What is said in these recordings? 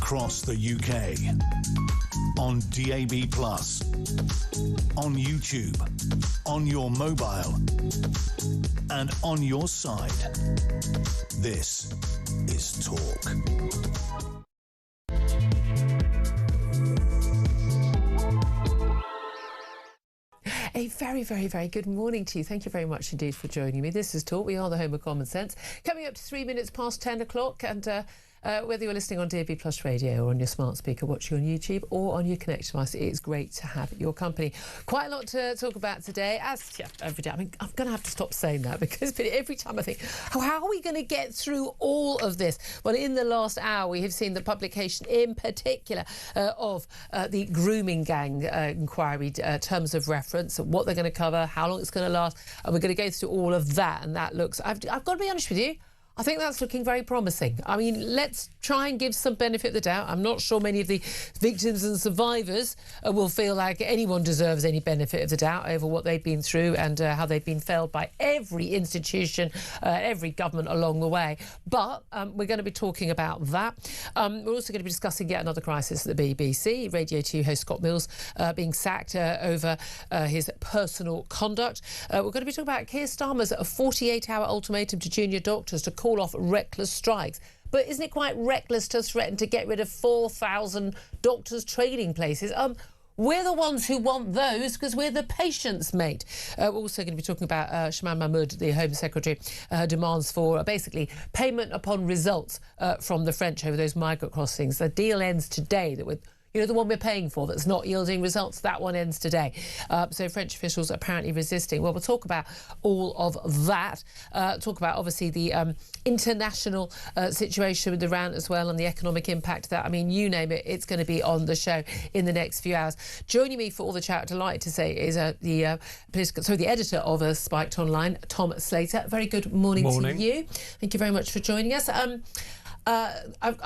across the UK. On DAB+, on YouTube, on your mobile, and on your side. This is Talk. A very, very, very good morning to you. Thank you very much indeed for joining me. This is Talk. We are the home of common sense. Coming up to 3 minutes past 10 o'clock, and whether you're listening on DAB+ radio or on your smart speaker, watching on YouTube or on your connected device, it's great to have your company. Quite a lot to talk about today, as every day. I mean, I'm going to have to stop saying that because every time I think, how are we going to get through all of this? Well, in the last hour, we have seen the publication in particular of the grooming gang inquiry, terms of reference, what they're going to cover, how long it's going to last, and we're going to go through all of that. And that looks, I've got to be honest with you, I think that's looking very promising. I mean, let's try and give some benefit of the doubt. I'm not sure many of the victims and survivors will feel like anyone deserves any benefit of the doubt over what they've been through and how they've been failed by every institution, every government along the way. But we're going to be talking about that. We're also going to be discussing yet another crisis at the BBC. Radio 2 host Scott Mills being sacked over his personal conduct. We're going to be talking about Keir Starmer's 48-hour ultimatum to junior doctors to call off reckless strikes. But isn't it quite reckless to threaten to get rid of 4,000 doctors' training places? We're the ones who want those because we're the patients, mate. We're also going to be talking about Shaman Mahmood, the Home Secretary, demands for basically payment upon results from the French over those migrant crossings. The deal ends today, that with the one we're paying for that's not yielding results, that one ends today. So French officials are apparently resisting. Well, we'll talk about all of that. Talk about, obviously, the international situation with Iran as well and the economic impact of that. I mean, you name it, it's going to be on the show in the next few hours. Joining me for all the chat, delighted to say, is the editor of Spiked Online, Tom Slater. Very good morning to you. Thank you very much for joining us.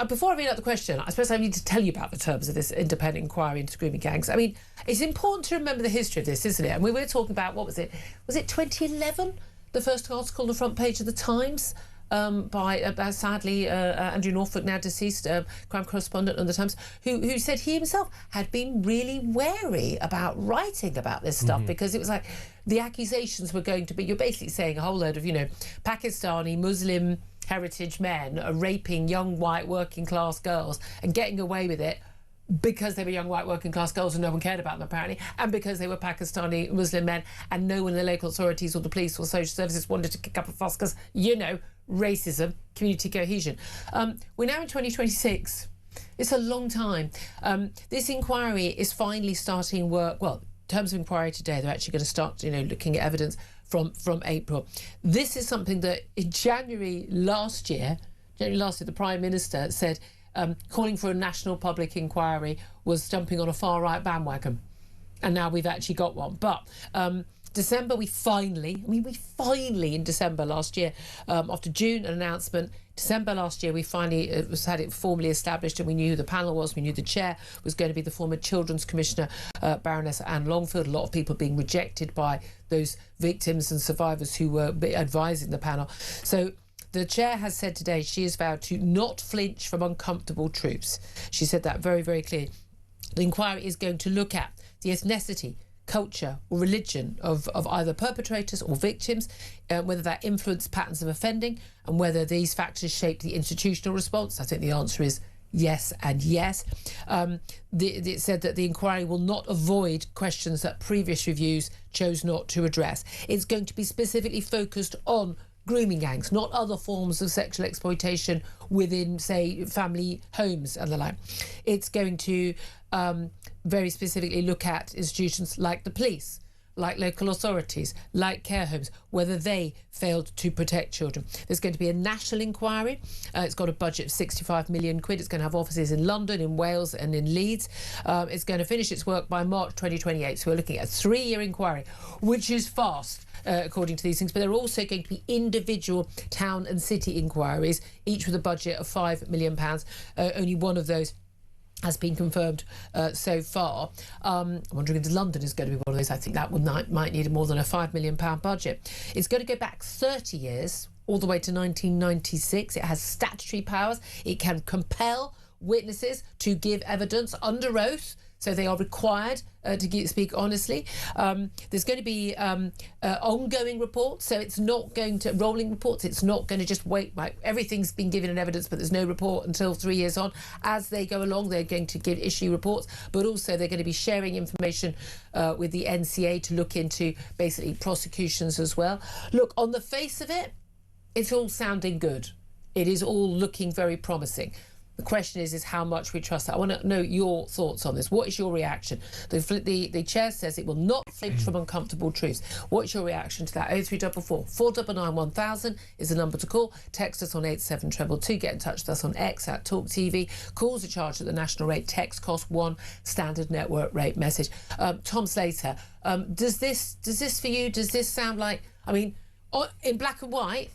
Before I read out the question, I suppose I need to tell you about the terms of this independent inquiry into grooming gangs. I mean, it's important to remember the history of this, isn't it? And we were talking about, what was it? Was it 2011? The first article on the front page of the Times by, sadly, Andrew Norfolk, now deceased, crime correspondent on the Times, who said he himself had been really wary about writing about this stuff because it was like the accusations were going to be, you're basically saying a whole load of, Pakistani Muslim heritage men are raping young white working class girls and getting away with it because they were young white working class girls and no one cared about them apparently, and because they were Pakistani Muslim men and no one in the local authorities or the police or social services wanted to kick up a fuss because, racism, community cohesion. We're now in 2026. It's a long time. This inquiry is finally starting work. Well, terms of inquiry today, they're actually going to start, looking at evidence from April. This is something that in January last year, the Prime Minister said calling for a national public inquiry was jumping on a far-right bandwagon. And now we've actually got one. But December, we finally, in December last year, after June, an announcement, December last year, we finally had it formally established, and we knew who the panel was. We knew the chair was going to be the former Children's Commissioner, Baroness Anne Longfield. A lot of people being rejected by those victims and survivors who were advising the panel. So the chair has said today she has vowed to not flinch from uncomfortable truths. She said that very, very clearly. The inquiry is going to look at the ethnicity, culture or religion of either perpetrators or victims, whether that influenced patterns of offending and whether these factors shape the institutional response. I think the answer is yes and yes. It said that the inquiry will not avoid questions that previous reviews chose not to address. It's going to be specifically focused on grooming gangs, not other forms of sexual exploitation within, say, family homes and the like. It's going to very specifically look at institutions like the police, like local authorities, like care homes, whether they failed to protect children. There's going to be a national inquiry. It's got a budget of 65 million quid. It's going to have offices in London, in Wales and in Leeds. It's going to finish its work by March 2028. So we're looking at a 3-year inquiry, which is fast, according to these things. But there are also going to be individual town and city inquiries, each with a budget of £5 million. Only one of those has been confirmed so far. I'm wondering if London is going to be one of those. I think that might need more than a £5 million budget. It's going to go back 30 years, all the way to 1996. It has statutory powers. It can compel witnesses to give evidence under oath. So they are required to speak honestly. There's going to be ongoing reports, so it's not going to rolling reports. It's not going to just wait. Like everything's been given in evidence, but there's no report until 3 years on. As they go along, they're going to issue reports, but also they're going to be sharing information with the NCA to look into basically prosecutions as well. Look, on the face of it, it's all sounding good. It is all looking very promising. The question is how much we trust that. I want to know your thoughts on this. What is your reaction? The chair says it will not flinch from uncomfortable truths. What's your reaction to that? 0344 499 1000 is the number to call. Text us on 87222. Get in touch with us on X at talkTV. Calls are charged at the national rate. Text cost one standard network rate message. Tom Slater, does this for you? Does this sound like? I mean, in black and white,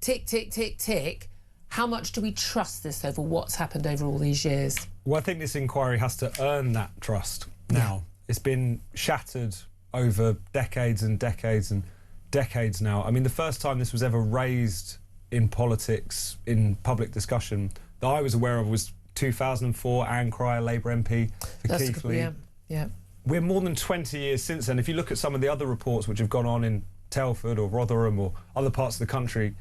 tick tick tick tick. How much do we trust this over what's happened over all these years? Well, I think this inquiry has to earn that trust now. Yeah. It's been shattered over decades and decades and decades now. I mean, the first time this was ever raised in politics, in public discussion, that I was aware of was 2004, Anne Cryer, Labour MP for Keighley. Yeah. We're more than 20 years since then. If you look at some of the other reports which have gone on in Telford or Rotherham or other parts of the country,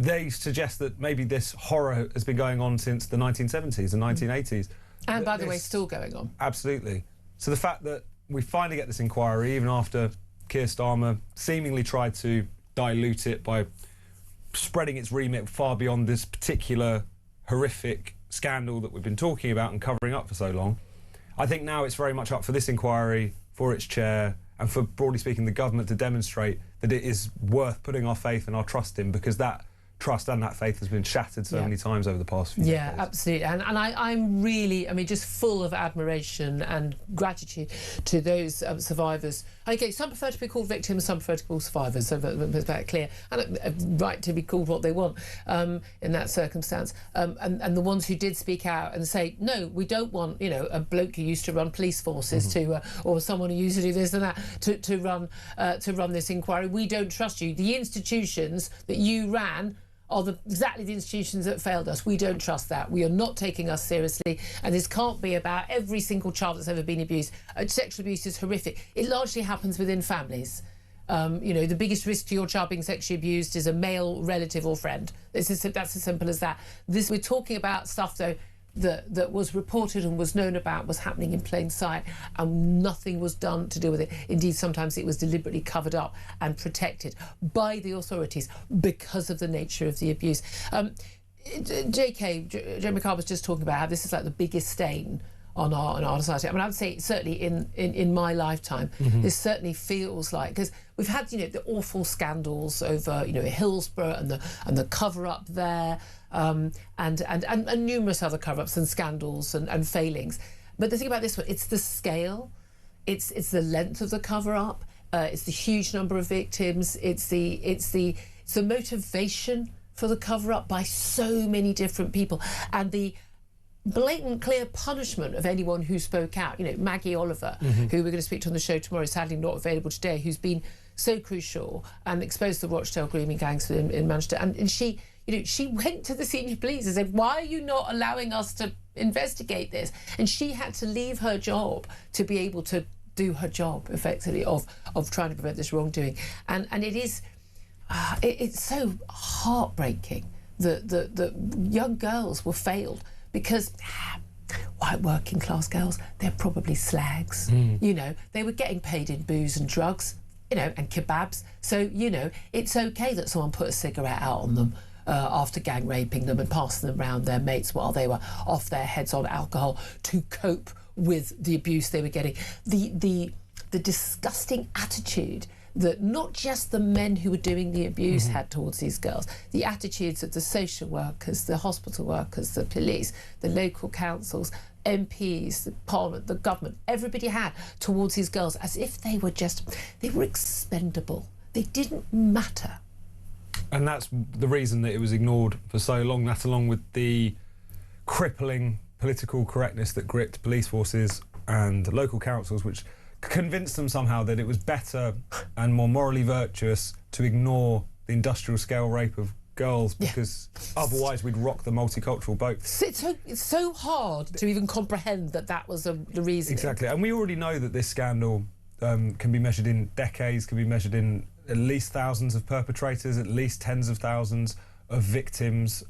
they suggest that maybe this horror has been going on since the 1970s and 1980s. And by the way, still going on. Absolutely. So the fact that we finally get this inquiry, even after Keir Starmer seemingly tried to dilute it by spreading its remit far beyond this particular horrific scandal that we've been talking about and covering up for so long, I think now it's very much up for this inquiry, for its chair, and for, broadly speaking, the government to demonstrate that it is worth putting our faith and our trust in, because that trust and that faith has been shattered so many times over the past few years. Yeah, absolutely. And I'm really, just full of admiration and gratitude to those survivors. OK, some prefer to be called victims, some prefer to be called survivors, so it's very clear. And a right to be called what they want in that circumstance. And the ones who did speak out and say, no, we don't want, a bloke who used to run police forces to, or someone who used to do this and that, to run this inquiry. We don't trust you. The institutions that you ran are exactly the institutions that failed us. We don't trust that. We are not taking us seriously, and this can't be about every single child that's ever been abused. Sexual abuse is horrific. It largely happens within families. The biggest risk to your child being sexually abused is a male relative or friend. That's as simple as that. We're talking about stuff, though, that was reported and was known about, was happening in plain sight, and nothing was done to deal with it. Indeed, sometimes it was deliberately covered up and protected by the authorities because of the nature of the abuse. Joe McCarr was just talking about how this is like the biggest stain on our society. I would say certainly in my lifetime, this certainly feels like, because we've had the awful scandals over Hillsborough and the cover up there, and numerous other cover-ups and scandals and failings. But the thing about this one, it's the scale, it's the length of the cover-up, it's the huge number of victims, it's the motivation for the cover-up by so many different people, and the blatant, clear punishment of anyone who spoke out. Maggie Oliver, who we're going to speak to on the show tomorrow, sadly not available today, who's been so crucial and exposed the Rochdale grooming gangs in Manchester. And she went to the senior police and said, why are you not allowing us to investigate this? And she had to leave her job to be able to do her job, effectively, of trying to prevent this wrongdoing. And it is, it's so heartbreaking that young girls were failed, because white working class girls, they're probably slags. They were getting paid in booze and drugs, and kebabs. So, it's okay that someone put a cigarette out on them after gang raping them and passing them around their mates while they were off their heads on alcohol to cope with the abuse they were getting. The disgusting attitude that not just the men who were doing the abuse had towards these girls, the attitudes of the social workers, the hospital workers, the police, the local councils, MPs, the Parliament, the government, everybody had towards these girls, as if they were expendable. They didn't matter. And that's the reason that it was ignored for so long, that along with the crippling political correctness that gripped police forces and local councils, which convinced them somehow that it was better and more morally virtuous to ignore the industrial scale rape of girls, because otherwise we'd rock the multicultural boat. It's so hard to even comprehend that was the reason. Exactly, and we already know that this scandal can be measured in decades, can be measured in at least thousands of perpetrators, at least tens of thousands of victims.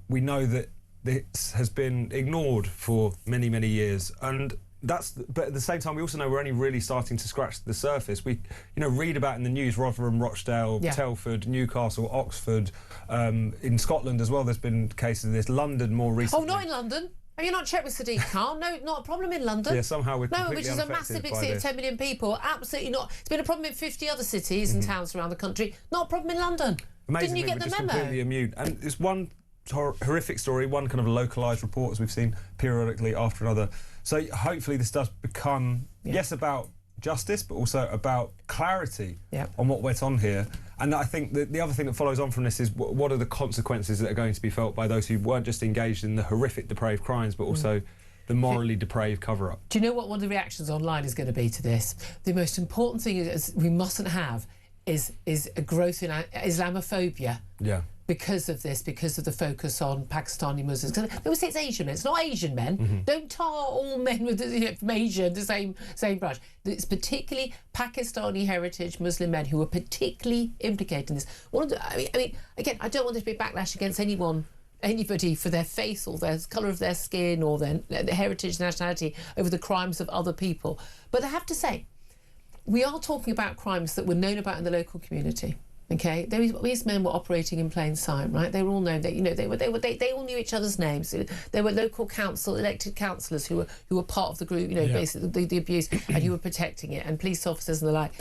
We know that this has been ignored for many, many years, but at the same time we also know we're only really starting to scratch the surface. We read about in the news Rotherham, Rochdale, Telford, Newcastle, Oxford, in Scotland as well there's been cases of this, London more recently. Oh, not in London. Have you not checked with Sadiq Khan? No, not a problem in London. Yeah, somehow we're completely which is a massive big city of 10 million people. Absolutely not. It's been a problem in 50 other cities and towns around the country. Not a problem in London. Amazingly, Didn't you get the we're just memo? completely immune. And it's one horrific story, one kind of localised report, as we've seen periodically after another. So hopefully this does become, yes, about justice, but also about clarity on what went on here. And I think the other thing that follows on from this is what are the consequences that are going to be felt by those who weren't just engaged in the horrific, depraved crimes, but also the morally depraved cover-up. Do you know what one of the reactions online is going to be to this? The most important thing is we mustn't have is a growth in Islamophobia. Yeah. Because of this, because of the focus on Pakistani Muslims. They always say it's Asian men. It's not Asian men. Don't tar all men with from Asia the same brush. It's particularly Pakistani heritage Muslim men who are particularly implicated in this. I mean, again, I don't want there to be a backlash against anybody for their faith or their colour of their skin or their heritage, nationality over the crimes of other people. But I have to say, we are talking about crimes that were known about in the local community. Okay, these men were operating in plain sight, right? They were all known. They all knew each other's names. There were local elected councillors who were part of the group. Basically the abuse, and who were protecting it, and police officers and the like.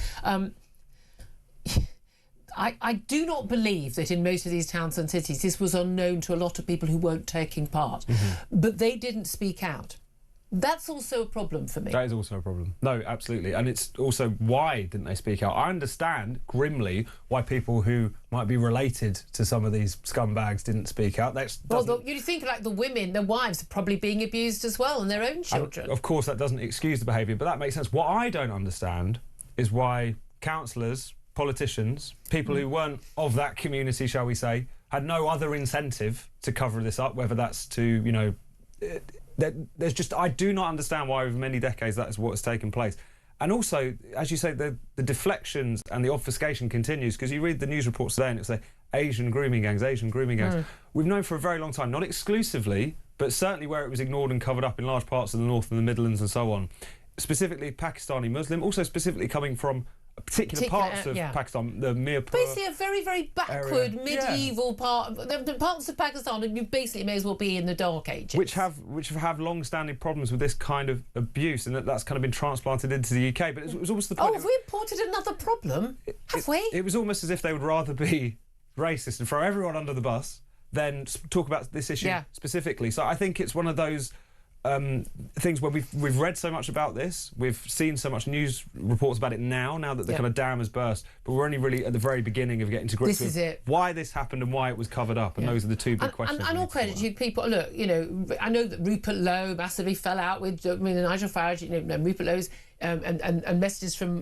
I do not believe that in most of these towns and cities this was unknown to a lot of people who weren't taking part, but they didn't speak out. That's also a problem for me. That is also a problem. No, absolutely. And it's also why didn't they speak out? I understand grimly why people who might be related to some of these scumbags didn't speak out. You think like the women, their wives are probably being abused as well, and their own children. And of course, that doesn't excuse the behaviour, but that makes sense. What I don't understand is why councillors, politicians, people who weren't of that community, shall we say, had no other incentive to cover this up, whether that's to, there's just, I do not understand why over many decades that is what has taken place. And also, as you say, the deflections and the obfuscation continues, because you read the news reports today and it's like Asian grooming gangs, Asian grooming gangs. We've known for a very long time, not exclusively, but certainly where it was ignored and covered up in large parts of the North and the Midlands and so on. Specifically Pakistani Muslim, also specifically coming from particular parts of Pakistan, the Mirpur. Basically a very, very backward, medieval part. The parts of Pakistan, you basically may as well be in the Dark Ages. Which have long-standing problems with this kind of abuse, and that's kind of been transplanted into the UK. But it was almost the point. Oh, have we imported another problem? Have we? It was almost as if they would rather be racist and throw everyone under the bus than talk about this issue specifically. So I think it's one of those things where we've read so much about this, we've seen so much news reports about it now that the kind of dam has burst, but we're only really at the very beginning of getting to grips with why this happened and why it was covered up, and those are the two big questions. And all credit to people. Look, I know that Rupert Lowe massively fell out with Nigel Farage. Rupert Lowe's and messages from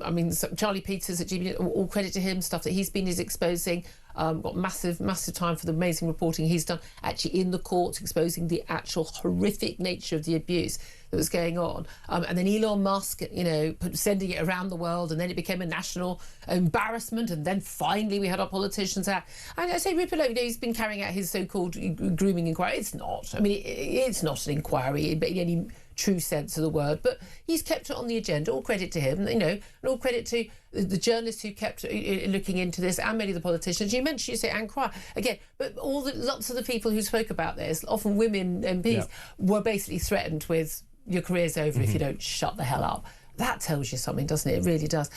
Charlie Peters at GB. All credit to him. Stuff that he's been exposing. Got massive time for the amazing reporting he's done actually in the courts, exposing the actual horrific nature of the abuse that was going on. And then Elon Musk, sending it around the world, and then it became a national embarrassment, and then finally we had our politicians out. And I say Rupert Lowe, he's been carrying out his so-called grooming inquiry. It's not. I mean, it's not an inquiry in any true sense of the word, but he's kept it on the agenda. All credit to him, and all credit to the journalists who kept looking into this, and many of the politicians. You mentioned, you say Anne Cryer again, but lots of the people who spoke about this, often women MPs, were basically threatened with your career's over if you don't shut the hell up. That tells you something, doesn't it? It really does.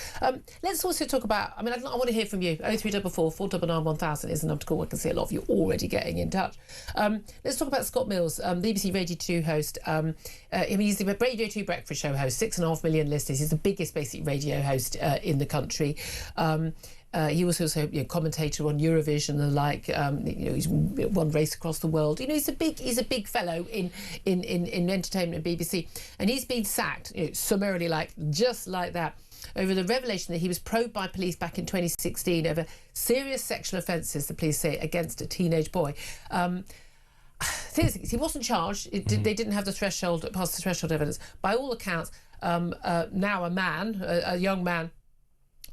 Let's also talk about, I want to hear from you. 0344 499 1000 is the number to call. I can see a lot of you already getting in touch. Let's talk about Scott Mills, BBC Radio 2 host. He's the Radio 2 breakfast show host, 6.5 million listeners. He's the biggest basic radio host in the country. He was also commentator on Eurovision and the like. He's won Race Across the World. He's a big fellow in entertainment and BBC, and he's been sacked summarily, just like that. over the revelation that he was probed by police back in 2016 over serious sexual offences, the police say, against a teenage boy. He wasn't charged. They didn't have the threshold, past the threshold evidence. By all accounts, now a young man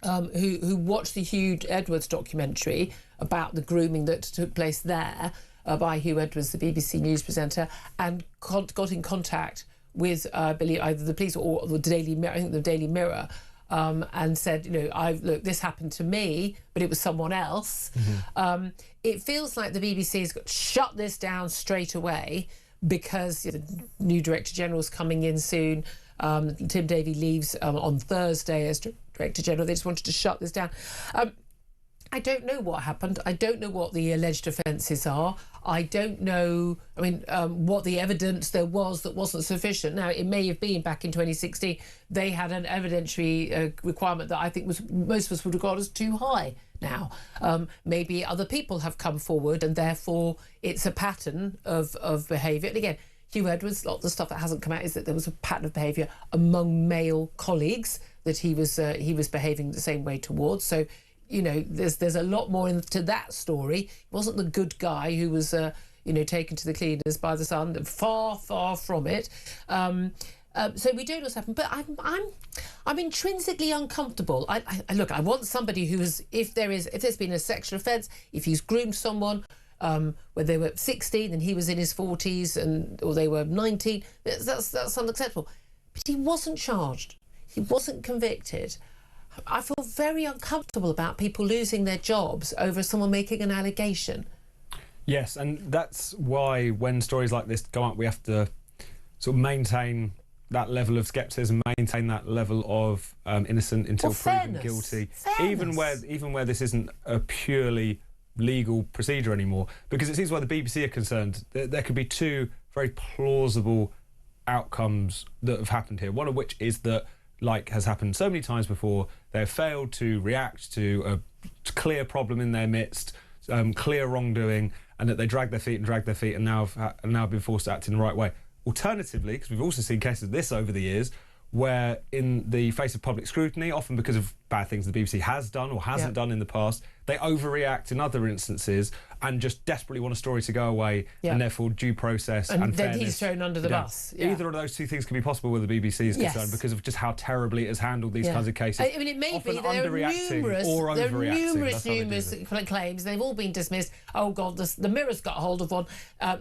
who watched the Hugh Edwards documentary about the grooming that took place there by Hugh Edwards, the BBC News presenter, and got in contact with, I believe, either the police or the Daily Mirror, I think the Daily Mirror, and said, look, this happened to me, but it was someone else. It feels like the BBC has got to shut this down straight away because the new Director General's coming in soon. Tim Davie leaves on Thursday as Director General. They just wanted to shut this down. I don't know what happened. I don't know what the alleged offences are. I don't know, what the evidence there was that wasn't sufficient. Now, it may have been back in 2016, they had an evidentiary requirement that I think most of us would regard as too high now. Maybe other people have come forward and therefore it's a pattern of behaviour. And again, Hugh Edwards, a lot of the stuff that hasn't come out is that there was a pattern of behaviour among male colleagues that he was behaving the same way towards. So, there's a lot more into that story. He wasn't the good guy who was, taken to the cleaners by the Sun. Far, far from it. So we don't know what's happened. But I'm intrinsically uncomfortable. I I want somebody who is, if there's been a sexual offence, if he's groomed someone when they were 16 and he was in his 40s or they were 19, that's unacceptable. But he wasn't charged. He wasn't convicted. I feel very uncomfortable about people losing their jobs over someone making an allegation. Yes, and that's why when stories like this go up, we have to sort of maintain that level of scepticism, maintain that level of innocent until proven guilty, even where this isn't a purely legal procedure anymore. Because it seems where the BBC are concerned, there could be two very plausible outcomes that have happened here. One of which is that, like has happened so many times before, they've failed to react to a clear problem in their midst, clear wrongdoing, and that they drag their feet and now have been forced to act in the right way. Alternatively, because we've also seen cases of this over the years, where in the face of public scrutiny, often because of bad things the BBC has done or hasn't done in the past, they overreact in other instances and just desperately want a story to go away, and therefore due process and then fairness. He's thrown under the bus. Either of those two things can be possible where the BBC is concerned because of just how terribly it has handled these kinds of cases. It may be there are numerous claims. They've all been dismissed. Oh God, the Mirror's got hold of one.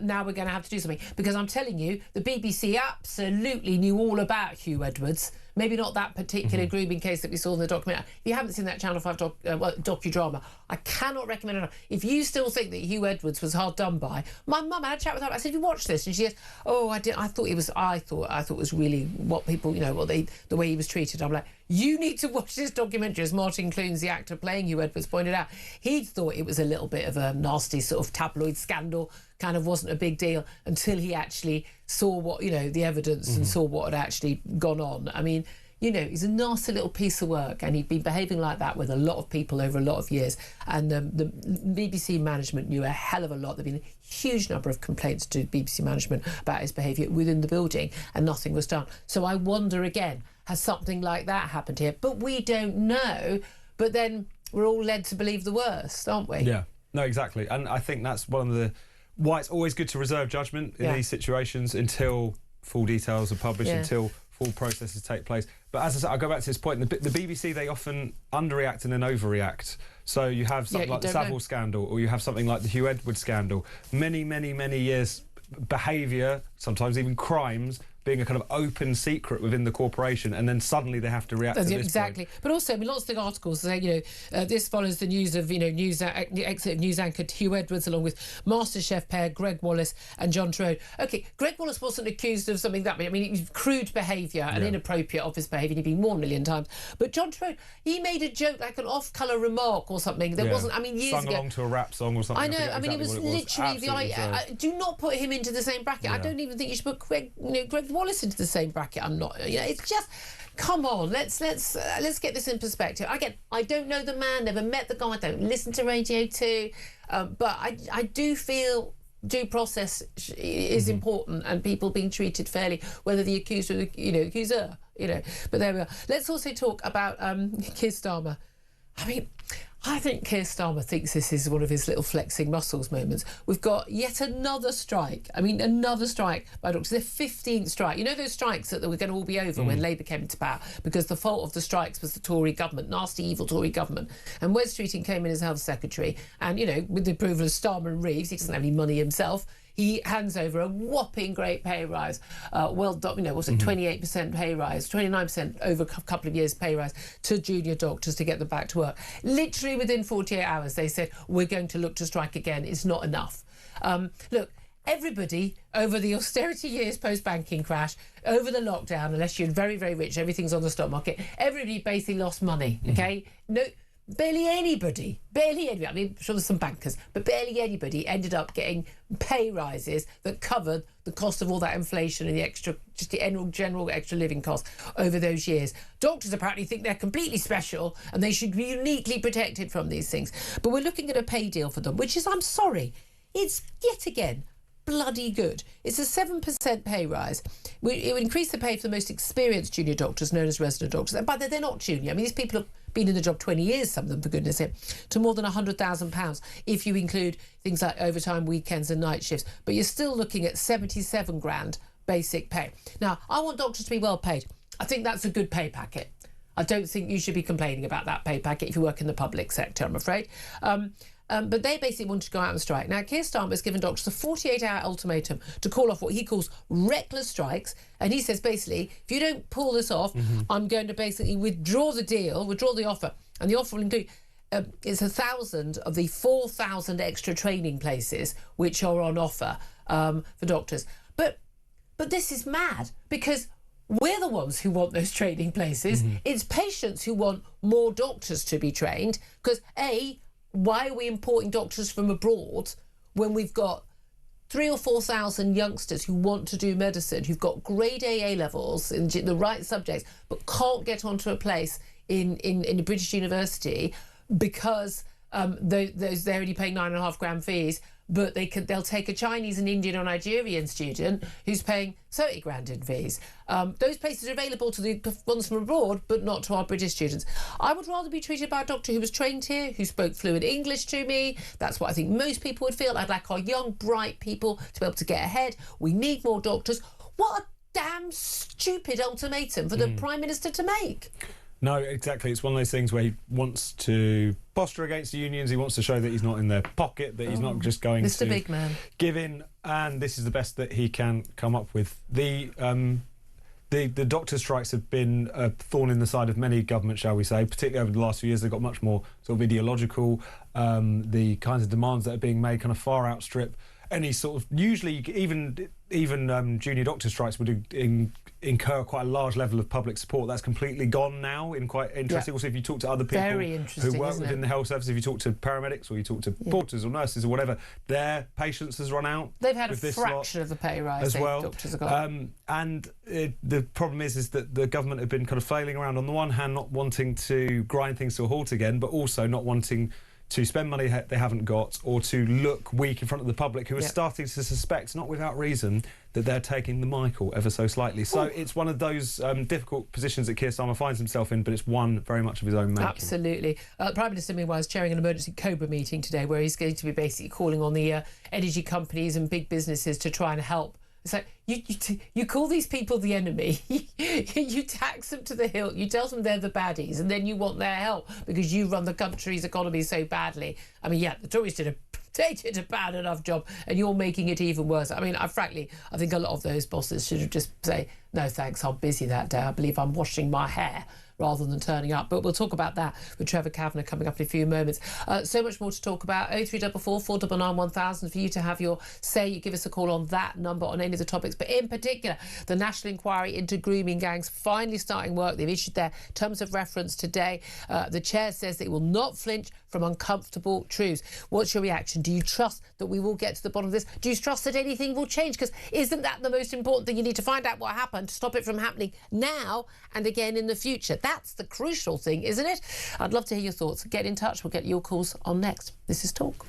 Now we're going to have to do something, because I'm telling you, the BBC absolutely knew all about Hugh Edwards. Maybe not that particular grooming case that we saw in the documentary. If you haven't seen that Channel 5 docudrama, I cannot recommend it enough. If you still think that Hugh Edwards was hard done by, my mum, I had a chat with her. I said, "Have you watched this?" And she said, "Oh, I did. I thought it was really what people, the way he was treated." I'm like, you need to watch this documentary. As Martin Clunes, the actor playing Hugh Edwards, pointed out, he thought it was a little bit of a nasty sort of tabloid scandal, kind of wasn't a big deal until he actually saw what, the evidence and saw what had actually gone on. I mean, he's a nasty little piece of work, and he'd been behaving like that with a lot of people over a lot of years. And the BBC management knew a hell of a lot. There'd been a huge number of complaints to BBC management about his behaviour within the building, and nothing was done. So I wonder again, has something like that happened here? But we don't know. But then we're all led to believe the worst, aren't we? Yeah, no, exactly. And I think that's one of the why it's always good to reserve judgment in these situations until full details are published, until full processes take place. But as I said, I'll go back to this point, the BBC, they often underreact and then overreact. So you have something like the Savile scandal, or you have something like the Hugh Edwards scandal. Many, many, many years behaviour, sometimes even crimes, being a kind of open secret within the corporation, and then suddenly they have to react to this point. But also, lots of the articles say, this follows the news of, exit of news anchor Hugh Edwards, along with MasterChef pair Greg Wallace and John Trode. OK, Greg Wallace wasn't accused of something that... it was crude behaviour and inappropriate office behaviour. He'd been warned a million times. But John Trode, he made a joke, like an off-colour remark or something. There wasn't... years Sung ago... along to a rap song or something. I know. It was literally... do not put him into the same bracket. I don't even think you should put Greg Wallace into the same bracket. I'm not, it's just, come on, let's get this in perspective. Again, I don't know the man, never met the guy, I don't listen to Radio 2, but I do feel due process is important, and people being treated fairly, whether the accused or the accuser. you know. But there we are. Let's also talk about Keir Starmer. I mean, I think Keir Starmer thinks this is one of his little flexing muscles moments. We've got yet another strike. I mean, another strike by doctors. Their 15th strike. You know those strikes that were going to all be over when Labour came into power because the fault of the strikes was the Tory government, nasty, evil Tory government. And Wes Streeting came in as Health Secretary and, you know, with the approval of Starmer and Reeves, he doesn't have any money himself, he hands over a whopping great pay rise. Was it 28% pay rise, 29% over a couple of years pay rise to junior doctors to get them back to work. Literally within 48 hours, they said, we're going to look to strike again. It's not enough. Look, everybody over the austerity years post-banking crash, over the lockdown, unless you're very, very rich, everything's on the stock market, everybody basically lost money, okay? No. Barely anybody, I mean, I'm sure there's some bankers, but barely anybody ended up getting pay rises that covered the cost of all that inflation and the extra, just the general extra living costs over those years. Doctors apparently think they're completely special and they should be uniquely protected from these things. But we're looking at a pay deal for them, which is, I'm sorry, it's yet again bloody good. It's a 7% pay rise. It would increase the pay for the most experienced junior doctors, known as resident doctors. And by the way, they're not junior. I mean, these people have been in the job 20 years, some of them, for goodness sake, to more than £100,000 if you include things like overtime, weekends and night shifts. But you're still looking at 77 grand basic pay. Now, I want doctors to be well paid. I think that's a good pay packet. I don't think you should be complaining about that pay packet if you work in the public sector, I'm afraid. But they basically wanted to go out on strike. Now, Keir Starmer has given doctors a 48-hour ultimatum to call off what he calls reckless strikes. And he says, basically, if you don't pull this off, I'm going to basically withdraw the deal, withdraw the offer. And the offer will include it's 1,000 of the 4,000 extra training places which are on offer for doctors. But this is mad because we're the ones who want those training places. It's patients who want more doctors to be trained because, A, why are we importing doctors from abroad when we've got 3,000 or 4,000 youngsters who want to do medicine, who've got grade A levels in the right subjects, but can't get onto a place in a British university because they're only paying 9.5 grand fees, but they'll take a Chinese and Indian or Nigerian student who's paying 30 grand in fees. Those places are available to the ones from abroad, but not to our British students. I would rather be treated by a doctor who was trained here, who spoke fluent English to me. That's what I think most people would feel. I'd like our young, bright people to be able to get ahead. We need more doctors. What a damn stupid ultimatum for the Prime Minister to make. No, exactly. It's one of those things where he wants to posture against the unions. He wants to show that he's not in their pocket, that he's not just going Mr. to Big Man. give in. And this is the best that he can come up with. The doctor strikes have been a thorn in the side of many governments, shall we say, particularly over the last few years. They've got much more sort of ideological. The kinds of demands that are being made kind of far outstrip any sort of, usually even junior doctor strikes would incur quite a large level of public support. That's completely gone now, in quite interesting. Also, if you talk to other people who work within the health service, if you talk to paramedics or you talk to porters or nurses or whatever, their patience has run out. They've had a fraction of the pay rise as well. Doctors have got. The problem is that the government have been kind of flailing around, on the one hand not wanting to grind things to a halt again, but also not wanting to spend money they haven't got, or to look weak in front of the public, who are starting to suspect, not without reason, that they're taking the Michael ever so slightly. So it's one of those difficult positions that Keir Starmer finds himself in, but it's one very much of his own making. Absolutely. The Prime Minister, meanwhile, is chairing an emergency COBRA meeting today where he's going to be basically calling on the energy companies and big businesses to try and help. It's like, you call these people the enemy, you tax them to the hilt, you tell them they're the baddies, and then you want their help because you run the country's economy so badly. I mean, yeah, the Tories did a bad enough job, and you're making it even worse. I mean, frankly, I think a lot of those bosses should have just say, no thanks, I'm busy that day, I believe I'm washing my hair, rather than turning up. But we'll talk about that with Trevor Kavanagh coming up in a few moments. So much more to talk about. 0344 499 1000 for you to have your say. You give us a call on that number on any of the topics, but in particular, the National Inquiry into Grooming Gangs finally starting work. They've issued their terms of reference today. The chair says that it will not flinch from uncomfortable truths. What's your reaction? Do you trust that we will get to the bottom of this? Do you trust that anything will change? Because isn't that the most important thing? You need to find out what happened to stop it from happening now and again in the future. That's the crucial thing, isn't it? I'd love to hear your thoughts. Get in touch. We'll get your calls on next. This is Talk.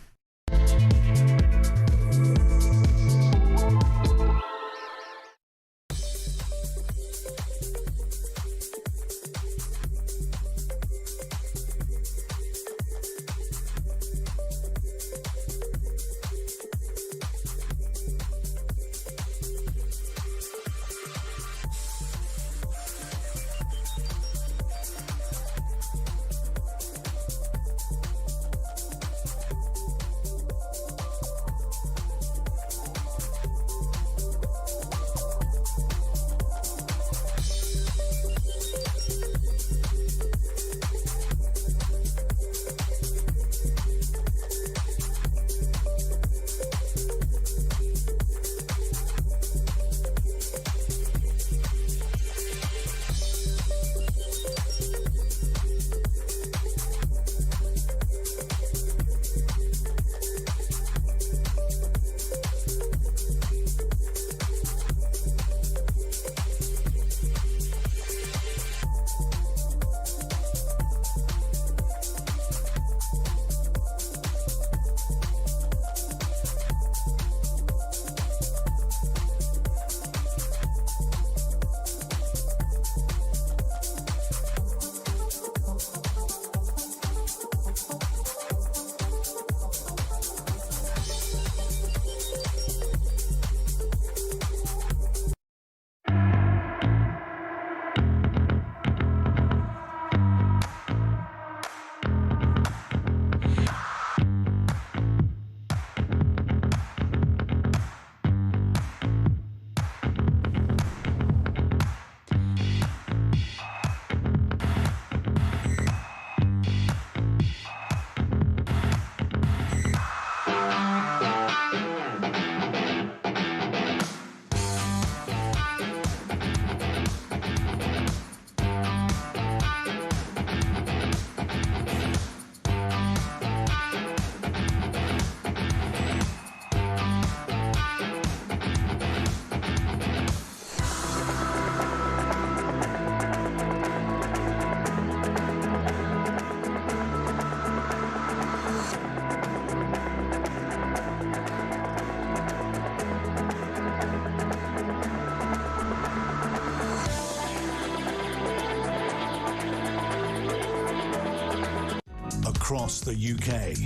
across the UK.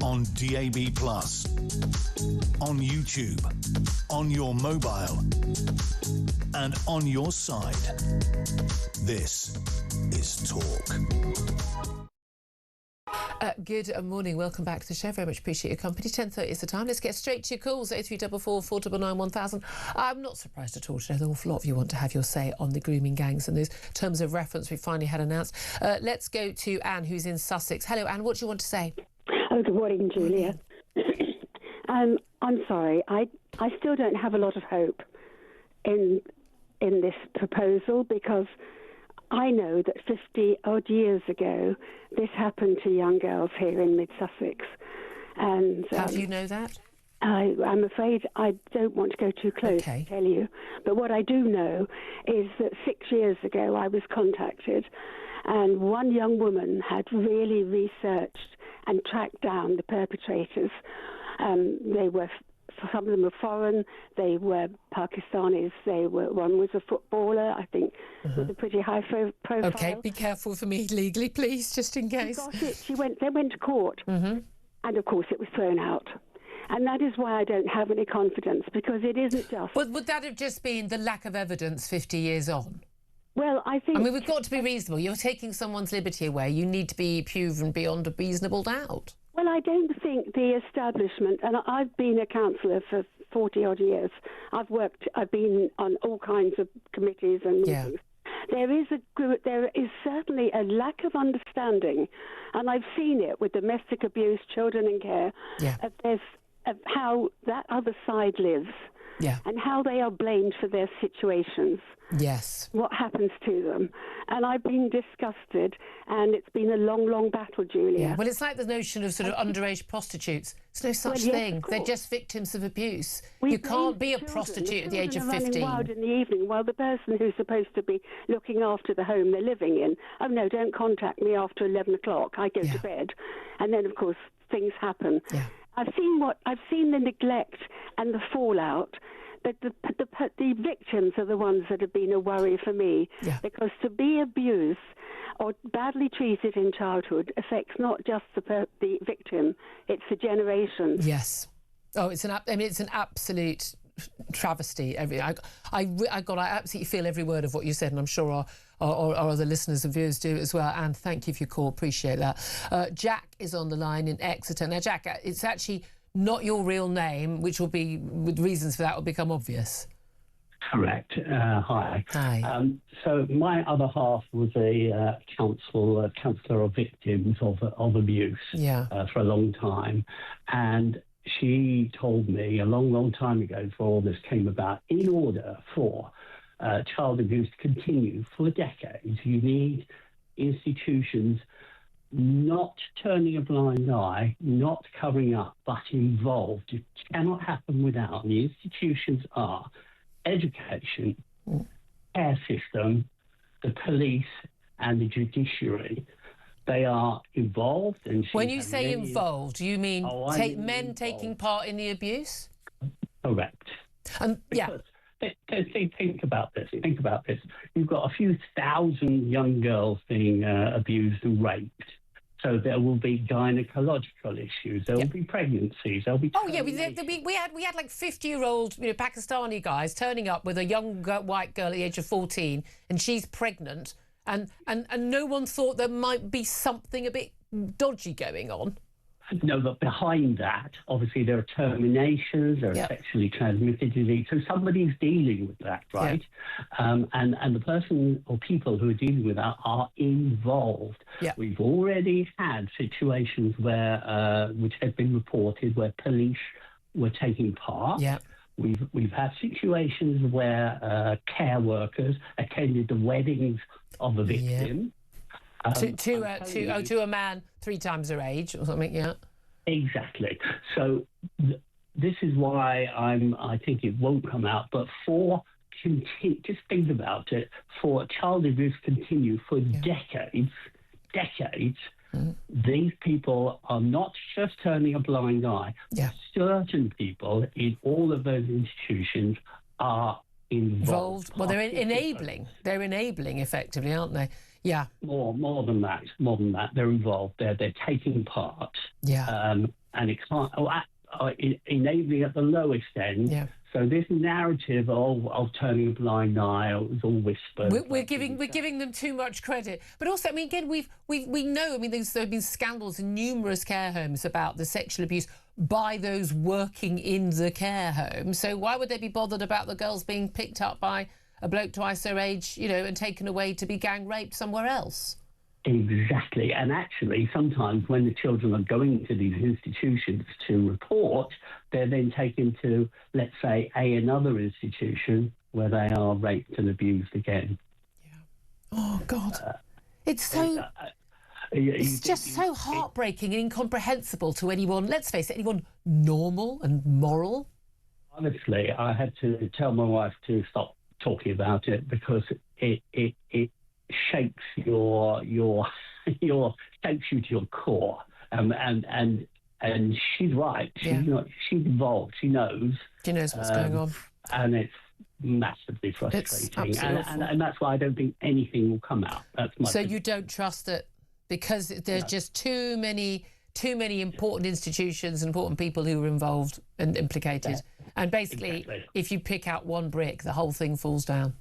On DAB+, on YouTube, on your mobile, and on your side. This is Talk. Good morning. Welcome back to the show. Very much appreciate your company. 10:30 is the time. Let's get straight to your calls. 0344 499 1000. I'm not surprised at all today. An awful lot of you want to have your say on the grooming gangs and those terms of reference we finally had announced. Let's go to Anne, who's in Sussex. Hello, Anne. What do you want to say? Oh, good morning, Julia. I'm sorry. I still don't have a lot of hope in this proposal, because I know that 50-odd years ago, this happened to young girls here in mid-Sussex. And how do you know that? I'm afraid I don't want to go too close to tell you. But what I do know is that 6 years ago, I was contacted, and one young woman had really researched and tracked down the perpetrators. They were... Some of them were foreign. They were Pakistanis. One was a footballer, I think, with a pretty high profile. Okay, be careful for me legally, please, just in case. They went to court, and of course it was thrown out. And that is why I don't have any confidence, because it isn't just... But would that have just been the lack of evidence 50 years on? Well, I think... I mean, we've got to be reasonable. You're taking someone's liberty away. You need to be proven beyond a reasonable doubt. Well, I don't think the establishment, and I've been a councillor for 40-odd years. I've been on all kinds of committees and meetings. There is certainly a lack of understanding, and I've seen it with domestic abuse, children in care, of how that other side lives. And how they are blamed for their situations. Yes. What happens to them. And I've been disgusted, and it's been a long, long battle, Julia. Yeah. Well, it's like the notion of sort of underage prostitutes. There's no such thing. They're just victims of abuse. You can't be a prostitute at the age of 15. Running wild in the evening while the person who's supposed to be looking after the home they're living in, oh no, don't contact me after 11 o'clock. I go to bed. And then, of course, things happen. I've seen the neglect and the fallout, but the victims are the ones that have been a worry for me, because to be abused or badly treated in childhood affects not just the victim, it's the generations. Yes. Oh, it's an absolute travesty. I absolutely feel every word of what you said, and I'm sure our other listeners and viewers do as well. And thank you for your call. Appreciate that. Jack is on the line in Exeter. Now, Jack, it's actually not your real name, which will be, with reasons for that, will become obvious. Correct. Hi. Hi. So my other half was a counsellor of victims of abuse for a long time, and she told me a long, long time ago, before all this came about, in order for child abuse to continue for decades, you need institutions not turning a blind eye, not covering up, but involved. It cannot happen without. And the institutions are education, care system, the police, and the judiciary. They are involved. And when you say involved, do you mean men taking part in the abuse? Correct. Because, Think about this. You've got a few thousand young girls being abused and raped. So there will be gynecological issues. There will be pregnancies. There'll be. We had like 50-year-old Pakistani guys turning up with a young white girl at the age of 14, and she's pregnant, and no one thought there might be something a bit dodgy going on. No, but behind that, obviously, there are terminations, there are sexually transmitted disease. So somebody's dealing with that, right? And the person or people who are dealing with that are involved. We've already had situations where, which have been reported, where police were taking part. We've had situations where care workers attended the weddings of a victim. To a man 3 times her age or something, Exactly. So this is why I think it won't come out. But just think about it, for child abuse to continue for decades, these people are not just turning a blind eye. Certain people in all of those institutions are involved. Well, they're enabling. They're enabling, effectively, aren't they? Yeah. More than that. They're involved. They're taking part. Yeah. And it can't enabling at the lowest end. Yeah. So this narrative of turning a blind eye, it was all whispered. We're giving them too much credit. But also, I mean, again, we know. I mean, there have been scandals in numerous care homes about the sexual abuse by those working in the care home. So why would they be bothered about the girls being picked up by a bloke twice their age, you know, and taken away to be gang raped somewhere else? Exactly. And actually, sometimes when the children are going to these institutions to report, they're then taken to, let's say, another institution where they are raped and abused again. Yeah. Oh, God. It's so... it's just so heartbreaking and incomprehensible to anyone, let's face it, anyone normal and moral. Honestly, I had to tell my wife to stop talking about it because it shakes shakes you to your core, and she's right. She's not. She's involved. She knows. She knows what's going on, and it's massively frustrating. And that's why I don't think anything will come out. That's my so you don't trust it because there's just too many important institutions and important people who are involved and implicated. Yeah. And basically, if you pick out one brick, the whole thing falls down.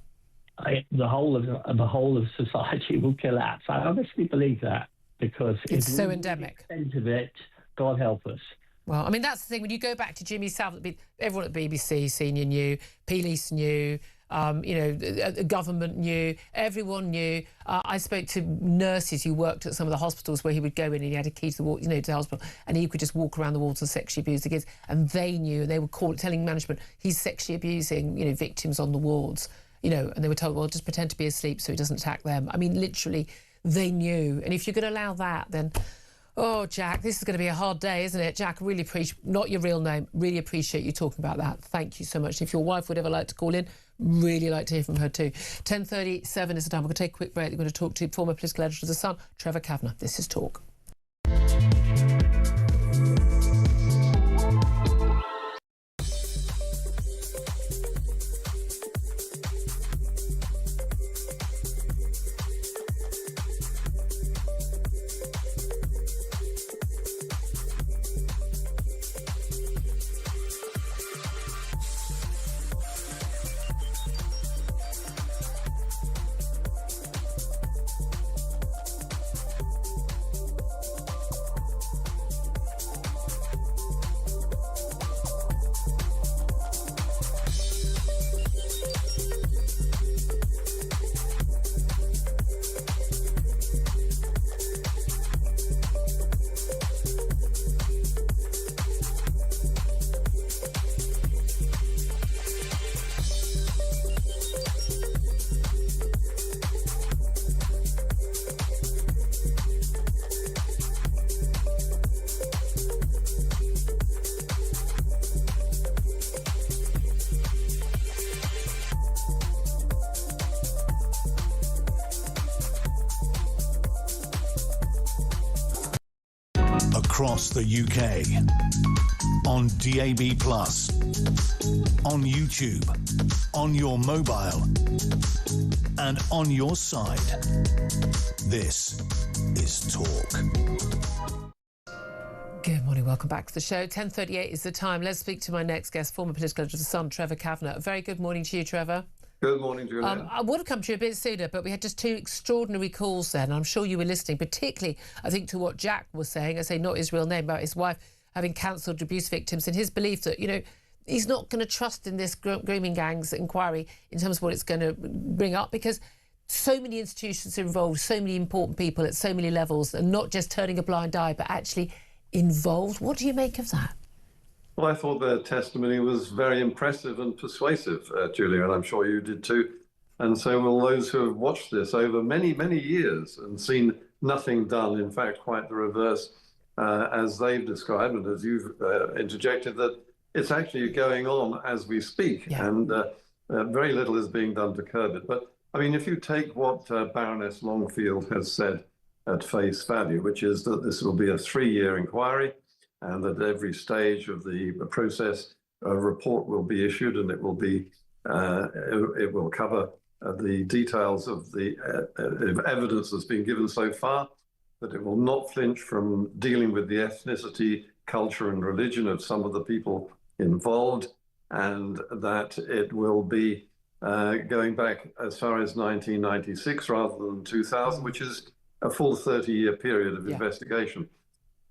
The whole of society will collapse. I honestly believe that because it's so endemic. The extent of it, God help us. Well, I mean, that's the thing. When you go back to Jimmy Savile, everyone at BBC Senior knew, police knew, the government knew, everyone knew. I spoke to nurses who worked at some of the hospitals where he would go in and he had a key to the wall, to the hospital, and he could just walk around the walls and sexually abuse the kids. And they knew, and they were telling management he's sexually abusing, victims on the wards. And they were told, well, just pretend to be asleep so he doesn't attack them. I mean, literally, they knew. And if you're going to allow that, then, oh, Jack, this is going to be a hard day, isn't it? Jack, really appreciate, not your real name, really appreciate you talking about that. Thank you so much. If your wife would ever like to call in, really like to hear from her too. 10:37 is the time. We're going to take a quick break. We're going to talk to former political editor of The Sun, Trevor Kavanagh. This is Talk. Across the UK, on DAB+, on YouTube, on your mobile, and on your side. This is Talk. Good morning, welcome back to the show. 10:38 is the time. Let's speak to my next guest, former political editor of The Sun, Trevor Kavanagh. A very good morning to you, Trevor. Good morning, Julia. I would have come to you a bit sooner, but we had just two extraordinary calls then. I'm sure you were listening, particularly, I think, to what Jack was saying, I say not his real name, about his wife having counselled abuse victims and his belief that, he's not going to trust in this grooming gangs inquiry in terms of what it's going to bring up, because so many institutions are involved, so many important people at so many levels, and not just turning a blind eye, but actually involved. What do you make of that? Well, I thought their testimony was very impressive and persuasive, Julia, and I'm sure you did too. And so will those who have watched this over many, many years and seen nothing done, in fact, quite the reverse, as they've described, and as you've interjected, that it's actually going on as we speak, and very little is being done to curb it. But, I mean, if you take what Baroness Longfield has said at face value, which is that this will be a 3-year inquiry, and that at every stage of the process, a report will be issued, and it will be it will cover the details of the evidence that's been given so far, that it will not flinch from dealing with the ethnicity, culture and religion of some of the people involved, and that it will be going back as far as 1996 rather than 2000, which is a full 30-year period of investigation.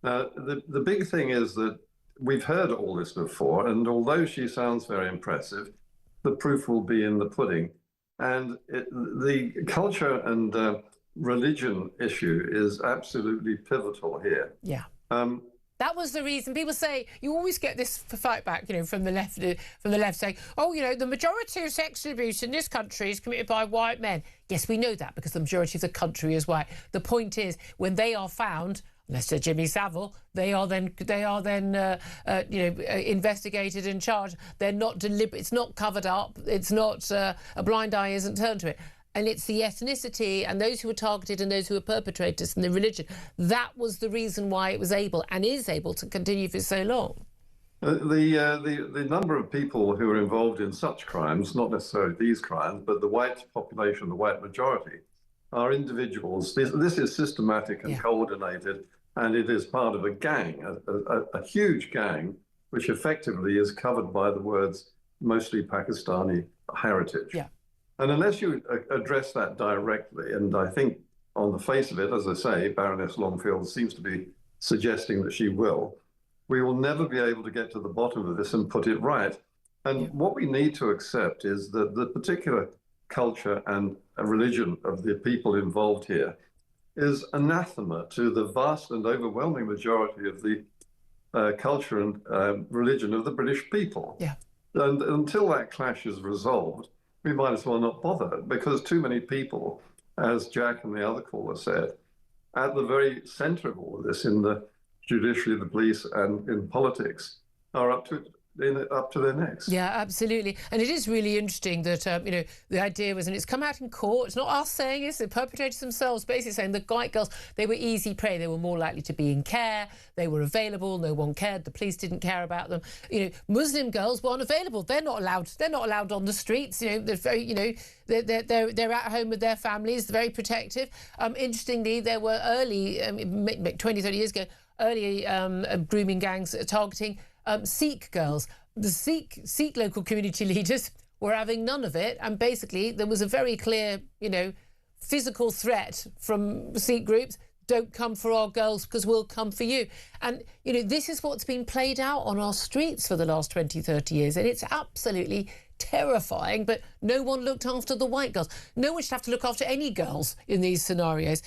The big thing is that we've heard all this before, and although she sounds very impressive, the proof will be in the pudding. And the culture and religion issue is absolutely pivotal here. Yeah. That was the reason people say, you always get this fight back, you know, from the left saying, oh, you know, the majority of sexual abuse in this country is committed by white men. Yes, we know that because the majority of the country is white. The point is, when they are found, unless they're Jimmy Savile, they are then investigated and charged. They're not deliberate. It's not covered up. It's not a blind eye isn't turned to it. And it's the ethnicity and those who were targeted and those who were perpetrators and the religion. That was the reason why it was able and is able to continue for so long. The number of people who are involved in such crimes, not necessarily these crimes, but the white population, the white majority, are individuals. This is systematic and coordinated, and it is part of a gang, a huge gang, which effectively is covered by the words mostly Pakistani heritage. Yeah. And unless you address that directly, and I think on the face of it, as I say, Baroness Longfield seems to be suggesting that she will, we will never be able to get to the bottom of this and put it right. And what we need to accept is that the particular culture and religion of the people involved here is anathema to the vast and overwhelming majority of the culture and religion of the British people. Yeah. And until that clash is resolved, we might as well not bother, because too many people, as Jack and the other caller said, at the very center of all of this, in the judiciary, the police, and in politics, are up to their necks. Yeah, absolutely. And it is really interesting that, you know, the idea was, and it's come out in court, it's not us saying this, the perpetrators themselves basically saying the white girls, they were easy prey, they were more likely to be in care, they were available, no one cared, the police didn't care about them. You know, Muslim girls were unavailable, they're not allowed on the streets, you know, they're very, you know, they're at home with their families, very protective. Interestingly, there were early, 20, 30 years ago, early grooming gangs targeting Sikh girls. The Sikh local community leaders were having none of it, and basically there was a very clear, you know, physical threat from Sikh groups. Don't come for our girls because we'll come for you. And, you know, this is what's been played out on our streets for the last 20, 30 years, and it's absolutely terrifying. But no one looked after the white girls. No one should have to look after any girls in these scenarios.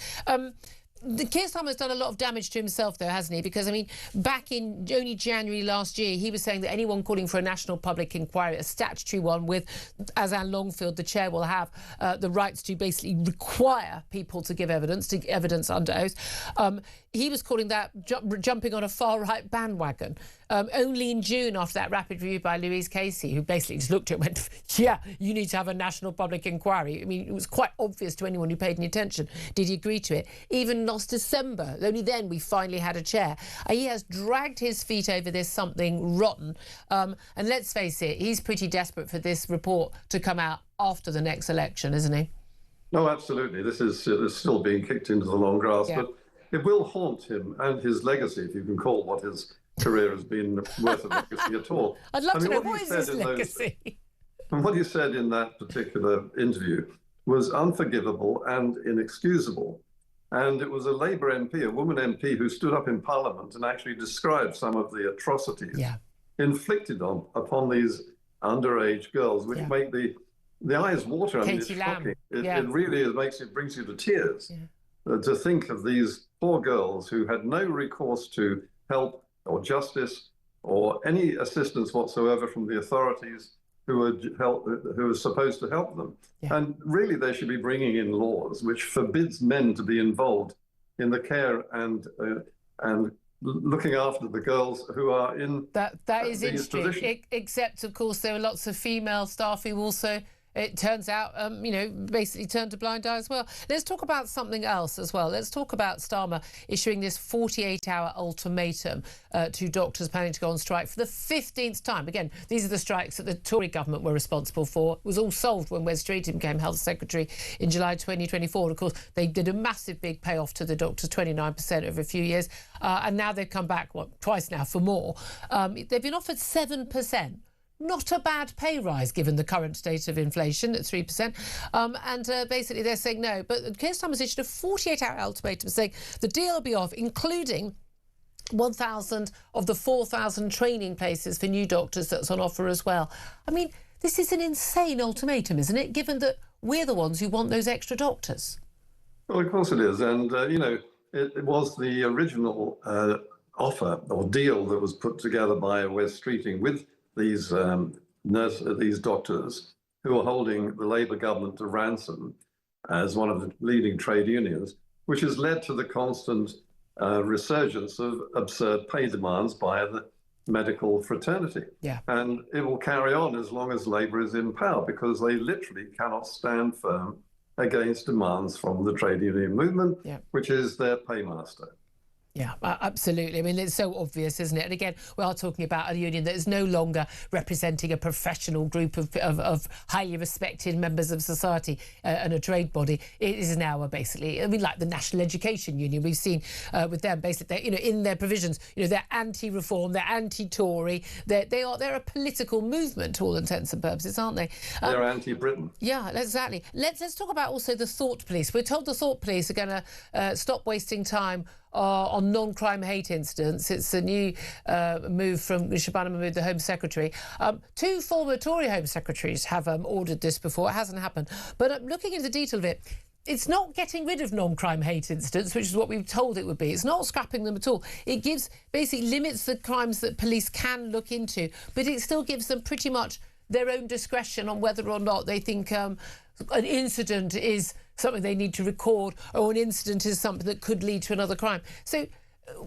Keir Starmer's done a lot of damage to himself, though, hasn't he? Because, I mean, back in only January last year, he was saying that anyone calling for a national public inquiry, a statutory one with, as Anne Longfield, the chair, will have the rights to basically require people to give evidence under oath. He was calling that jumping on a far-right bandwagon. Only in June, after that rapid review by Louise Casey, who basically just looked at it and went, yeah, you need to have a national public inquiry. I mean, it was quite obvious to anyone who paid any attention. Did he agree to it? Even last December, only then we finally had a chair. He has dragged his feet over this something rotten. And let's face it, he's pretty desperate for this report to come out after the next election, isn't he? No, absolutely. This is still being kicked into the long grass, but it will haunt him and his legacy, if you can call what his career has been worth of legacy at all. I'd love to know, what is his legacy? And what he said in that particular interview was unforgivable and inexcusable. And it was a Labour MP, a woman MP, who stood up in Parliament and actually described some of the atrocities inflicted upon these underage girls, which make the eyes water. I mean, it's shocking. It really brings you to tears to think of these poor girls who had no recourse to help or justice or any assistance whatsoever from the authorities who were supposed to help them. And really, they should be bringing in laws which forbids men to be involved in the care and looking after the girls who are in that is interesting. Except, of course, there are lots of female staff who also it turns out, basically turned a blind eye as well. Let's talk about something else as well. Let's talk about Starmer issuing this 48-hour ultimatum to doctors planning to go on strike for the 15th time. Again, these are the strikes that the Tory government were responsible for. It was all solved when Wes Streeting became Health Secretary in July 2024. And of course, they did a massive big payoff to the doctors, 29% over a few years. And now they've come back, twice now for more. They've been offered 7%. Not a bad pay rise given the current state of inflation at 3%. Basically they're saying no. But Keir Starmer's issued a 48-hour ultimatum saying the deal will be off, including 1,000 of the 4,000 training places for new doctors that's on offer as well. I mean, this is an insane ultimatum, isn't it, given that we're the ones who want those extra doctors? Well, of course it is. And, it was the original offer or deal that was put together by Wes Streeting with these these doctors who are holding the Labour government to ransom as one of the leading trade unions, which has led to the constant resurgence of absurd pay demands by the medical fraternity. Yeah. And it will carry on as long as Labour is in power, because they literally cannot stand firm against demands from the trade union movement, which is their paymaster. Yeah, absolutely. I mean, it's so obvious, isn't it? And again, we are talking about a union that is no longer representing a professional group of highly respected members of society and a trade body. It is now basically, like the National Education Union. We've seen with them, basically, in their provisions, they're anti-reform, they're anti-Tory, they're a political movement to all intents and purposes, aren't they? They're anti-Britain. Yeah, exactly. Let's talk about also the thought police. We're told the thought police are going to stop wasting time on non-crime hate incidents. It's a new move from Shabana Mahmood, the Home Secretary. 2 former Tory Home Secretaries have ordered this before. It hasn't happened. But looking into the detail of it, it's not getting rid of non-crime hate incidents, which is what we were told it would be. It's not scrapping them at all. It basically limits the crimes that police can look into, but it still gives them pretty much their own discretion on whether or not they think an incident is something they need to record, or an incident is something that could lead to another crime. So,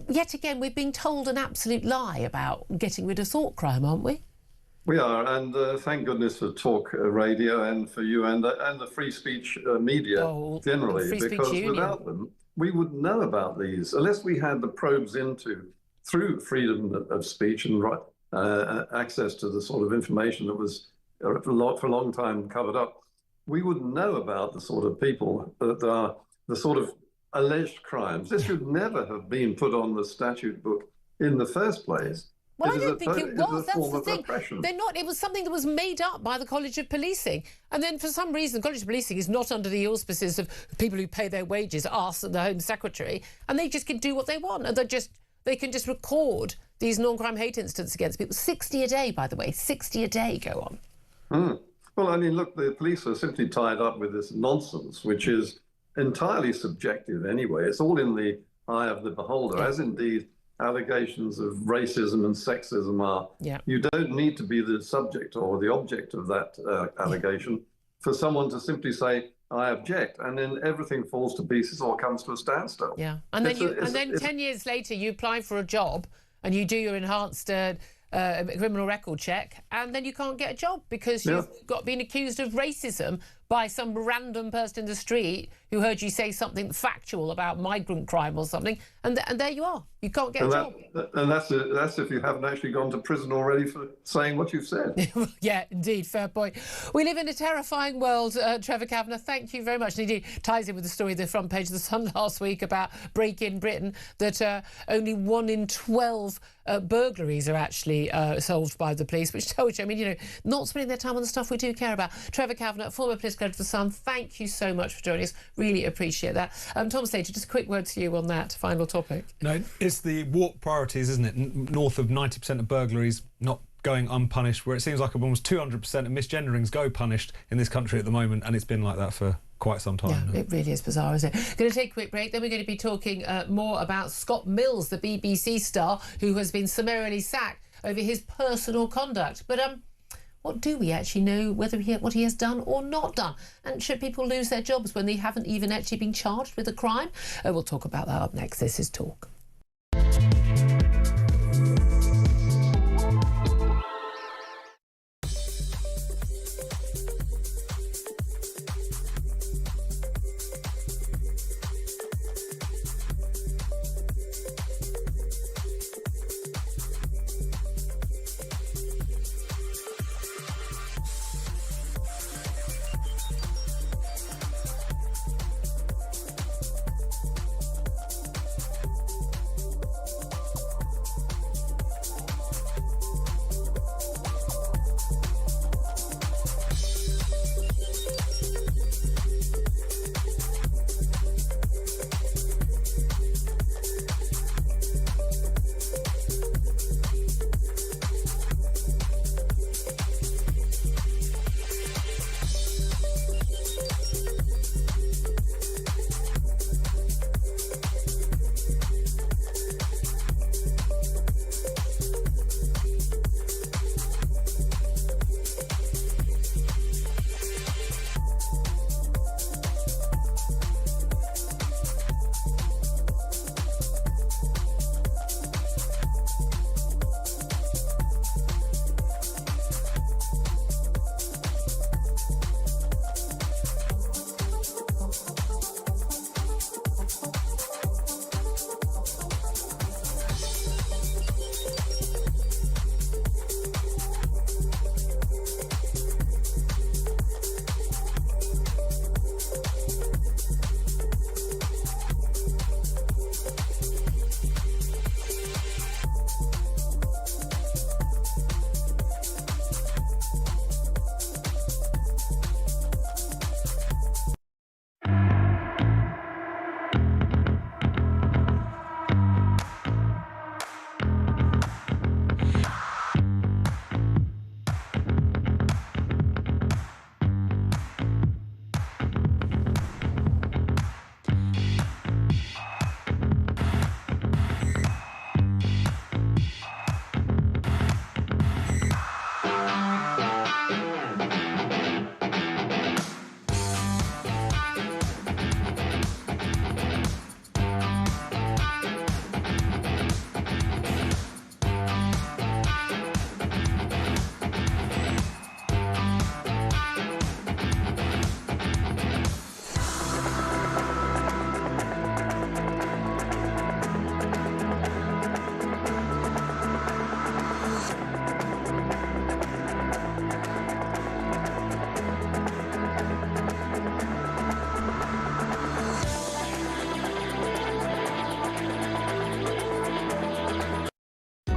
yet again, we're being told an absolute lie about getting rid of thought crime, aren't we? We are, and thank goodness for talk radio and for you and the free speech media generally, because without them, we wouldn't know about these unless we had the probes through freedom of speech and access to the sort of information that was for a long time covered up. We wouldn't know about the sort of people that are the sort of alleged crimes. This should never have been put on the statute book in the first place. Well, I don't think it was. That's the thing. Repression. They're not. It was something that was made up by the College of Policing, and then for some reason, the College of Policing is not under the auspices of people who pay their wages, us and the Home Secretary, and they just can do what they want, and they can just record these non-crime hate incidents against people. 60 a day, by the way. 60 a day go on. Well, I mean, look, the police are simply tied up with this nonsense, which is entirely subjective anyway. It's all in the eye of the beholder, as indeed allegations of racism and sexism are. Yeah. You don't need to be the subject or the object of that allegation for someone to simply say, I object, and then everything falls to pieces or comes to a standstill. Yeah, and then 10 years later, you apply for a job and you do your enhanced criminal record check, and then you can't get a job because you've been accused of racism by some random person in the street who heard you say something factual about migrant crime or something, and there you are. You can't get a job. And that's if you haven't actually gone to prison already for saying what you've said. Yeah, indeed, fair point. We live in a terrifying world, Trevor Kavanagh. Thank you very much. And indeed, ties in with the story of the front page of The Sun last week about break-in Britain, that only 1 in 12 burglaries are actually solved by the police, which tells you, I mean, not spending their time on the stuff we do care about. Trevor Kavanagh, former political editor of The Sun, thank you so much for joining us. Really appreciate that. Tom Slater, just a quick word to you on that final topic. No, it's the warped priorities, isn't it? North of 90% of burglaries not going unpunished, where it seems like almost 200% of misgenderings go punished in this country at the moment, and it's been like that for quite some time. Yeah, it really is bizarre, isn't it? Going to take a quick break, then we're going to be talking more about Scott Mills, the BBC star who has been summarily sacked over his personal conduct. But what do we actually know what he has done or not done? And should people lose their jobs when they haven't even actually been charged with a crime? We'll talk about that up next. This is Talk.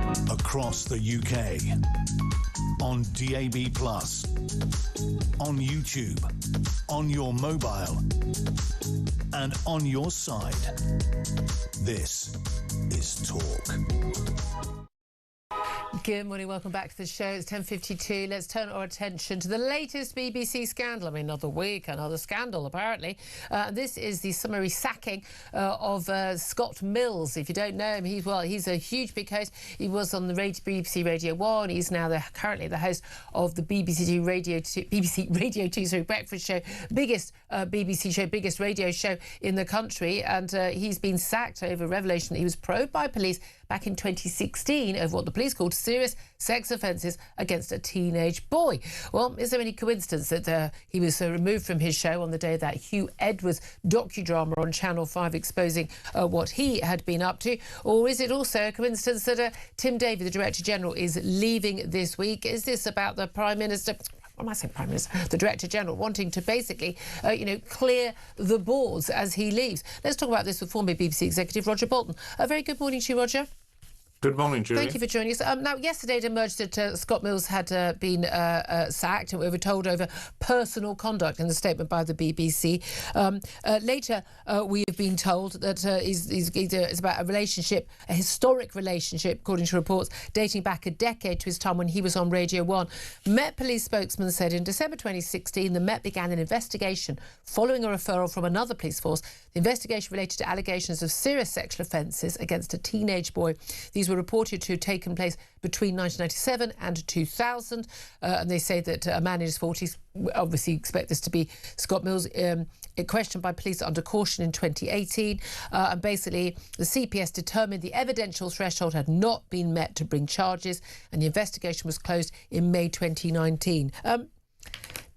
across the UK, on DAB+, on YouTube, on your mobile, and on your side. This is Talk. Good morning, welcome back to the show. It's 10:52. Let's turn our attention to the latest BBC scandal. I mean, another week, another scandal, apparently. This is the summary sacking of Scott Mills. If you don't know him, he's a huge big host. He was on the BBC Radio 1. He's now currently the host of the BBC Radio 2 breakfast show, biggest BBC show, biggest radio show in the country. And he's been sacked over revelation that he was probed by police back in 2016 over what the police called serious sex offences against a teenage boy. Well, is there any coincidence that he was removed from his show on the day of that Hugh Edwards docudrama on Channel 5 exposing what he had been up to? Or is it also a coincidence that Tim Davie, the Director General, is leaving this week? Is this about the Prime Minister... What am I saying, Prime Minister? The Director General wanting to basically, clear the boards as he leaves. Let's talk about this with former BBC executive Roger Bolton. A very good morning to you, Roger. Good morning, Julia. Thank you for joining us. Now, yesterday it emerged that Scott Mills had been sacked, and we were told over personal conduct in the statement by the BBC. Later, we have been told that it's about a relationship, a historic relationship, according to reports, dating back a decade to his time when he was on Radio 1. Met Police spokesman said in December 2016, the Met began an investigation following a referral from another police force. The investigation related to allegations of serious sexual offences against a teenage boy. These were reported to have taken place between 1997 and 2000, and they say that a man in his 40s, obviously expect this to be Scott Mills, questioned by police under caution in 2018, and basically the CPS determined the evidential threshold had not been met to bring charges, and the investigation was closed in May 2019.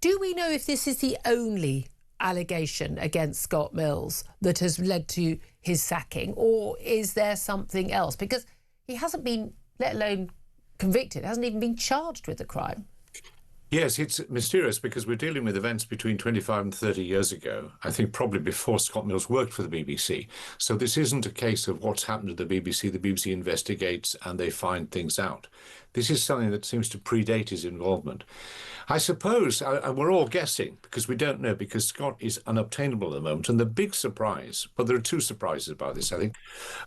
Do we know if this is the only allegation against Scott Mills that has led to his sacking, or is there something else? Because he hasn't been, let alone convicted, hasn't even been charged with the crime. Yes, it's mysterious because we're dealing with events between 25 and 30 years ago, I think probably before Scott Mills worked for the BBC. So this isn't a case of what's happened to the BBC. The BBC investigates and they find things out. This is something that seems to predate his involvement. I suppose, and we're all guessing, because we don't know, because Scott is unobtainable at the moment. And the big surprise, well, there are two surprises about this, I think.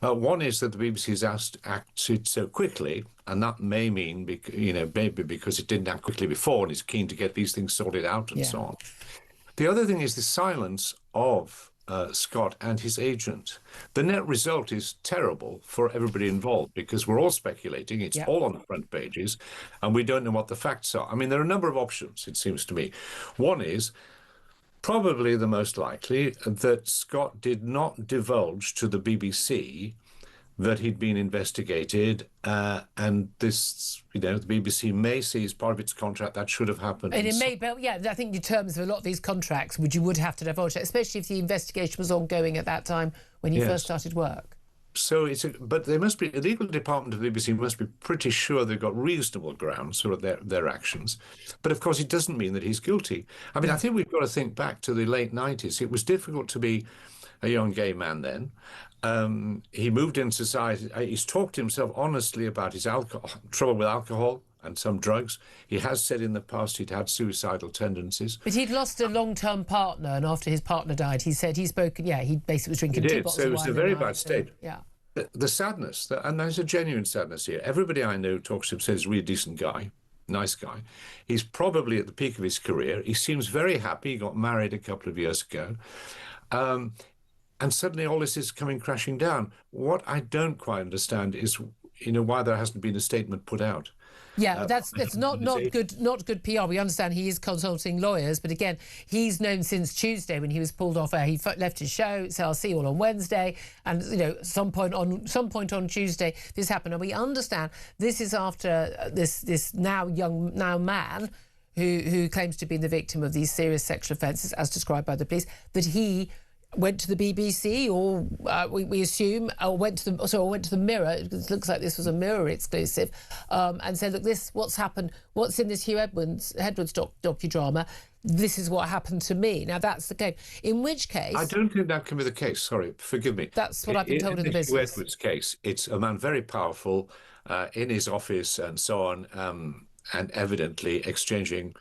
One is that the BBC has acted so quickly, and that may mean, maybe because it didn't act quickly before and is keen to get these things sorted out and so on. The other thing is the silence of Scott and his agent. The net result is terrible for everybody involved because we're all speculating. It's all on the front pages and we don't know what the facts are. I mean, there are a number of options, it seems to me. One is probably the most likely that Scott did not divulge to the BBC that he'd been investigated, and this, the BBC may see as part of its contract that should have happened. And it may, but I think in terms of a lot of these contracts, you would have to divulge it, especially if the investigation was ongoing at that time when you first started work. So but they must be, the legal department of the BBC must be pretty sure they've got reasonable grounds for their actions. But of course, it doesn't mean that he's guilty. I mean, I think we've got to think back to the late 90s. It was difficult to be a young gay man then. He moved in society. He's talked to himself honestly about his trouble with alcohol and some drugs. He has said in the past he'd had suicidal tendencies. But he'd lost a long-term partner, and after his partner died, he said he basically was drinking 2 bottles of wine. So it was a very bad state. Yeah. The sadness, and there's a genuine sadness here. Everybody I know talks to him, says he's a really decent guy, nice guy. He's probably at the peak of his career. He seems very happy. He got married a couple of years ago. And suddenly all this is coming crashing down. What I don't quite understand is, why there hasn't been a statement put out. Yeah, that's not good PR. We understand he is consulting lawyers, but again, he's known since Tuesday when he was pulled off air. He left his show, so I'll see you all on Wednesday, and some point on Tuesday this happened. And we understand this is after this now man who claims to be the victim of these serious sexual offences, as described by the police, that he went to the BBC, or we assume, or went to the Mirror. It looks like this was a Mirror exclusive, and said, "Look, what's happened? What's in this Hugh Edwards docudrama? This is what happened to me." Now that's the case. In which case, I don't think that can be the case. Sorry, forgive me. That's what I've been told in the business. Hugh Edwards case, it's a man very powerful. in his office and so on, and evidently exchanging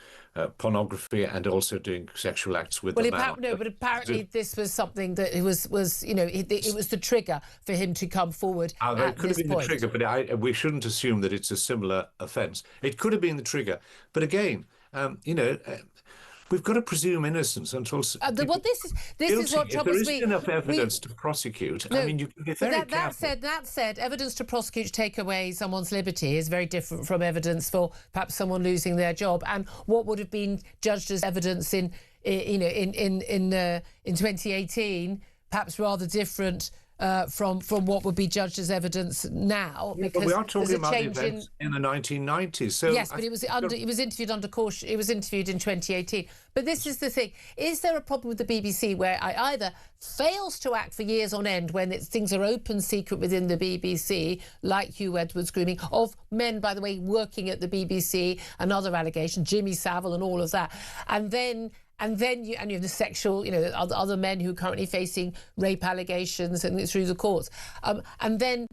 pornography and also doing sexual acts with the man. No, but apparently this was something that it was it was the trigger for him to come forward. It could have been the trigger, but we shouldn't assume that it's a similar offence. It could have been the trigger, but again, we've got to presume innocence until this is what troubles me. If there isn't enough evidence to prosecute, I mean, you can be very careful. That said, evidence to prosecute to take away someone's liberty is very different from evidence for perhaps someone losing their job. And what would have been judged as evidence in 2018, perhaps rather different from what would be judged as evidence now. Yeah, but we are talking about events in the 1990s. So yes, but it was interviewed under caution. It was interviewed in 2018. But this is the thing: is there a problem with the BBC where it either fails to act for years on end when things are open secret within the BBC, like Hugh Edwards' grooming of men, by the way, working at the BBC, and other allegations, Jimmy Savile, and all of that, and then you have the sexual, other men who are currently facing rape allegations and through the courts, and then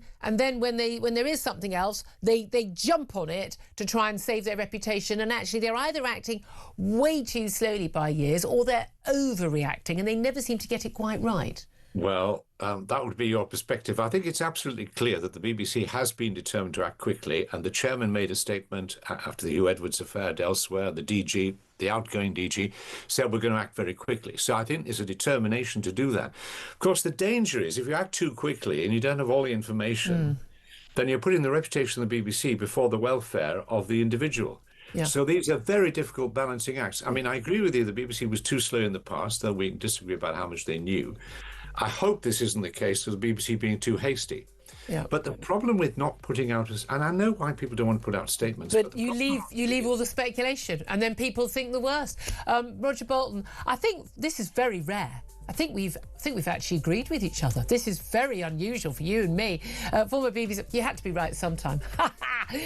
when there is something else, they jump on it to try and save their reputation, and actually they're either acting way too slowly by years or they're overreacting, and they never seem to get it quite right. Well, that would be your perspective. I think it's absolutely clear that the BBC has been determined to act quickly, and the chairman made a statement after the Hugh Edwards affair and elsewhere. The DG, the outgoing DG, said we're going to act very quickly. So I think there's a determination to do that. Of course, the danger is if you act too quickly and you don't have all the information, then you're putting the reputation of the BBC before the welfare of the individual. Yeah. So these are very difficult balancing acts. I mean, I agree with you, the BBC was too slow in the past, though we can disagree about how much they knew. I hope this isn't the case of the BBC being too hasty. Yeah. But the problem with not putting out, and I know why people don't want to put out statements. But you leave all the speculation, and then people think the worst. Roger Bolton, I think this is very rare. I think we've actually agreed with each other. This is very unusual for you and me. Former BBC, you had to be right sometime.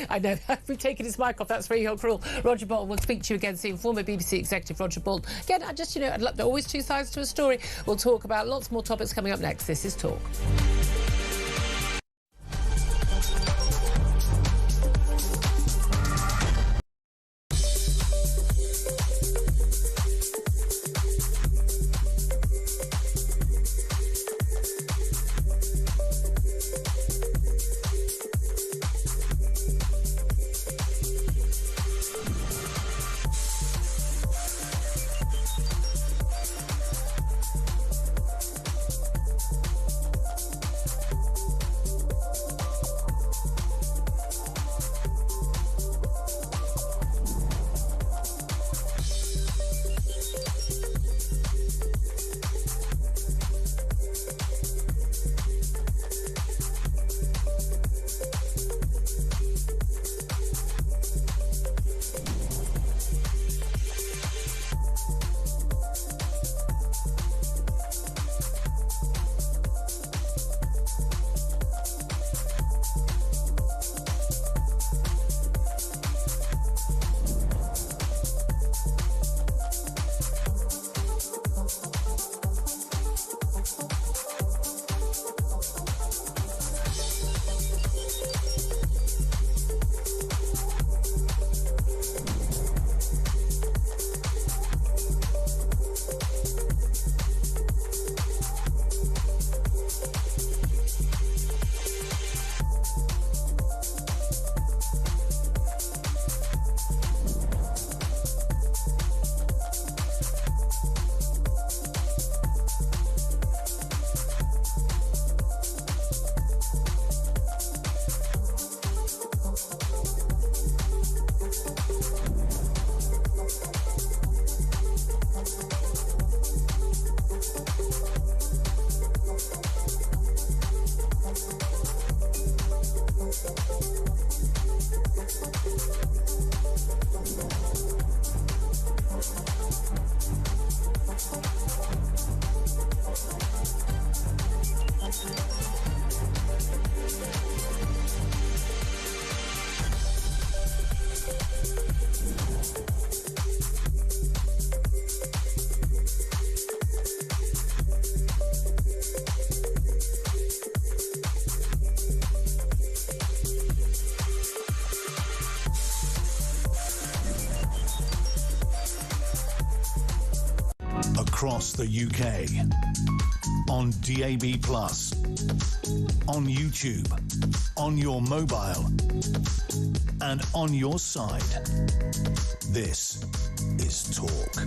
I know, we've taken his mic off, that's very cruel. Roger Bolton, we'll speak to you again soon. Former BBC executive Roger Bolton. Again, I'd love always two sides to a story. We'll talk about lots more topics coming up next. This is Talk. across the UK. On DAB+, on YouTube, on your mobile, and on your side. This is Talk.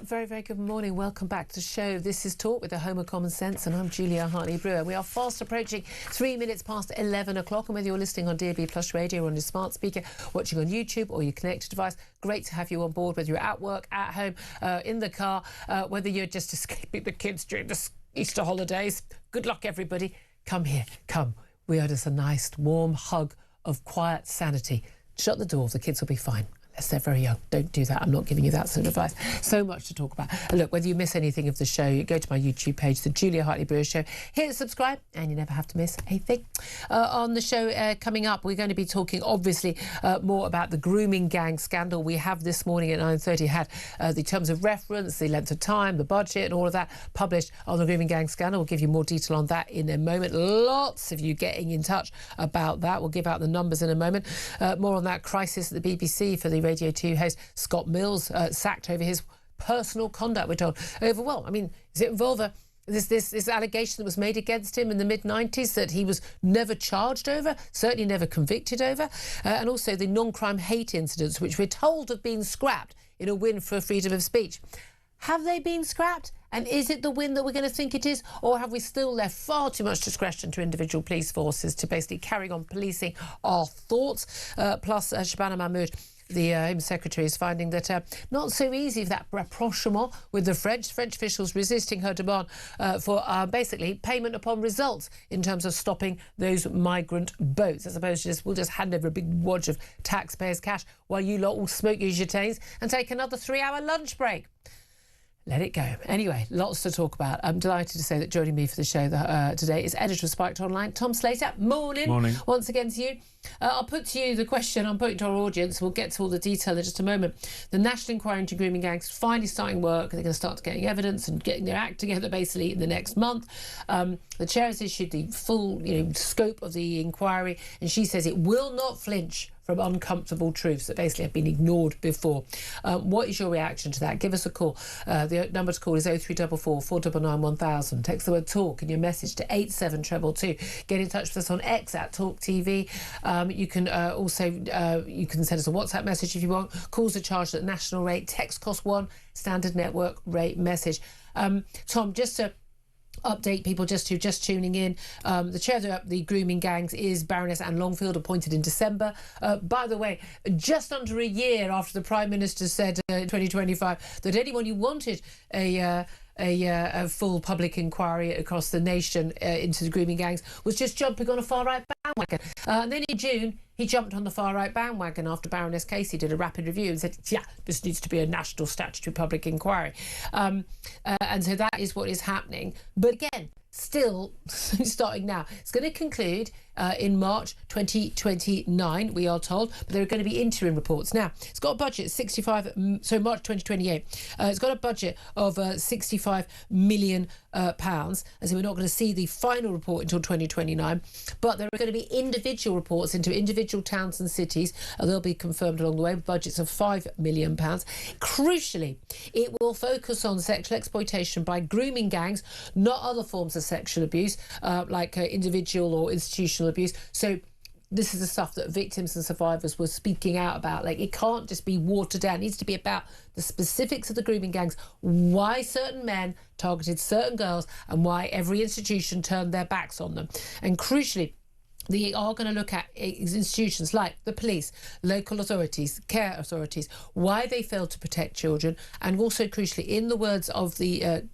Very, very good morning. Welcome back to the show. This is Talk with the Home of Common Sense, and I'm Julia Hartley-Brewer. We are fast approaching 3 minutes past 11 o'clock, and whether you're listening on DAB Plus Radio or on your smart speaker, watching on YouTube or your connected device, great to have you on board, whether you're at work, at home, in the car, whether you're just escaping the kids during the Easter holidays. Good luck, everybody. Come here. Come. We are just a nice, warm hug of quiet sanity. Shut the door. The kids will be fine. Unless they're very young. Don't do that. I'm not giving you that sort of advice. So much to talk about. Look, whether you miss anything of the show, you go to my YouTube page, The Julia Hartley-Brewer Show. Hit subscribe and you never have to miss a thing. On the show coming up, we're going to be talking, obviously, more about the grooming gang scandal. We have this morning at 9:30 had the terms of reference, the length of time, the budget and all of that published on the grooming gang scandal. We'll give you more detail on that in a moment. Lots of you getting in touch about that. We'll give out the numbers in a moment. More on that crisis at the BBC for the Radio 2 host Scott Mills, sacked over his personal conduct, we're told. Over, does it involve this allegation that was made against him in the mid-90s that he was never charged over, certainly never convicted over, and also the non-crime hate incidents, which we're told have been scrapped in a win for freedom of speech. Have they been scrapped? And is it the win that we're going to think it is? Or have we still left far too much discretion to individual police forces to basically carry on policing our thoughts? Plus, Shabana Mahmood, the Home Secretary, is finding that not so easy for that rapprochement with the French officials resisting her demand for basically payment upon results in terms of stopping those migrant boats, as opposed to we'll just hand over a big wad of taxpayers' cash while you lot all smoke your jetés and take another 3-hour lunch break. Let it go. Anyway, lots to talk about. I'm delighted to say that joining me for the show today is editor of Spiked Online, Tom Slater. Morning. Morning. Once again to you. I'll put to you the question I'm putting to our audience. We'll get to all the detail in just a moment. The National Inquiry into Grooming Gangs finally starting work. They're going to start getting evidence and getting their act together basically in the next month. The chair has issued the full scope of the inquiry, and she says it will not flinch from uncomfortable truths that basically have been ignored before. What is your reaction to that? Give us a call. The number to call is 0344 499 1000. Text the word TALK in your message to 87222. Get in touch with us on X at talkTV. You can also you can send us a WhatsApp message if you want. Calls are charged at national rate. Text cost £1. Standard network rate message. Tom, just to update people just tuning in, the chair of the grooming gangs is Baroness Anne Longfield, appointed in December. By the way, just under a year after the Prime Minister said in 2025 that anyone who wanted a full public inquiry across the nation into the grooming gangs was just jumping on a far-right bandwagon. And then in June, he jumped on the far-right bandwagon after Baroness Casey did a rapid review and said, yeah, this needs to be a national statutory public inquiry. And so that is what is happening. But again, still starting now. It's going to conclude in March 2029, we are told, but there are going to be interim reports. Now, it's got a budget March 2028. It's got a budget of £65 million, and so we're not going to see the final report until 2029, but there are going to be individual reports into individual towns and cities, and they'll be confirmed along the way, with budgets of £5 million. Crucially, it will focus on sexual exploitation by grooming gangs, not other forms of sexual abuse, like individual or institutional abuse. So this is the stuff that victims and survivors were speaking out about. Like, it can't just be watered down. It needs to be about the specifics of the grooming gangs, why certain men targeted certain girls, and why every institution turned their backs on them. And crucially, they are going to look at institutions like the police, local authorities, care authorities, why they failed to protect children, and also, crucially, in the words of the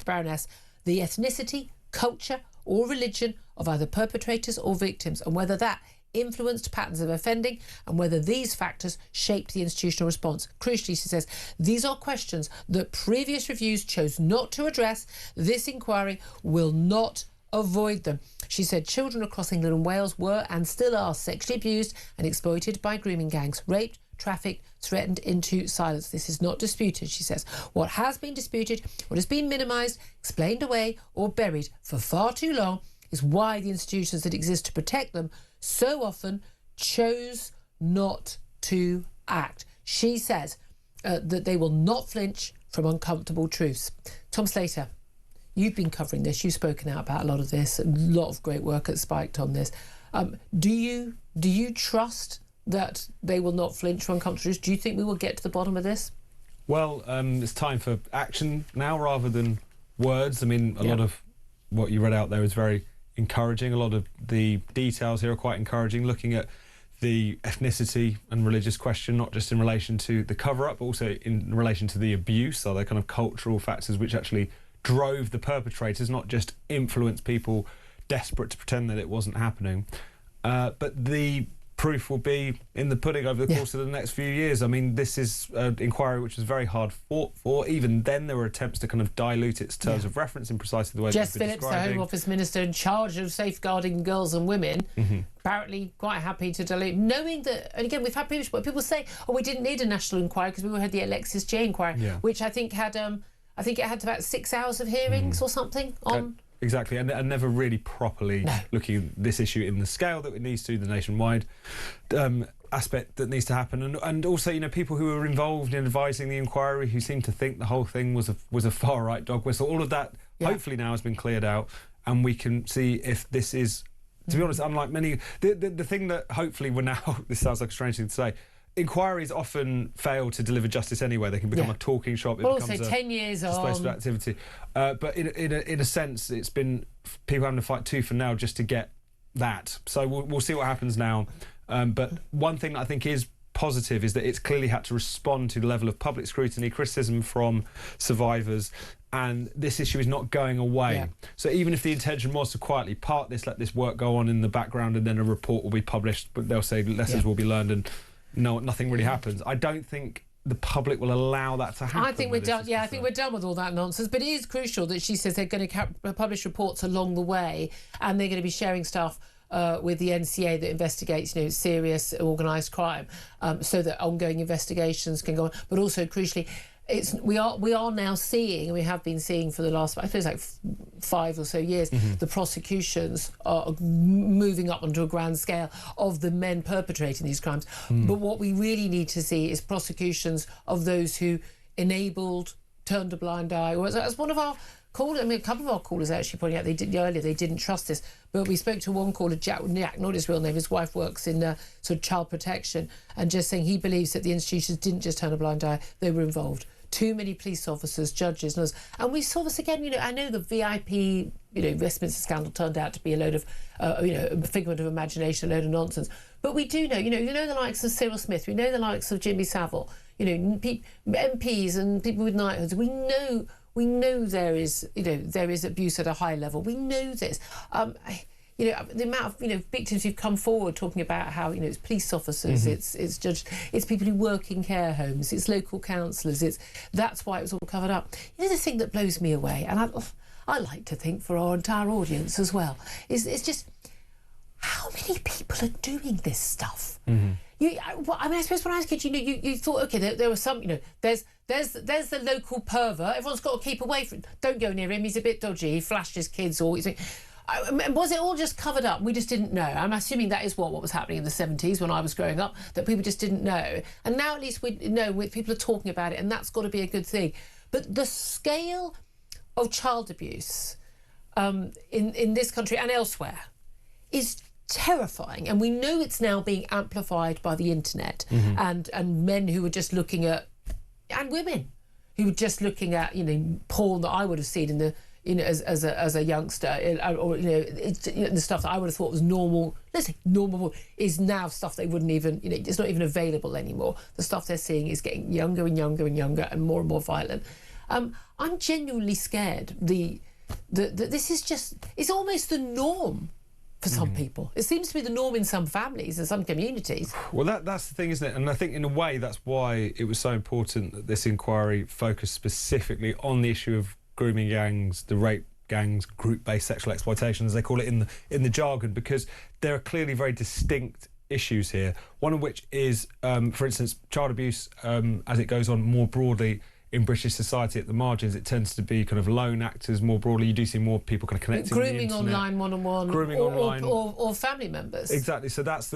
Baroness, the ethnicity, culture or religion of either perpetrators or victims, and whether that influenced patterns of offending and whether these factors shaped the institutional response. Crucially, she says, these are questions that previous reviews chose not to address. This inquiry will not avoid them. She said children across England and Wales were and still are sexually abused and exploited by grooming gangs, raped, trafficked, threatened into silence. This is not disputed, she says. What has been disputed, what has been minimised, explained away or buried for far too long is why the institutions that exist to protect them so often chose not to act. She says that they will not flinch from uncomfortable truths. Tom Slater, you've been covering this. You've spoken out about a lot of this. A lot of great work at Spiked on this. Do you trust that they will not flinch from uncomfortable truths? Do you think we will get to the bottom of this? Well, it's time for action now rather than words. I mean, a lot of what you read out there is very encouraging. A lot of the details here are quite encouraging, looking at the ethnicity and religious question, not just in relation to the cover-up, but also in relation to the abuse. Are there kind of cultural factors which actually drove the perpetrators, not just influenced people desperate to pretend that it wasn't happening? But the proof will be in the pudding over the course of the next few years. I mean, this is an inquiry which was very hard fought for. Even then, there were attempts to kind of dilute its terms of reference in precisely the way Jess that you've been Phillips, the describing. Home Office Minister in charge of safeguarding girls and women, apparently quite happy to dilute, knowing that, and again, we've had previous, but people say, oh, we didn't need a national inquiry because we had the Alexis J inquiry, which I think had about 6 hours of hearings or something on... Exactly, and never really properly looking at this issue in the scale that it needs to, the nationwide aspect that needs to happen, and also, you know, people who were involved in advising the inquiry who seemed to think the whole thing was a far right dog whistle. All of that hopefully now has been cleared out, and we can see if this is, to be honest, unlike many, the thing that hopefully we're now, this sounds like a strange thing to say, inquiries often fail to deliver justice anyway. They can become a talking shop. It becomes 10 years on. Displaced activity. But in a sense, it's been people having to fight tooth and nail just to get that. So we'll see what happens now. But one thing that I think is positive is that it's clearly had to respond to the level of public scrutiny, criticism from survivors, and this issue is not going away. So even if the intention was to quietly park this, let this work go on in the background, and then a report will be published, but they'll say lessons will be learned and nothing really happens. I don't think the public will allow that to happen. I think we're done. I think we're done with all that nonsense. But it is crucial that she says they're going to publish reports along the way, and they're going to be sharing stuff with the NCA that investigates, you know, serious organised crime, so that ongoing investigations can go on. But also, crucially, we are now seeing, and we have been seeing for the last, I suppose, like 5 or so years, the prosecutions are moving up onto a grand scale of the men perpetrating these crimes. But what we really need to see is prosecutions of those who enabled, turned a blind eye, or as one of our callers, I mean, a couple of our callers actually pointing out they didn't trust this. But we spoke to one caller, Jack, not his real name, his wife works in sort of child protection, and just saying he believes that the institutions didn't just turn a blind eye, they were involved. Too many police officers, judges, and others. And we saw this again, you know, I know the VIP, you know, Westminster scandal turned out to be a load of, a figment of imagination, a load of nonsense. But we do know, you know the likes of Cyril Smith, we know the likes of Jimmy Savile, you know, MPs and people with knighthoods. We know there is abuse at a high level. We know this. You know, the amount of, you know, victims who've come forward talking about how, you know, it's police officers, it's judges, it's people who work in care homes, it's local councillors, that's why it was all covered up. You know, the thing that blows me away, and I like to think for our entire audience as well, is just how many people are doing this stuff. I mean, I suppose when I was a kid, you know, you thought, okay, there was some, you know, there's the local pervert. Everyone's got to keep away from him. Don't go near him. He's a bit dodgy. He flashes kids, or was it all just covered up? We just didn't know. I'm assuming that is what was happening in the 70s when I was growing up, that people just didn't know. And now at least we know, people are talking about it, and that's got to be a good thing. But the scale of child abuse in this country and elsewhere is terrifying, and we know it's now being amplified by the internet, and men who were just looking at, and women who were just looking at, you know, porn that I would have seen in the, you know, as a youngster, or you know, the stuff that I would have thought was normal. Let's say normal is now stuff they wouldn't even, you know, it's not even available anymore. The stuff they're seeing is getting younger and younger and younger and more violent. I'm genuinely scared. This is just, it's almost the norm for some people. It seems to be the norm in some families and some communities. Well, that's the thing, isn't it? And I think in a way that's why it was so important that this inquiry focused specifically on the issue of grooming gangs, the rape gangs, group-based sexual exploitation, as they call it in the jargon, because there are clearly very distinct issues here. One of which is, for instance, child abuse, as it goes on more broadly in British society at the margins, it tends to be kind of lone actors more broadly. You do see more people kind of connecting. Grooming online, one-on-one, grooming online, or family members. Exactly. So that's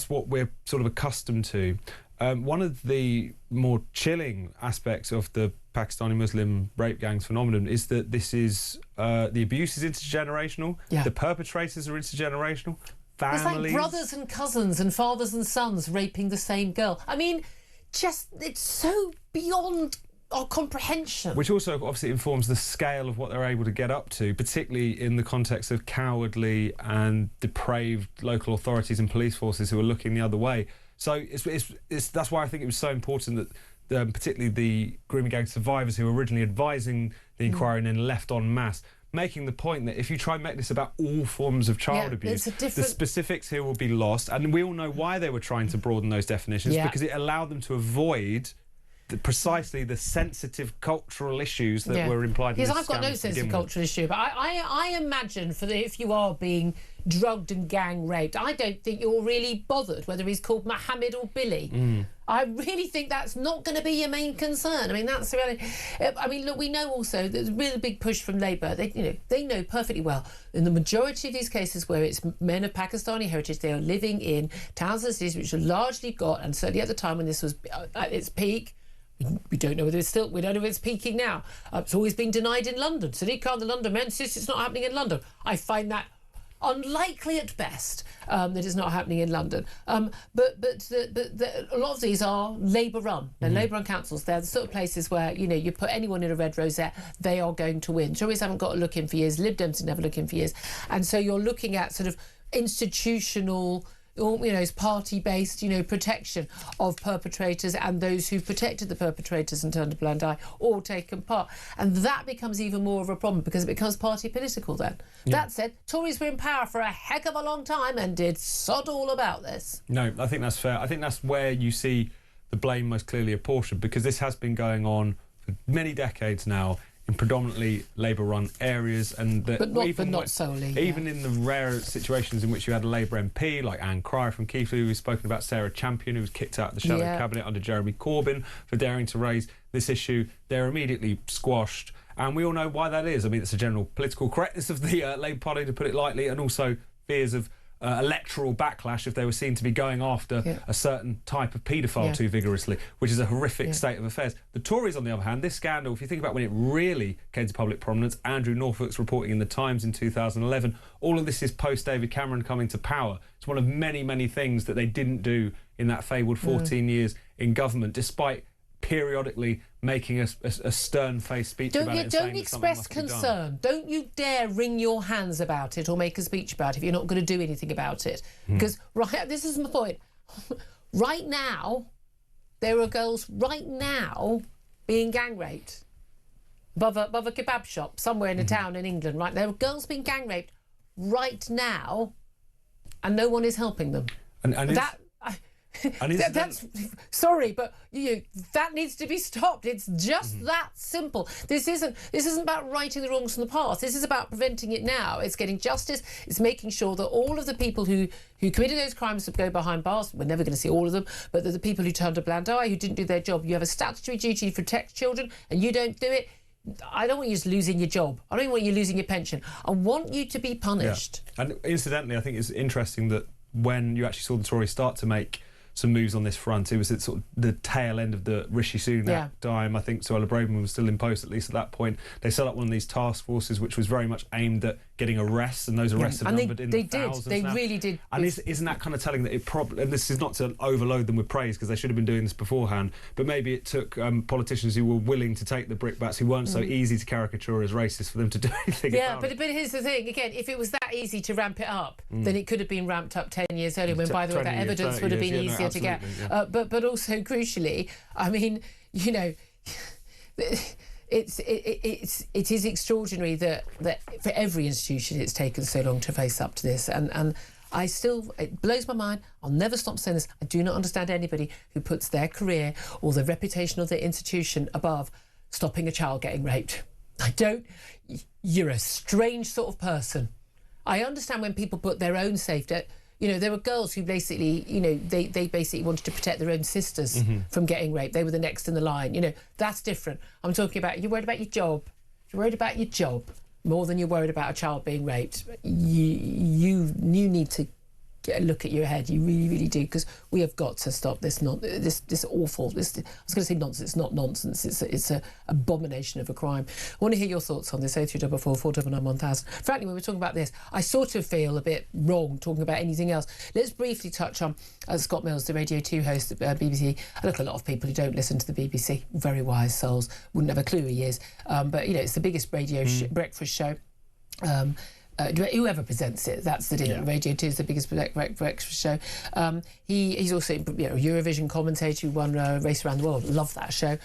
what we're sort of accustomed to. One of the more chilling aspects of the Pakistani Muslim rape gangs phenomenon is that this is the abuse is intergenerational. Yeah. The perpetrators are intergenerational. Families. It's like brothers and cousins and fathers and sons raping the same girl. I mean, it's so beyond our comprehension. Which also obviously informs the scale of what they're able to get up to, particularly in the context of cowardly and depraved local authorities and police forces who are looking the other way. So that's why I think it was so important that particularly the grooming gang survivors who were originally advising the inquiry and then left en masse, making the point that if you try and make this about all forms of child abuse, the specifics here will be lost. And we all know why they were trying to broaden those definitions, because it allowed them to avoid precisely the sensitive cultural issues that were implied in this. Because I've got no sensitive cultural issue, but I imagine if you are being drugged and gang raped, I don't think you're really bothered whether he's called Mohammed or Billy. I really think that's not going to be your main concern. I mean, that's the reality. I mean, look, we know also there's a really big push from Labour. They know perfectly well in the majority of these cases where it's men of Pakistani heritage, they are living in towns and cities which are largely got, and certainly at the time when this was at its peak. We don't know whether we don't know if it's peaking now. It's always been denied in London. Sadiq Khan, the London man, insists it's not happening in London. I find that unlikely at best that it's not happening in London. But a lot of these are Labour-run. They're Labour-run councils. They're the sort of places where, you put anyone in a red rosette, they are going to win. Tories haven't got a look in for years. Lib Dems have never looked in for years. And so you're looking at sort of institutional, party-based, protection of perpetrators and those who protected the perpetrators and turned a blind eye, all taken part. And that becomes even more of a problem because it becomes party political then. Yeah. That said, Tories were in power for a heck of a long time and did sod all about this. No, I think that's fair. I think that's where you see the blame most clearly apportioned, because this has been going on for many decades now in predominantly Labour-run areas, and but not solely. Even in the rare situations in which you had a Labour MP like Anne Cryer from Keighley, who's spoken about Sarah Champion, who was kicked out of the shadow cabinet under Jeremy Corbyn for daring to raise this issue, they're immediately squashed. And we all know why that is. I mean, it's a general political correctness of the Labour Party, to put it lightly, and also fears of electoral backlash if they were seen to be going after a certain type of paedophile too vigorously, which is a horrific state of affairs. The Tories, on the other hand, this scandal, if you think about when it really came to public prominence, Andrew Norfolk's reporting in The Times in 2011, all of this is post-David Cameron coming to power. It's one of many, many things that they didn't do in that fabled 14 years in government, despite periodically making a stern-faced speech about it. Don't express concern. Don't you dare wring your hands about it or make a speech about it if you're not going to do anything about it. Because this is my point. Right now, there are girls right now being gang raped above a kebab shop somewhere in a town in England. Right, there are girls being gang raped right now, and no one is helping them. That's sorry, but that needs to be stopped. It's just that simple. This isn't about righting the wrongs from the past. This is about preventing it now. It's getting justice. It's making sure that all of the people who committed those crimes go behind bars. We're never going to see all of them, but the people who turned a blind eye, who didn't do their job. You have a statutory duty to protect children, and you don't do it. I don't want you just losing your job. I don't want you losing your pension. I want you to be punished. Yeah. And incidentally, I think it's interesting that when you actually saw the Tories start to make some moves on this front, it was at sort of the tail end of the Rishi Sunak time. I think Suella Braverman was still in post, at least at that point. They set up one of these task forces which was very much aimed at getting arrests, and those arrests have numbered in the thousands. They really did. And isn't that kind of telling that it probably, and this is not to overload them with praise because they should have been doing this beforehand, but maybe it took politicians who were willing to take the brickbats, who weren't so easy to caricature as racist, for them to do anything about it. But here's the thing, again, if it was that easy to ramp it up, then it could have been ramped up 10 years earlier, when by the way that evidence would have been easier to get. But also crucially, I mean, it is extraordinary that for every institution it's taken so long to face up to this, and it blows my mind. I'll never stop saying this. I do not understand anybody who puts their career or the reputation of their institution above stopping a child getting raped. I don't. You're a strange sort of person. I understand when people put their own safety. You know, there were girls who basically, you know, they basically wanted to protect their own sisters from getting raped. They were the next in the line. You know, that's different. I'm talking about, you're worried about your job. You're worried about your job more than you're worried about a child being raped. You need to look at your head. You really, really do, because we have got to stop this this awful. I was going to say nonsense. It's not nonsense. It's a abomination of a crime. I want to hear your thoughts on this. 0344 499 1000. Frankly, when we're talking about this, I sort of feel a bit wrong talking about anything else. Let's briefly touch on Scott Mills, the Radio 2 host at BBC. I look, a lot of people who don't listen to the BBC, very wise souls, wouldn't have a clue who he is. But you know, it's the biggest radio breakfast show. Whoever presents it, that's the deal. Yeah. Radio 2 is the biggest breakfast show. He's also, you know, Eurovision commentator who won Race Around the World. Love that show.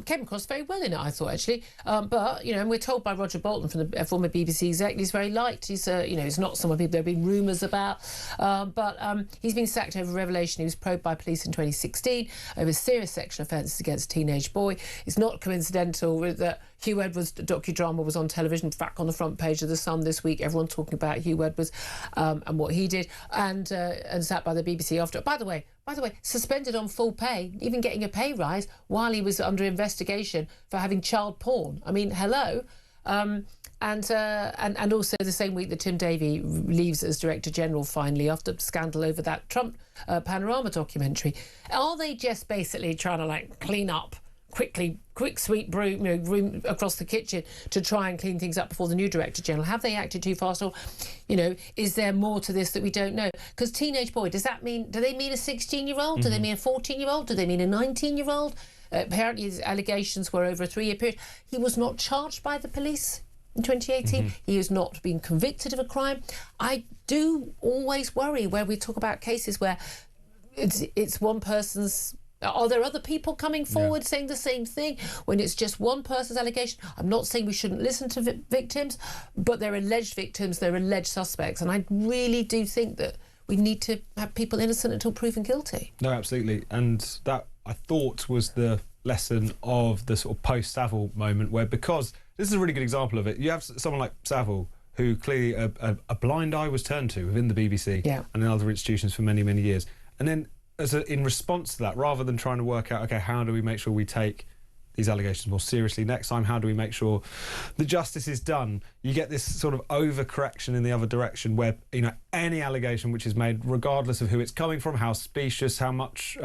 Came across very well in it, I thought, actually. But, you know, and we're told by Roger Bolton, from the former BBC exec, he's very liked. He's, you know, he's not someone people there have been rumours about. But he's been sacked over revelation. He was probed by police in 2016 over serious sexual offences against a teenage boy. It's not coincidental that Hugh Edwards' docudrama was on television, back on the front page of The Sun this week. Everyone talking about Hugh Edwards and what he did, and sat by the BBC after. By the way, suspended on full pay, even getting a pay rise while he was under investigation for having child porn. I mean, hello. And also the same week that Tim Davie leaves as Director General finally, after scandal over that Trump Panorama documentary. Are they just basically trying to like clean up quick sweep broom across the kitchen to try and clean things up before the new Director General? Have they acted too fast, or, you know, is there more to this that we don't know? Because teenage boy, do they mean a 16-year-old? Do they mean a 14-year-old? Do they mean a 19-year-old? Apparently his allegations were over a 3-year period. He was not charged by the police in 2018. He has not been convicted of a crime. I do always worry where we talk about cases where it's one person's. Are there other people coming forward saying the same thing when it's just one person's allegation? I'm not saying we shouldn't listen to victims, but they're alleged victims, they're alleged suspects, and I really do think that we need to have people innocent until proven guilty. No, absolutely. And that, I thought, was the lesson of the sort of post-Savile moment, where, because this is a really good example of it, you have someone like Savile, who clearly a blind eye was turned to within the BBC and in other institutions for many, many years. And then in response to that, rather than trying to work out, OK, how do we make sure we take these allegations more seriously next time, how do we make sure the justice is done, you get this sort of overcorrection in the other direction, where, you know, any allegation which is made, regardless of who it's coming from, how specious, how much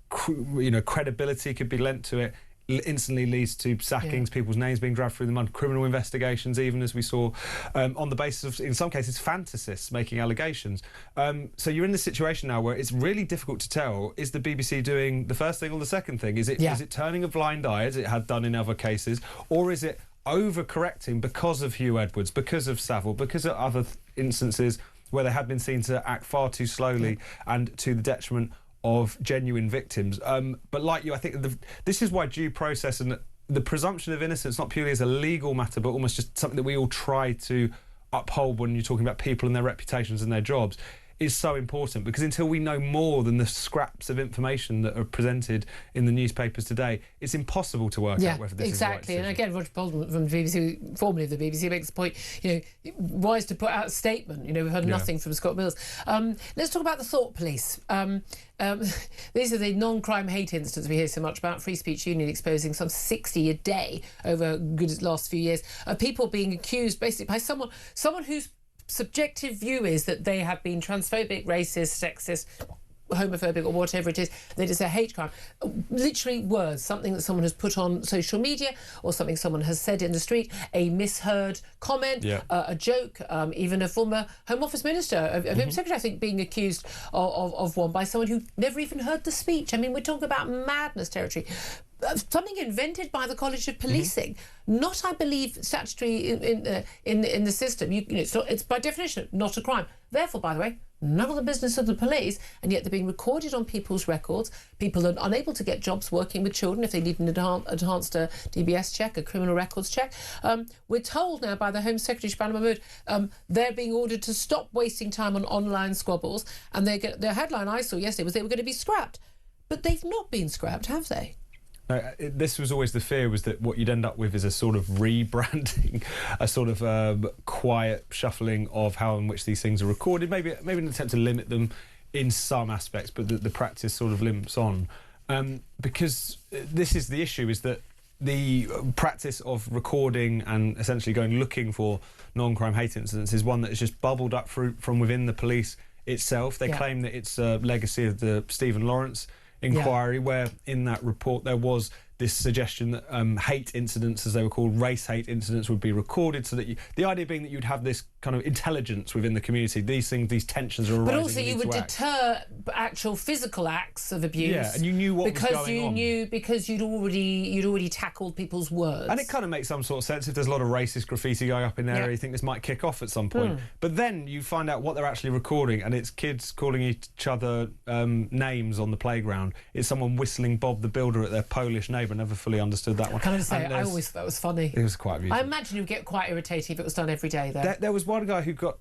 credibility could be lent to it, instantly leads to sackings, people's names being dragged through the mud, criminal investigations, even, as we saw, on the basis of, in some cases, fantasists making allegations. So you're in this situation now where it's really difficult to tell, is the BBC doing the first thing or the second thing? Is it turning a blind eye, as it had done in other cases, or is it overcorrecting because of Hugh Edwards, because of Savile, because of other instances where they had been seen to act far too slowly and to the detriment of genuine victims? But like you, I think this is why due process and the presumption of innocence, not purely as a legal matter, but almost just something that we all try to uphold when you're talking about people and their reputations and their jobs, is so important. Because until we know more than the scraps of information that are presented in the newspapers today, it's impossible to work out whether this is the right decision. And again, Roger Bolton from the BBC, formerly of the BBC, makes the point, you know, wise to put out a statement. You know, we've heard nothing from Scott Mills. Let's talk about the thought police. These are the non-crime hate incidents we hear so much about. Free Speech Union exposing some 60 a day over the last few years of people being accused basically by someone whose subjective view is that they have been transphobic, racist, sexist, homophobic, or whatever it is, that it's a hate crime. Literally words, something that someone has put on social media, or something someone has said in the street, a misheard comment, a joke, even a former Home Office Minister, Home Secretary, I think, being accused of one by someone who never even heard the speech. I mean, we're talking about madness territory. Something invented by the College of Policing, not, I believe, statutory in the system. It's by definition not a crime. Therefore, by the way, none of the business of the police, and yet they're being recorded on people's records. People are unable to get jobs working with children if they need an enhanced DBS check, a criminal records check. We're told now by the Home Secretary, Shabana Mahmood, they're being ordered to stop wasting time on online squabbles, and their headline I saw yesterday was they were going to be scrapped. But they've not been scrapped, have they? This was always the fear, was that what you'd end up with is a sort of rebranding, a sort of quiet shuffling of how in which these things are recorded, maybe an attempt to limit them in some aspects, but the practice sort of limps on. Because this is the issue, is that the practice of recording and essentially going looking for non-crime hate incidents is one that has just bubbled up from within the police itself. They claim that it's a legacy of the Stephen Lawrence inquiry, where in that report there was this suggestion that hate incidents, as they were called, race hate incidents, would be recorded, so that the idea being that you'd have this kind of intelligence within the community. These things, these tensions are arising. But also you would deter actual physical acts of abuse. Yeah, and you knew what was going on. Because you'd already tackled people's words. And it kind of makes some sort of sense if there's a lot of racist graffiti going up in there. You think this might kick off at some point. But then you find out what they're actually recording, and it's kids calling each other names on the playground. It's someone whistling Bob the Builder at their Polish neighbour. Never fully understood that one. Can I just say, I always thought that was funny. It was quite amusing. I imagine it would get quite irritating if it was done every day, though. There was one guy who got,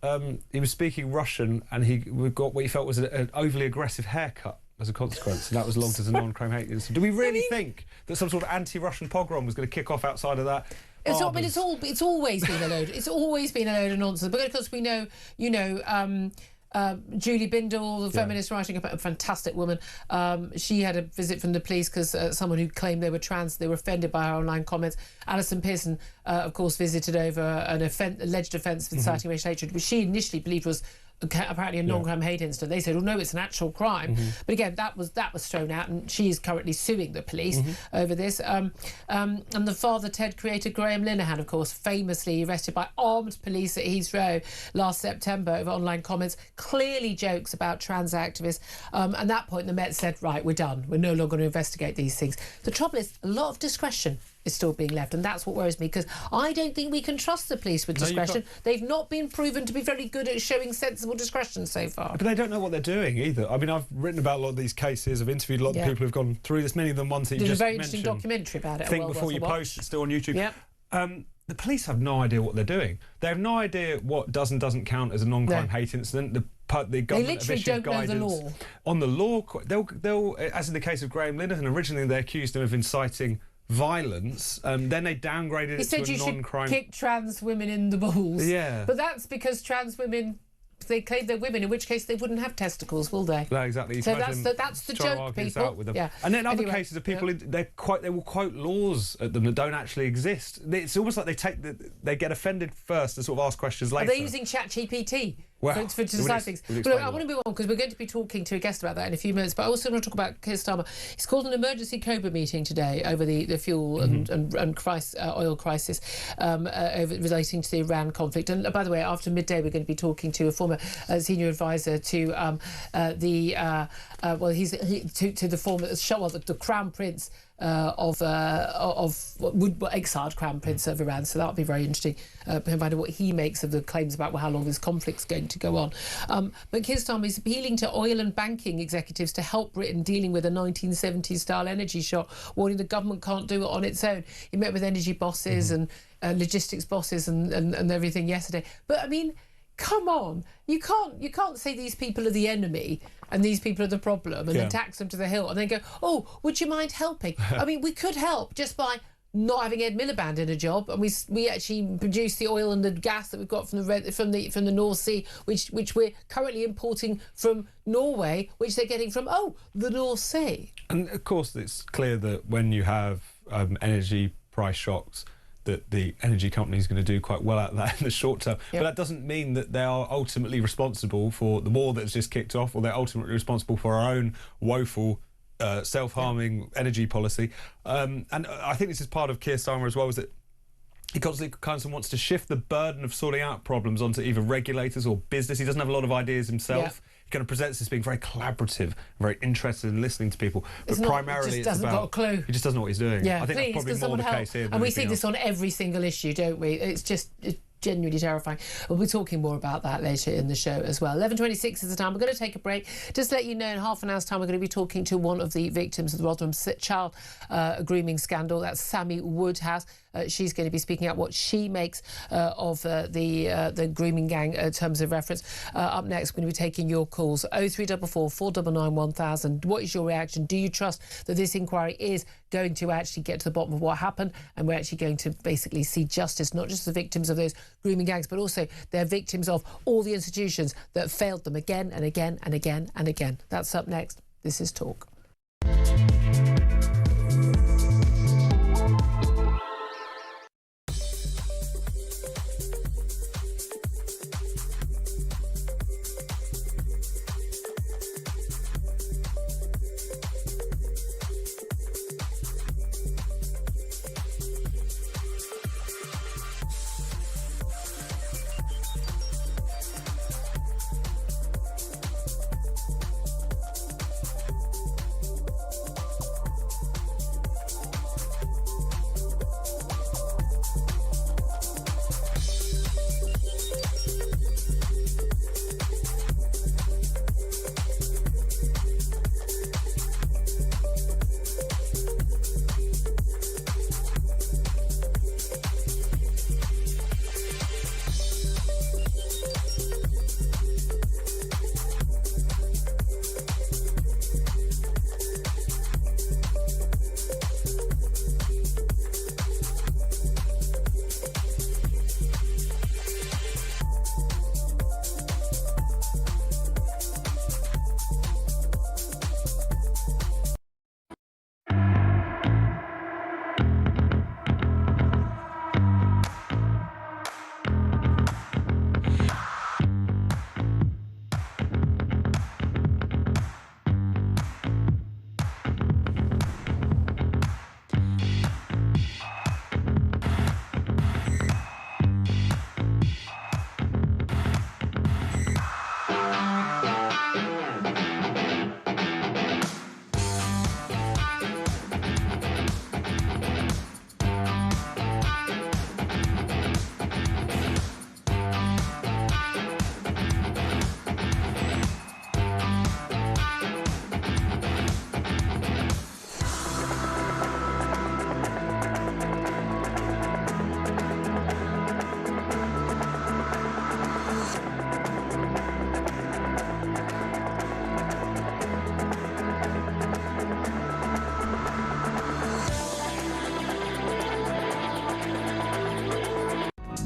he was speaking Russian, and he got what he felt was an overly aggressive haircut as a consequence, and that was logged as a non-crime hate incident. Do we really think that some sort of anti-Russian pogrom was going to kick off outside of that? It's always been a load. It's always been a load of nonsense. But of course, we know, Julie Bindel, the feminist writing about a fantastic woman. She had a visit from the police because someone who claimed they were trans, they were offended by her online comments. Alison Pearson, of course, visited over an alleged offence of inciting racial hatred, which she initially believed was apparently a non-crime hate incident. They said, "Oh no, it's an actual crime." But again, that was thrown out, and she is currently suing the police over this. And the Father Ted creator Graham Linehan, of course, famously arrested by armed police at Heathrow last September over online comments, clearly jokes about trans activists. At that point, the Met said, "Right, we're done. We're no longer going to investigate these things." The trouble is, a lot of discretion is still being left, and that's what worries me, because I don't think we can trust the police with discretion. They've not been proven to be very good at showing sensible discretion so far. But they don't know what they're doing either. I mean, I've written about a lot of these cases. I've interviewed a lot of people who've gone through this. Many of them ones that you just mentioned. There's a very interesting documentary about it. Think Before You Post. It's still on YouTube. The police have no idea what they're doing. They have no idea what does and doesn't count as a non-crime hate incident. The government have issued guidance know the law. On the law. They'll, as in the case of Graham Linehan, originally they accused him of inciting violence, then they downgraded it to a non-crime. He said you should kick trans women in the balls. Yeah. But that's because trans women, they claim they're women, in which case they wouldn't have testicles, will they? No, exactly. So that's the joke, people. With them. And then other cases of people, they will quote laws at them that don't actually exist. It's almost like they get offended first and sort of ask questions later. Are they using ChatGPT? To decide things. But I want to move on, because we're going to be talking to a guest about that in a few minutes. But I also want to talk about Keir Starmer. He's called an emergency COBRA meeting today over the fuel and oil crisis relating to the Iran conflict. And by the way, after midday, we're going to be talking to a former senior advisor to the Crown Prince exiled Crown Prince of Iran. So that'll be very interesting. Find out what he makes of the claims about how long this conflict's going to go on. But Keir Starmer is appealing to oil and banking executives to help Britain dealing with a 1970s style energy shock, warning the government can't do it on its own. He met with energy bosses and logistics bosses and everything yesterday. But I mean, come on, you can't say these people are the enemy and these people are the problem and then tax them to the hill and then go, "Oh, would you mind helping?" I mean, we could help just by not having Ed Miliband in a job, and we actually produce the oil and the gas that we've got from the North Sea, which we're currently importing from Norway, which they're getting from the North Sea. And of course, it's clear that when you have energy price shocks, that the energy company is going to do quite well at that in the short term. But that doesn't mean that they are ultimately responsible for the war that's just kicked off, or they're ultimately responsible for our own woeful self-harming energy policy. And I think this is part of Keir Starmer as well, is that he constantly kind of wants to shift the burden of sorting out problems onto either regulators or business. He doesn't have a lot of ideas himself. He kind of presents as being very collaborative, very interested in listening to people. But primarily he just doesn't got a clue. He just doesn't know what he's doing. Yeah, I think that's probably more the case here. And we see this on every single issue, don't we? It's genuinely terrifying. We'll be talking more about that later in the show as well. 11:26 is the time. We're going to take a break. Just to let you know, in half an hour's time, we're going to be talking to one of the victims of the Rotherham child grooming scandal. That's Sammy Woodhouse. She's going to be speaking out what she makes of the grooming gang terms of reference. Up next, we're going to be taking your calls. 0344 499 1000. What is your reaction? Do you trust that this inquiry is going to actually get to the bottom of what happened, and we're actually going to basically see justice, not just the victims of those grooming gangs, but also they're victims of all the institutions that failed them again and again and again and again? That's up next. This is Talk.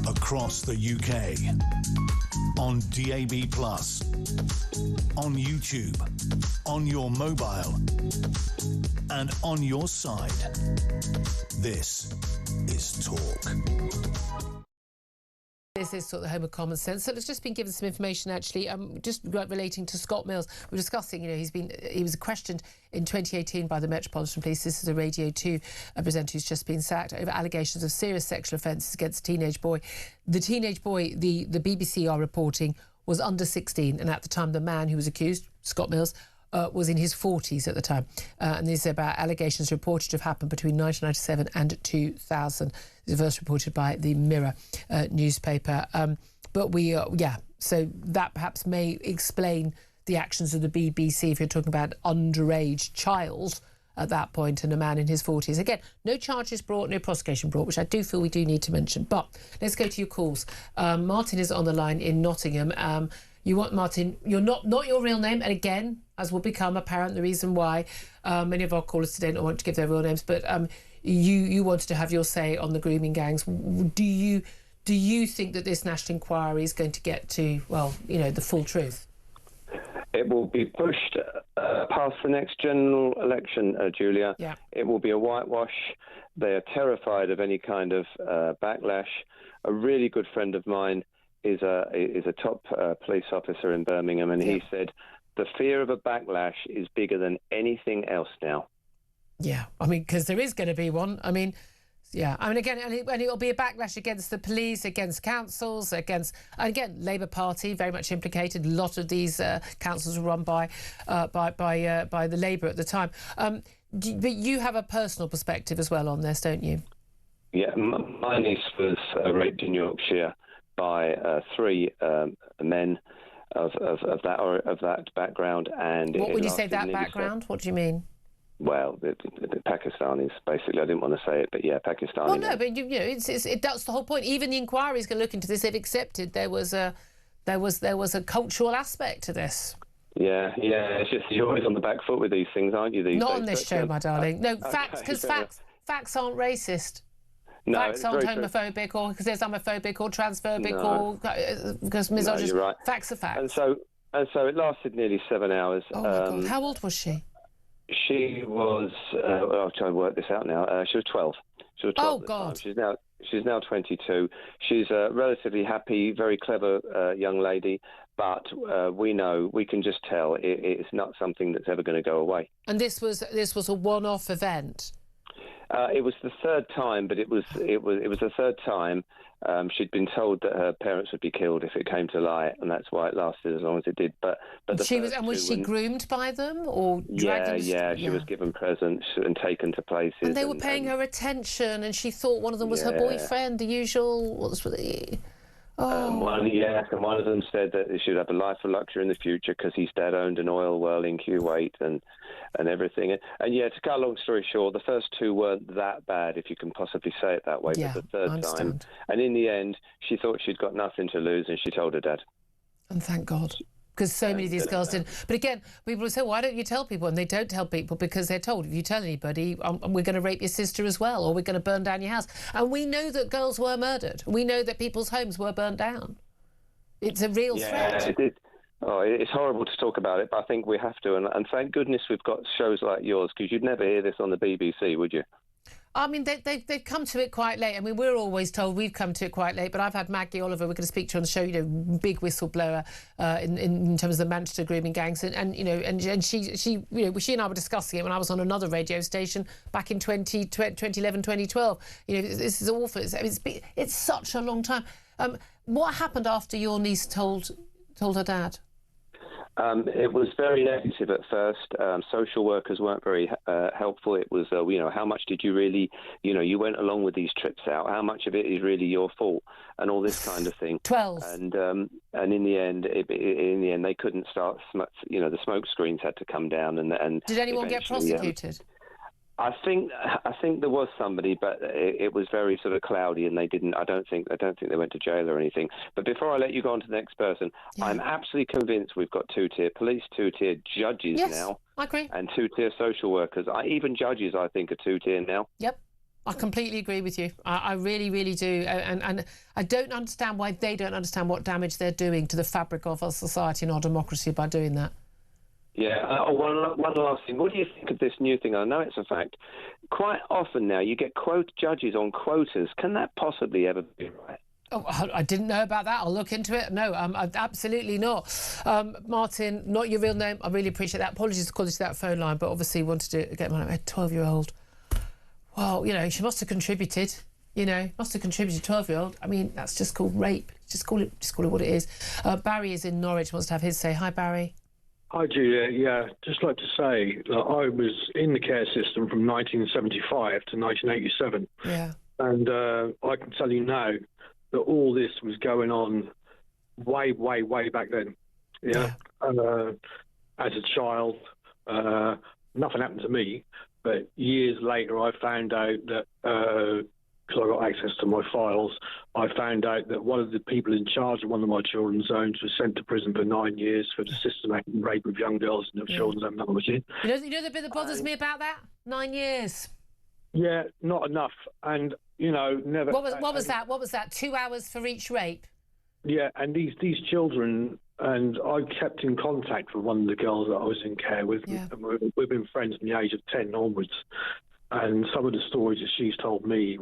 Across the UK, on DAB+, on YouTube, on your mobile, and on your side. This is Talk. This is sort of the home of common sense. So let's just been given some information actually, just relating to Scott Mills. We're discussing, you know, he was questioned in 2018 by the Metropolitan Police. This is a Radio 2 presenter who's just been sacked over allegations of serious sexual offences against a teenage boy. The teenage boy, the BBC are reporting, was under 16, and at the time the man who was accused, Scott Mills, was in his 40s at the time. And these are about allegations reported to have happened between 1997 and 2000. This is first reported by the Mirror newspaper. So that perhaps may explain the actions of the BBC if you're talking about underage child at that point and a man in his 40s. Again, no charges brought, no prosecution brought, which I do feel we do need to mention. But let's go to your calls. Martin is on the line in Nottingham. Martin, you're not your real name, and again, as will become apparent, the reason why many of our callers today don't want to give their real names, but you wanted to have your say on the grooming gangs. Do you think that this national inquiry is going to get to, well, you know, the full truth? It will be pushed past the next general election, Julia. Yeah. It will be a whitewash. They are terrified of any kind of backlash. A really good friend of mine is a top police officer in Birmingham, and he said the fear of a backlash is bigger than anything else now. Yeah, I mean, because there is going to be one. I mean, yeah, I mean, again, and it'll be a backlash against the police, against councils, against, again, Labour Party very much implicated. A lot of these councils were run by the Labour at the time. But you have a personal perspective as well on this, don't you? Yeah, my niece was raped in Yorkshire by three men of that background, and what when you say that background, what do you mean? well, the Pakistanis, basically. I didn't want to say it, but yeah, Pakistani. Well, no, but that's the whole point. Even the inquiry's going to look into this. They've accepted there was a cultural aspect to this. Yeah. It's just you're always on the back foot with these things, aren't you? Not on this show, my darling. No, facts, because facts aren't racist. No, facts aren't homophobic or because they're homophobic or transphobic or because misogynist. No, you're right. Facts are facts. And so it lasted nearly 7 hours. Oh my God! How old was she? She was. I'll try and work this out now. She was 12. She was 12 Oh God! She's now 22. She's a relatively happy, very clever young lady. But we can just tell it's not something that's ever going to go away. And this was a one-off event. It was the third time, but it was the third time she'd been told that her parents would be killed if it came to light, and that's why it lasted as long as it did. But was she groomed by them or dragged? Yeah, she was given presents and taken to places. And they were paying her attention, and she thought one of them was her boyfriend, the usual. And one of them said that they should have a life of luxury in the future because his dad owned an oil well in Kuwait and everything. And to cut a long story short, the first two weren't that bad, if you can possibly say it that way. Yeah, but the third time, and in the end, she thought she'd got nothing to lose, and she told her dad. And thank God. Because so many of these girls didn't. But again, people will say, why don't you tell people? And they don't tell people because they're told, if you tell anybody, we're going to rape your sister as well, or we're going to burn down your house. And we know that girls were murdered. We know that people's homes were burnt down. It's a real threat. It's horrible to talk about it, but I think we have to. And thank goodness we've got shows like yours, because you'd never hear this on the BBC, would you? I mean, they've come to it quite late. I mean, we're always told we've come to it quite late, but I've had Maggie Oliver, we're going to speak to her on the show, big whistleblower in terms of the Manchester grooming gangs. And she and I were discussing it when I was on another radio station back in 2011, 2012. This is awful. It's such a long time. What happened after your niece told her dad? It was very negative at first. Social workers weren't very helpful. It was, how much did you really, you went along with these trips out. How much of it is really your fault, and all this kind of thing. 12. And in the end, they couldn't start. The smoke screens had to come down. And did anyone get prosecuted? I think there was somebody, but it was very sort of cloudy, and they didn't. I don't think they went to jail or anything. But before I let you go on to the next person, I'm absolutely convinced we've got two-tier police, two-tier judges now. I agree. And two-tier social workers. Even judges, I think, are two-tier now. Yep. I completely agree with you. I really, really do. And I don't understand why they don't understand what damage they're doing to the fabric of our society and our democracy by doing that. Yeah. One last thing. What do you think of this new thing? I know it's a fact. Quite often now you get judges on quotas. Can that possibly ever be right? Oh, I didn't know about that. I'll look into it. No, absolutely not. Martin, not your real name. I really appreciate that. Apologies for calling to that phone line, but obviously wanted to get my 12-year-old. Well, she must have contributed. Must have contributed. 12-year-old. I mean, that's just called rape. Just call it what it is. Barry is in Norwich. Wants to have his say. Hi, Barry. Hi, Julia. Yeah, just like to say that I was in the care system from 1975 to 1987. Yeah. And I can tell you now that all this was going on way, way, way back then. Yeah. As a child, nothing happened to me, but years later I found out that, because I got access to my files, I found out that one of the people in charge of one of my children's homes was sent to prison for 9 years for the systematic rape of young girls in the children's home that I was in. You know the bit that bothers me about that? 9 years. Yeah, not enough. And, never... What was that? What was that? 2 hours for each rape? Yeah, and these children... And I kept in contact with one of the girls that I was in care with. Yeah. We've been friends from the age of 10 onwards. And some of the stories that she's told me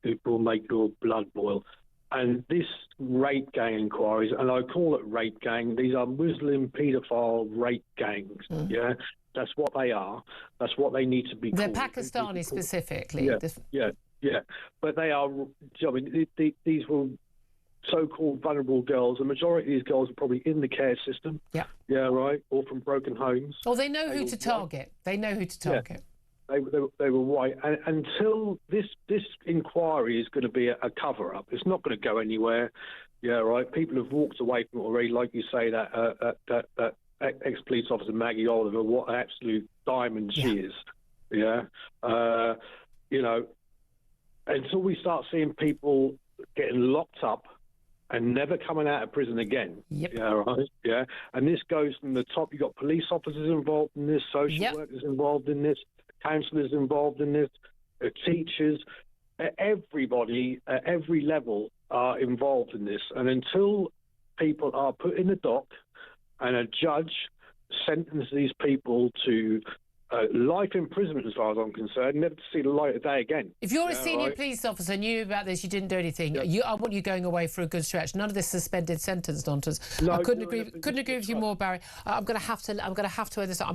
it will make your blood boil. And this rape gang inquiries, and I call it rape gang, these are Muslim paedophile rape gangs, yeah? That's what they are. That's what they need to be They're called. Pakistani specifically. Yeah. But they are, these were so-called vulnerable girls. The majority of these girls are probably in the care system. Yeah. Yeah, right? Or from broken homes. Well, they know who to target. They know who to target. They were white. And until this inquiry is going to be a cover-up, it's not going to go anywhere. Yeah, right? People have walked away from it already. Like you say, that ex-police officer, Maggie Oliver, what an absolute diamond she is. Yeah, you know, until we start seeing people getting locked up and never coming out of prison again. Yep. Yeah, right. Yeah, and this goes from the top. You've got police officers involved in this, social workers involved in this, counsellors involved in this, teachers, everybody at every level are involved in this. And until people are put in the dock and a judge sentences these people to life imprisonment, as far as I'm concerned, never to see the light of day again. If you're a senior police officer, knew about this, you didn't do anything. I want you going away for a good stretch. None of this suspended sentence nonsense. No, I couldn't agree with you more, Barry. I'm going to have to end this. I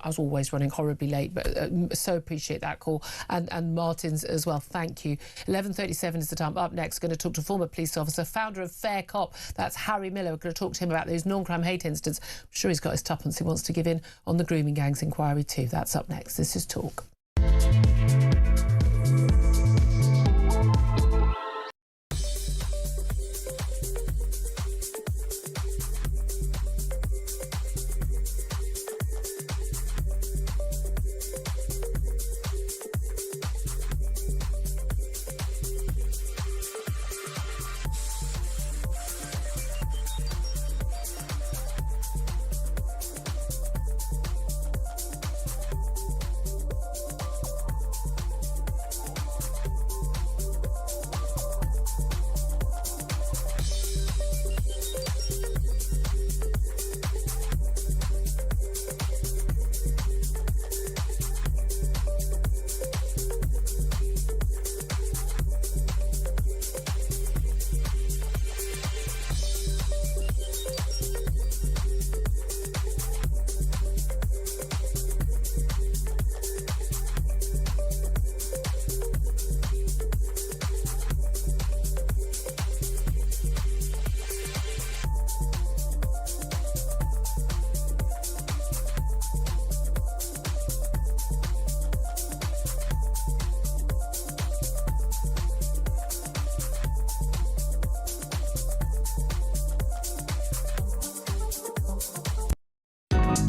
was always running horribly late, but so appreciate that call, and Martin's as well. Thank you. 11:37 is the time. Up next, going to talk to former police officer, founder of Fair Cop. That's Harry Miller. We're going to talk to him about those non-crime hate incidents. I'm sure he's got his tuppence he wants to give in on the grooming gangs inquiry too. That's up next. This is Talk.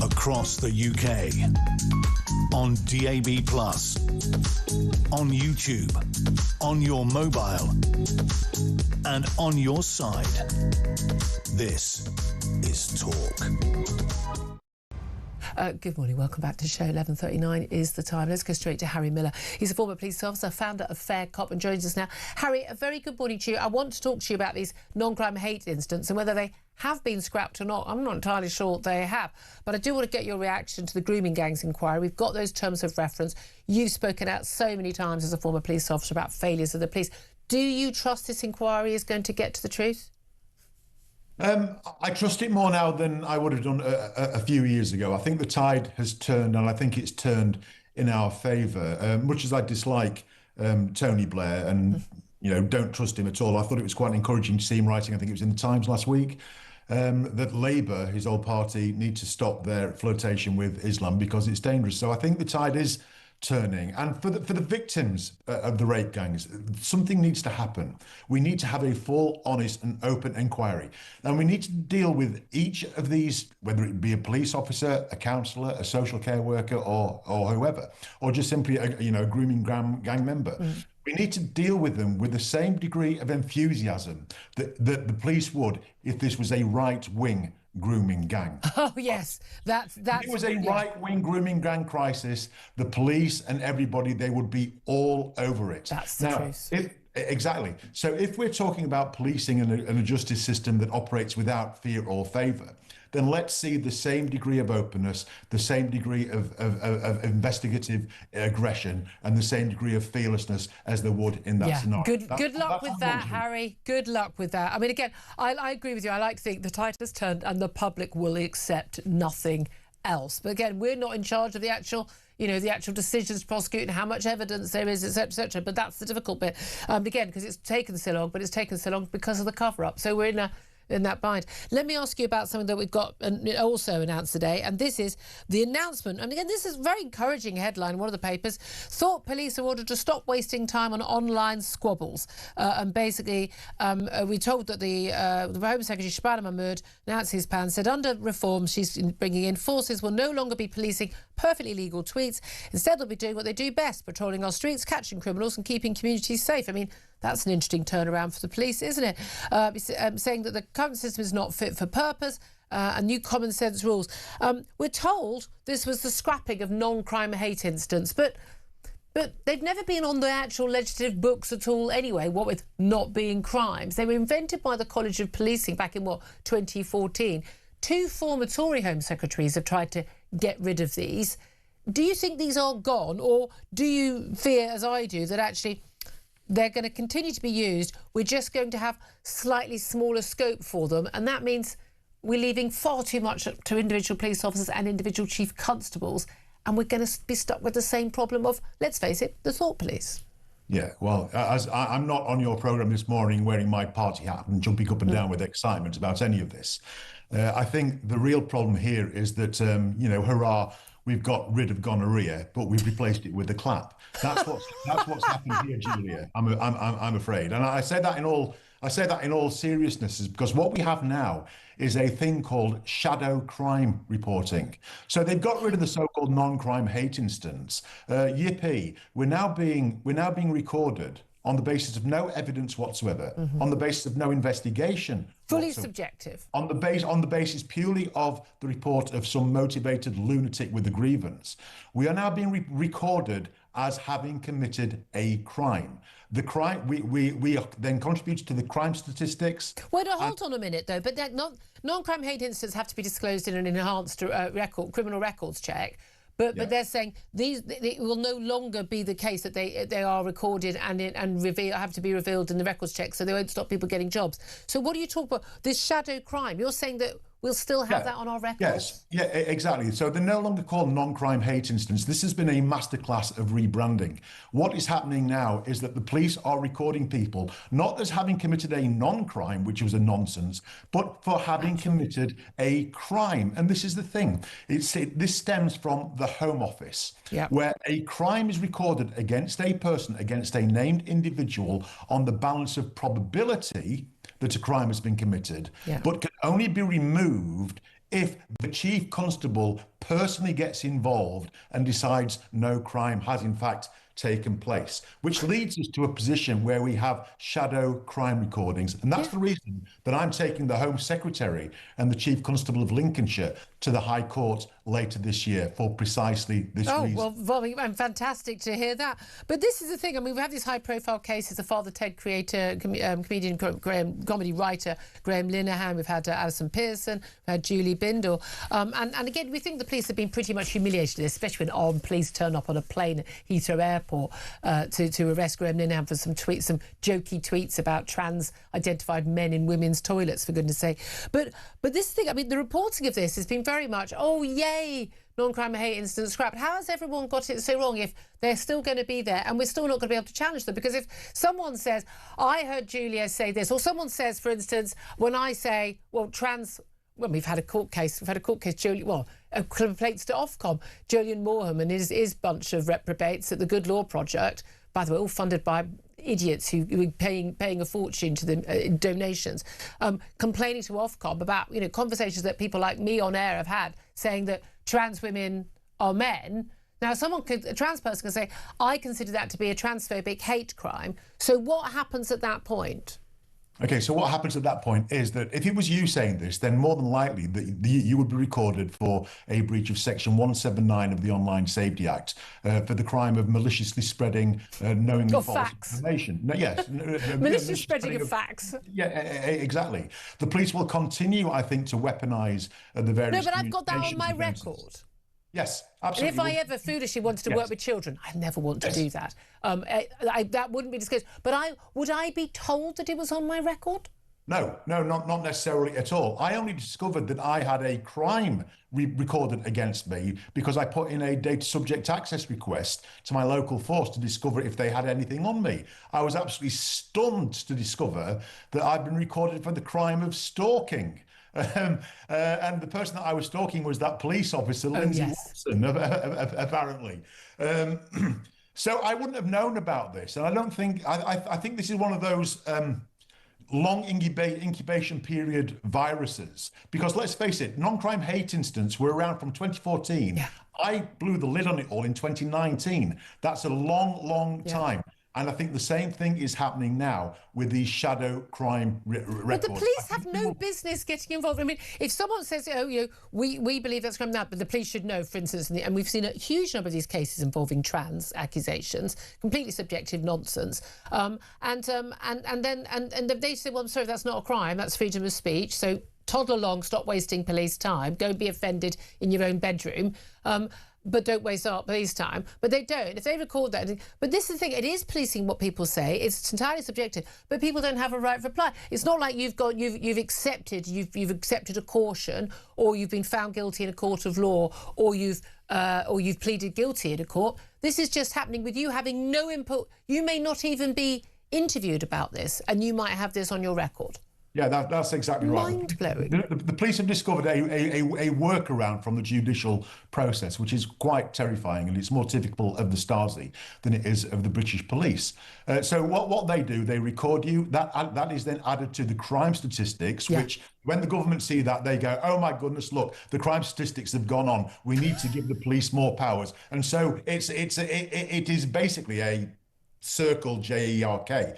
Across the UK, on DAB+, on YouTube, on your mobile, and on your side. This is Talk. Good morning, welcome back to the show. 11:39 is the time. Let's go straight to Harry Miller. He's a former police officer, founder of Fair Cop, and joins us now. Harry, a very good morning to you. I want to talk to you about these non-crime hate incidents and whether they have been scrapped or not. I'm not entirely sure they have, but I do want to get your reaction to the grooming gangs inquiry. We've got those terms of reference. You've spoken out so many times as a former police officer about failures of the police. Do you trust this inquiry is going to get to the truth? I trust it more now than I would have done a few years ago. I think the tide has turned, and I think it's turned in our favour. Much as I dislike Tony Blair and don't trust him at all, I thought it was quite encouraging to see him writing, I think it was in the Times last week, that Labour, his old party, need to stop their flirtation with Islam because it's dangerous. So I think the tide is turning. And for the victims of the rape gangs, something needs to happen. We need to have a full, honest and open inquiry. And we need to deal with each of these, whether it be a police officer, a counsellor, a social care worker or whoever, or just simply a grooming gang member. We need to deal with them with the same degree of enthusiasm that the police would if this was a right-wing grooming gang. Oh yes, that's if it was a right-wing grooming gang crisis, the police and everybody, they would be all over it. That's the truth. Exactly. So if we're talking about policing and a justice system that operates without fear or favour, then let's see the same degree of openness, the same degree of investigative aggression, and the same degree of fearlessness as there would in that scenario. Good luck with that, Harry. Good luck with that. I mean, again, I agree with you. I like to think the tide has turned and the public will accept nothing else. But again, we're not in charge of the actual decisions to prosecute and how much evidence there is, etc., etc. But that's the difficult bit. Again, because it's taken so long, but it's taken so long because of the cover-up. So we're in in that bind. Let me ask you about something that we've got also announced today, and this is the announcement. And again, this is a very encouraging headline in one of the papers. Thought police are ordered to stop wasting time on online squabbles. And basically, we're told that the Home Secretary, Shabana Mahmood, announced his plan, said under reform she's bringing in, forces will no longer be policing perfectly legal tweets. Instead, they'll be doing what they do best, patrolling our streets, catching criminals and keeping communities safe. I mean, that's an interesting turnaround for the police, isn't it? Saying that the current system is not fit for purpose and new common sense rules. We're told this was the scrapping of non-crime hate incidents, but they've never been on the actual legislative books at all anyway, what with not being crimes. They were invented by the College of Policing back in, 2014. 2 former Tory Home Secretaries have tried to get rid of these. Do you think these are gone, or do you fear, as I do, that actually they're going to continue to be used? We're just going to have slightly smaller scope for them, and that means we're leaving far too much up to individual police officers and individual chief constables, and we're going to be stuck with the same problem of, let's face it, the thought police. Yeah, well, as I'm not on your programme this morning wearing my party hat and jumping up and down with excitement about any of this. I think the real problem here is that, hurrah, we've got rid of gonorrhea, but we've replaced it with a clap. That's what's happened here, Julia. I'm afraid, and I say that in all seriousness, is because what we have now is a thing called shadow crime reporting. So they've got rid of the so-called non-crime hate instance. Yippee! We're now being recorded on the basis of no evidence whatsoever, on the basis of no investigation. Fully subjective. On the basis purely of the report of some motivated lunatic with a grievance. We are now being recorded as having committed a crime. The crime, we then contribute to the crime statistics. Well, hold on a minute, though. But that non-crime hate incidents have to be disclosed in an enhanced criminal records check. But they're saying it will no longer be the case that they are recorded and have to be revealed in the records check, so they won't stop people getting jobs. So what do you talk about? This shadow crime. You're saying that we'll still have that on our records? Yes, yeah, exactly. So they're no longer called non-crime hate incidents. This has been a masterclass of rebranding. What is happening now is that the police are recording people, not as having committed a non-crime, which was a nonsense, but for having committed a crime. And this is the thing. This stems from the Home Office, where a crime is recorded against a person, against a named individual, on the balance of probability that a crime has been committed, but can only be removed if the chief constable personally gets involved and decides no crime has in fact taken place, which leads us to a position where we have shadow crime recordings. And that's the reason that I'm taking the Home Secretary and the Chief Constable of Lincolnshire to the High Court later this year for precisely this reason. Oh, well, fantastic to hear that. But this is the thing. I mean, we've had these high-profile cases, the Father Ted creator, comedian, comedy writer, Graham Linehan. We've had Alison Pearson, we've had Julie Bindel. And again, we think the police have been pretty much humiliated, especially when armed police turn up on a plane at Heathrow Airport to arrest Graham Linehan for some jokey tweets about trans-identified men in women's toilets, for goodness sake. But this thing, I mean, the reporting of this has been very much, oh, yay, non-crime hate incidents scrapped. How has everyone got it so wrong if they're still going to be there and we're still not going to be able to challenge them? Because if someone says, I heard Julia say this, or someone says, for instance, when I say, we've had a court case, complaints to Ofcom, Julian Morham and his bunch of reprobates at the Good Law Project, by the way, all funded by idiots who are paying a fortune to them in donations, complaining to Ofcom about conversations that people like me on air have had, saying that trans women are men. Now, a trans person can say, I consider that to be a transphobic hate crime. So what happens at that point? Okay, so what happens at that point is that if it was you saying this, then more than likely that you would be recorded for a breach of Section 179 of the Online Safety Act for the crime of maliciously spreading knowingly false facts. Information. No, yes. Malicious spreading of facts. Yeah, exactly. The police will continue, I think, to weaponise the various... No, but I've got that on my record. Yes, absolutely. And if I ever foolishly wanted to work with children, I never want to do that. That wouldn't be disclosed. But would I be told that it was on my record? No, not necessarily at all. I only discovered that I had a crime recorded against me because I put in a data subject access request to my local force to discover if they had anything on me. I was absolutely stunned to discover that I'd been recorded for the crime of stalking. And the person that I was stalking was that police officer, Lindsay Watson, apparently. So I wouldn't have known about this. And I don't think, I think this is one of those long incubation period viruses, because let's face it, non-crime hate incidents were around from 2014. Yeah. I blew the lid on it all in 2019. That's a long time. And I think the same thing is happening now with these shadow crime records. But the police have no business getting involved. I mean, if someone says, oh, you know, we believe that's crime now, but the police should know, for instance, and we've seen a huge number of these cases involving trans accusations, completely subjective nonsense. And they say, well, I'm sorry, that's not a crime, that's freedom of speech. So toddle along, stop wasting police time, go and be offended in your own bedroom. But don't waste our police time. But they don't. If they record that, but this is the thing. It is policing what people say. It's entirely subjective. But people don't have a right of reply. It's not like you've accepted a caution, or you've been found guilty in a court of law, or you've pleaded guilty in a court. This is just happening with you having no input. You may not even be interviewed about this, and you might have this on your record. Yeah, that's exactly right. Mind-blowing. The police have discovered a workaround from the judicial process, which is quite terrifying, and it's more typical of the Stasi than it is of the British police. So what they do, they record you. That is then added to the crime statistics, which when the government see that, they go, oh my goodness, look, the crime statistics have gone on. We need to give the police more powers. And so it is basically a circle, JERK,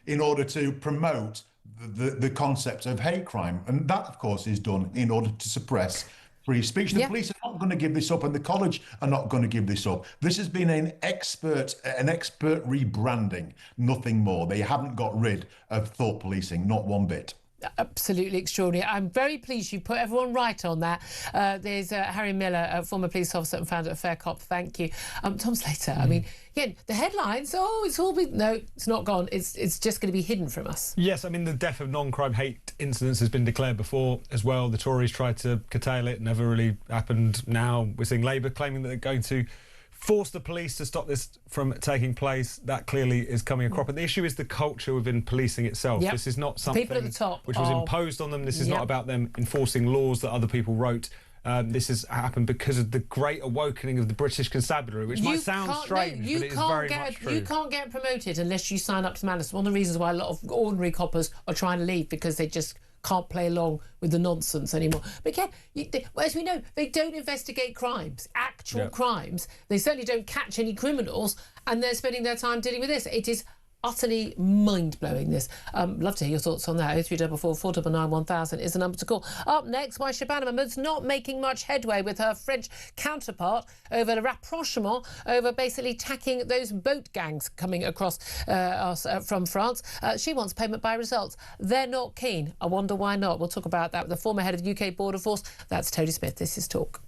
in order to promote the concept of hate crime. And that, of course, is done in order to suppress free speech. The police are not going to give this up, and the college are not going to give this up. This has been an expert rebranding, nothing more. They haven't got rid of thought policing, not one bit. Absolutely extraordinary. I'm very pleased you put everyone right on that. There's Harry Miller, a former police officer and founder of Fair Cop. Thank you. Tom Slater, I mean, again, the headlines, it's all been... No, it's not gone. It's just going to be hidden from us. Yes, I mean, the death of non-crime hate incidents has been declared before as well. The Tories tried to curtail it, never really happened. Now we're seeing Labour claiming that they're going to force the police to stop this from taking place. That clearly is coming a crop. And the issue is the culture within policing itself. This is not something people at the top which was imposed on them. This is not about them enforcing laws that other people wrote. This has happened because of the great awakening of the British Constabulary, which might sound strange, but it is very much true. You can't get promoted unless you sign up to Madness. One of the reasons why a lot of ordinary coppers are trying to leave, because they just can't play along with the nonsense anymore. But again, as we know, they don't investigate crimes, actual crimes. They certainly don't catch any criminals, and they're spending their time dealing with this. It is utterly mind-blowing, this. Love to hear your thoughts on that. 0344 499 1000 is the number to call. Up next, why Shabana Mahmood's not making much headway with her French counterpart over the rapprochement, over basically tacking those boat gangs coming across us from France. She wants payment by results. They're not keen. I wonder why not. We'll talk about that with the former head of the UK Border Force. That's Tony Smith. This is Talk.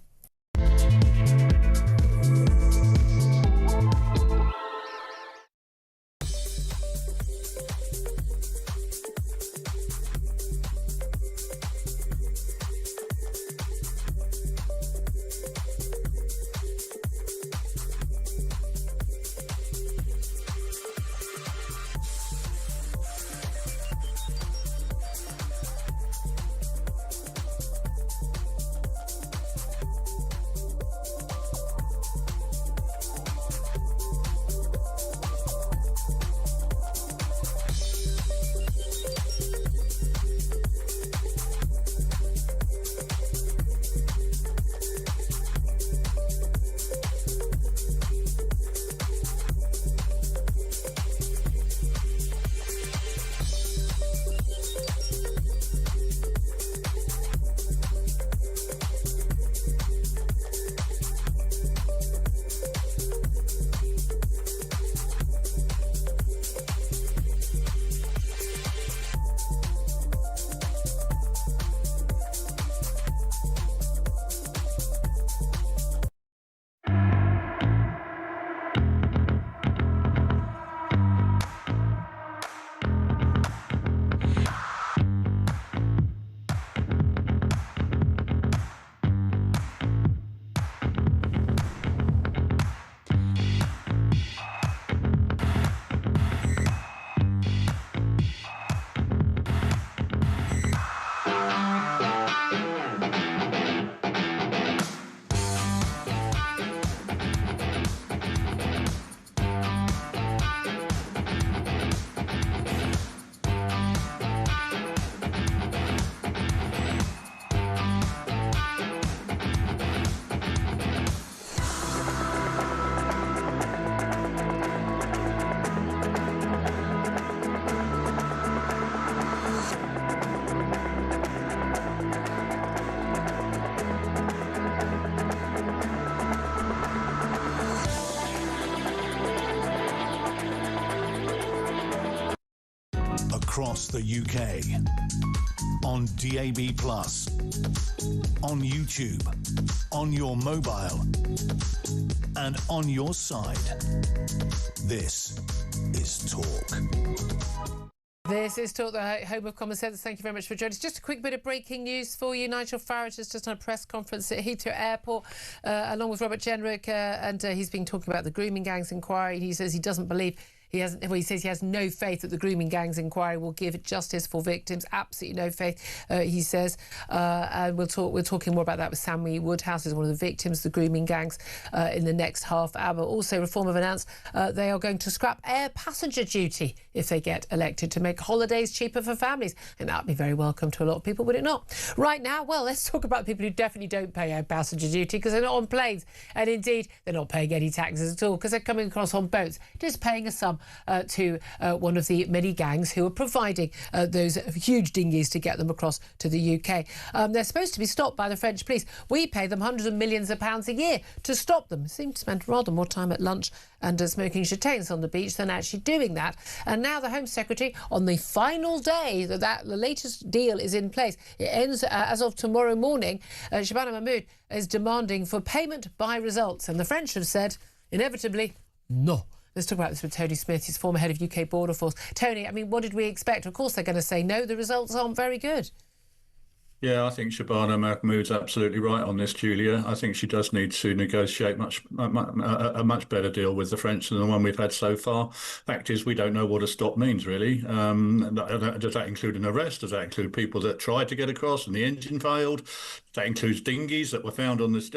across the UK. On DAB+, on YouTube, on your mobile, and on your side. This is Talk. This is Talk, the home of common sense. Thank you very much for joining us. Just a quick bit of breaking news for you. Nigel Farage has just done a press conference at Heathrow Airport, along with Robert Jenrick, and he's been talking about the grooming gangs inquiry. He says he doesn't believe he says he has no faith that the grooming gangs inquiry will give justice for victims. Absolutely no faith, he says. And we're talking more about that with Sammy Woodhouse, who's one of the victims of the grooming gangs, in the next half hour. Also, Reform have announced they are going to scrap air passenger duty if they get elected, to make holidays cheaper for families. And that would be very welcome to a lot of people, would it not? Right now, well, let's talk about the people who definitely don't pay air passenger duty because they're not on planes. And indeed, they're not paying any taxes at all because they're coming across on boats, just paying a sum to one of the many gangs who are providing those huge dinghies to get them across to the UK. They're supposed to be stopped by the French police. We pay them hundreds of millions of pounds a year to stop them. They seem to spend rather more time at lunch and smoking chitanes on the beach than actually doing that. And now the Home Secretary, on the final day that the latest deal is in place, it ends as of tomorrow morning, Shabana Mahmood is demanding for payment by results. And the French have said, inevitably, no. Let's talk about this with Tony Smith. He's former head of UK Border Force. Tony, I mean, what did we expect? Of course they're going to say no, the results aren't very good. Yeah, I think Shabana Mahmood's absolutely right on this, Julia. I think she does need to negotiate a much better deal with the French than the one we've had so far. Fact is, we don't know what a stop means, really. Does that include an arrest? Does that include people that tried to get across and the engine failed? That includes dinghies that were found on this,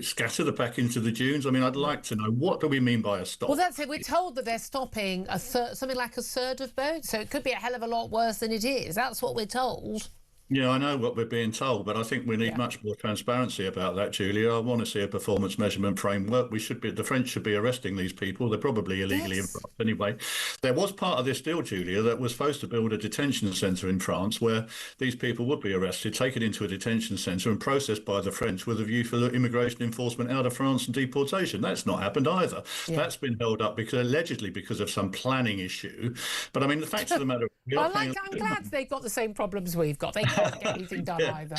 scattered back into the dunes. I mean, I'd like to know, what do we mean by a stop? Well, that's it. We're told that they're stopping something like a third of boats, so it could be a hell of a lot worse than it is. That's what we're told. Yeah, I know what we're being told, but I think we need much more transparency about that, Julia. I want to see a performance measurement framework. The French should be arresting these people. They're probably illegally in France anyway. There was part of this deal, Julia, that was supposed to build a detention centre in France where these people would be arrested, taken into a detention centre and processed by the French with a view for immigration enforcement out of France and deportation. That's not happened either. Yeah. That's been held up allegedly because of some planning issue. But I mean, the fact of the matter... I'm glad they've got the same problems we've got. They can't get anything done either.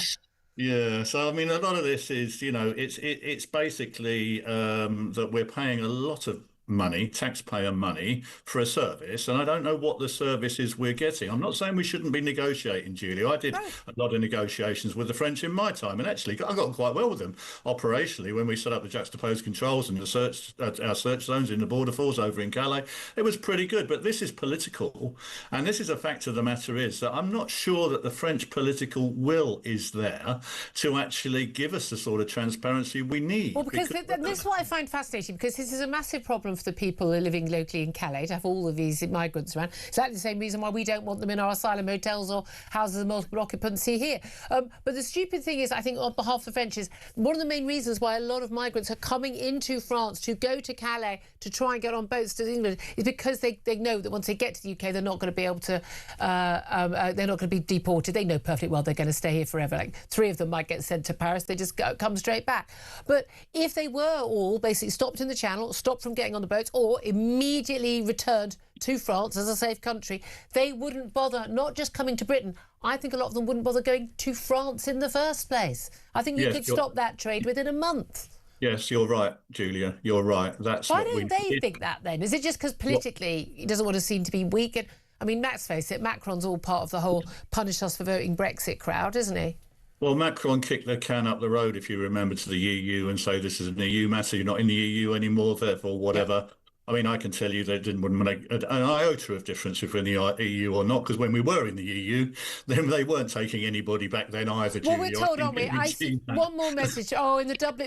Yeah, so I mean, a lot of this is, it's basically that we're paying a lot of money, taxpayer money, for a service, and I don't know what the service is we're getting. I'm not saying we shouldn't be negotiating, Julia. I did a lot of negotiations with the French in my time, and actually I got quite well with them operationally when we set up the juxtaposed controls and our search zones in the border force over in Calais. It was pretty good, but this is political, and this is a fact of the matter is that I'm not sure that the French political will is there to actually give us the sort of transparency we need. Well, because this is what I find fascinating, because this is a massive problem for the people who are living locally in Calais to have all of these migrants around. Exactly the same reason why we don't want them in our asylum hotels or houses of multiple occupancy here. But the stupid thing is, I think, on behalf of the French, is one of the main reasons why a lot of migrants are coming into France to go to Calais to try and get on boats to England is because they know that once they get to the UK, they're not going to be able to, they're not going to be deported. They know perfectly well they're going to stay here forever. Like 3 of them might get sent to Paris. They just come straight back. But if they were all basically stopped in the Channel, stopped from getting on the boats, or immediately returned to France as a safe country, they wouldn't bother not just coming to Britain. I think a lot of them wouldn't bother going to France in the first place. I think you could stop that trade within a month. Yes, you're right, Julia. You're right. Why don't they think that then? Is it just because politically he doesn't want to seem to be weak? And I mean, let's face it, Macron's all part of the whole punish us for voting Brexit crowd, isn't he? Well, Macron kicked the can up the road, if you remember, to the EU and say this is an EU matter. You're not in the EU anymore, therefore whatever. Yeah. I mean, I can tell you they didn't make an iota of difference if we're in the EU or not, because when we were in the EU, then they weren't taking anybody back then either. Well, we're told, aren't we? I see one more message. Oh,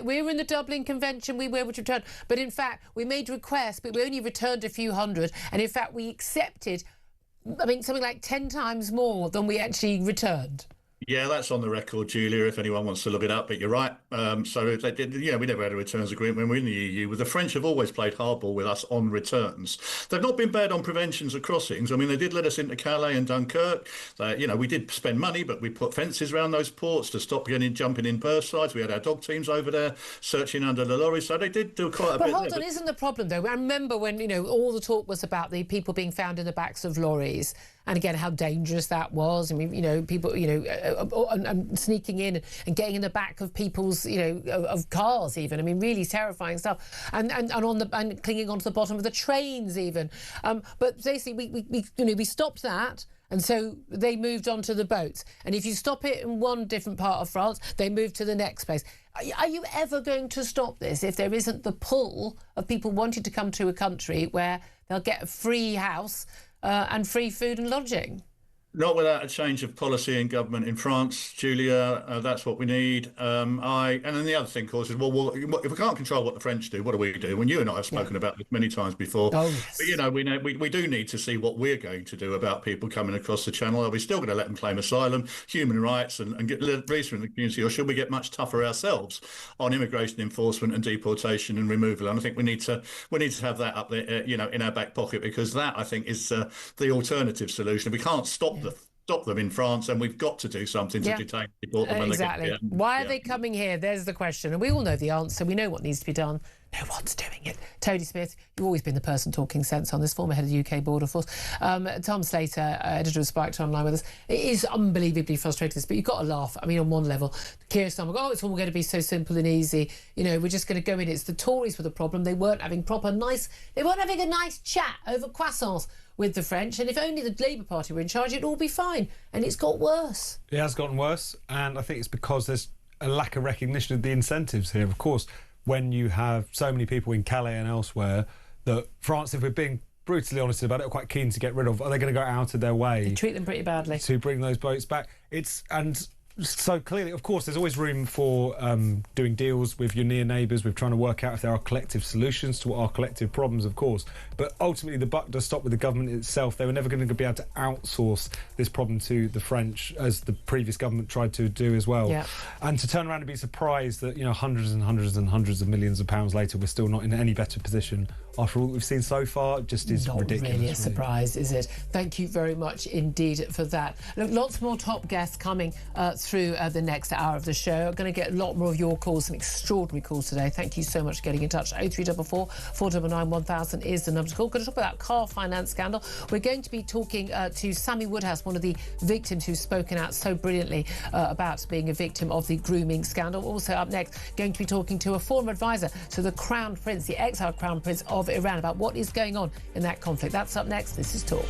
we were in the Dublin Convention, we were able to return. But in fact, we made requests, but we only returned a few hundred. And in fact, we accepted, I mean, something like 10 times more than we actually returned. Yeah, that's on the record, Julia, if anyone wants to look it up, but you're right. So they did, we never had a returns agreement when we were in the EU. The French have always played hardball with us on returns. They've not been bad on preventions of crossings. I mean, they did let us into Calais and Dunkirk. We did spend money, but we put fences around those ports to stop jumping in berth sides. We had our dog teams over there searching under the lorries. So they did do quite a bit. But hold on, isn't the problem, though? I remember when, all the talk was about the people being found in the backs of lorries. And again, how dangerous that was. I mean, people, and sneaking in and getting in the back of people's, of cars even. I mean, really terrifying stuff. And clinging onto the bottom of the trains even. But basically, we stopped that. And so they moved on to the boats. And if you stop it in one different part of France, they move to the next place. Are you ever going to stop this if there isn't the pull of people wanting to come to a country where they'll get a free house and free food and lodging? Not without a change of policy in government in France, Julia. That's what we need. And then the other thing, of course, is if we can't control what the French do, what do we do? When you and I have spoken about this many times before. Oh, yes. But, we do need to see what we're going to do about people coming across the channel. Are we still going to let them claim asylum, human rights, and get visa in the community, or should we get much tougher ourselves on immigration enforcement and deportation and removal? And I think we need to have that up there, in our back pocket, because that, I think, is the alternative solution. We can't stop them in France, and we've got to do something to detain, deport them when they get here. Why are they coming here? There's the question. And we all know the answer. We know what needs to be done. No one's doing it. Tony Smith, you've always been the person talking sense on this, former head of the UK Border Force. Tom Slater, editor of Spike Online with us. It is unbelievably frustrating, but you've got to laugh. I mean, on one level, Keir Starmer, it's all going to be so simple and easy. We're just going to go in. It's the Tories were the problem. They weren't having they weren't having a nice chat over croissants with the French, and if only the Labour Party were in charge, it'd all be fine. And it's got worse. It has gotten worse, and I think it's because there's a lack of recognition of the incentives here. Of course, when you have so many people in Calais and elsewhere, that France, if we're being brutally honest about it, are quite keen to get rid of, are they going to go out of their way? They treat them pretty badly. To bring those boats back. So clearly, of course, there's always room for doing deals with your near neighbours, with trying to work out if there are collective solutions to our collective problems, of course. But ultimately, the buck does stop with the government itself. They were never going to be able to outsource this problem to the French, as the previous government tried to do as well. Yeah. And to turn around and be surprised that, hundreds and hundreds and hundreds of millions of pounds later, we're still not in any better position after all that we've seen so far, just is ridiculous. Not really a surprise, is it? Thank you very much indeed for that. Look, lots more top guests coming through the next hour of the show. I'm going to get a lot more of your calls, some extraordinary calls today. Thank you so much for getting in touch. 0344 499 1000 is the number to call. Going to talk about car finance scandal. We're going to be talking to Sammy Woodhouse, one of the victims who's spoken out so brilliantly about being a victim of the grooming scandal. Also up next, going to be talking to a former advisor to the Crown Prince, the exiled Crown Prince of Iran, about what is going on in that conflict. That's up next. This is Talk.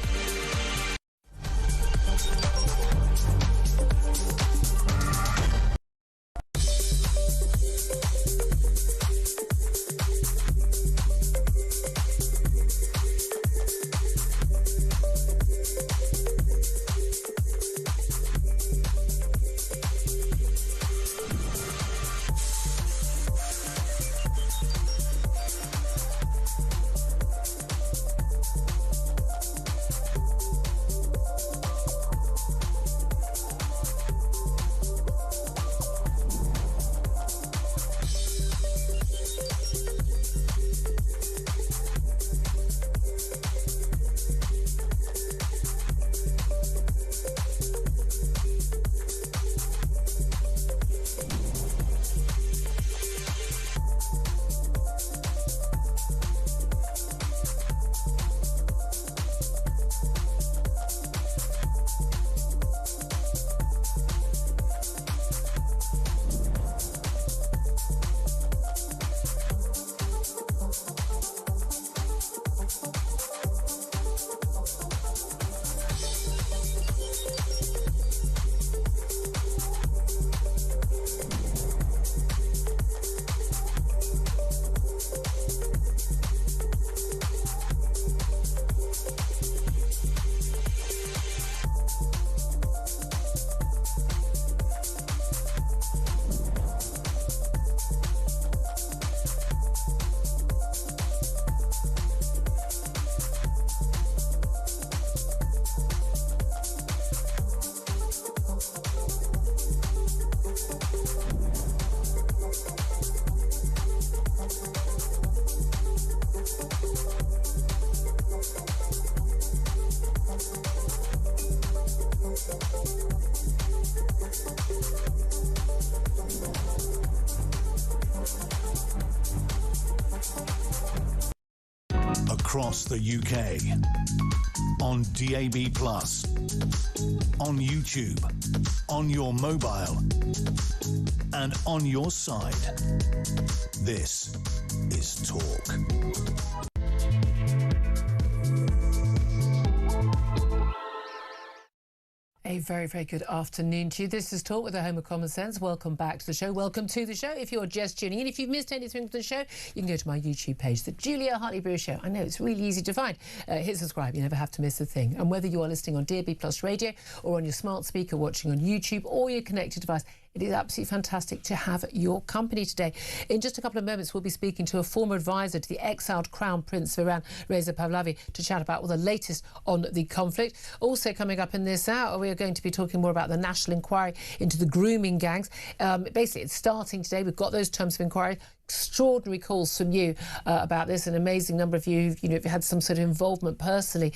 across the UK. On DAB+, on YouTube, on your mobile, and on your side. This is Talk. A very, very good afternoon to you. This is Talk with the Home of Common Sense. Welcome back to the show. Welcome to the show. If you're just tuning in, if you've missed anything from the show, you can go to my YouTube page, the Julia Hartley-Brewer Show. I know it's really easy to find. Hit subscribe. You never have to miss a thing. And whether you are listening on DAB+ radio or on your smart speaker, watching on YouTube or your connected device, it is absolutely fantastic to have your company today. In just a couple of moments, we'll be speaking to a former advisor to the exiled Crown Prince of Iran, Reza Pahlavi, to chat about all the latest on the conflict. Also coming up in this hour, we are going to be talking more about the national inquiry into the grooming gangs. Basically, it's starting today. We've got those terms of inquiry. Extraordinary calls from you about this. An amazing number of you, have had some sort of involvement personally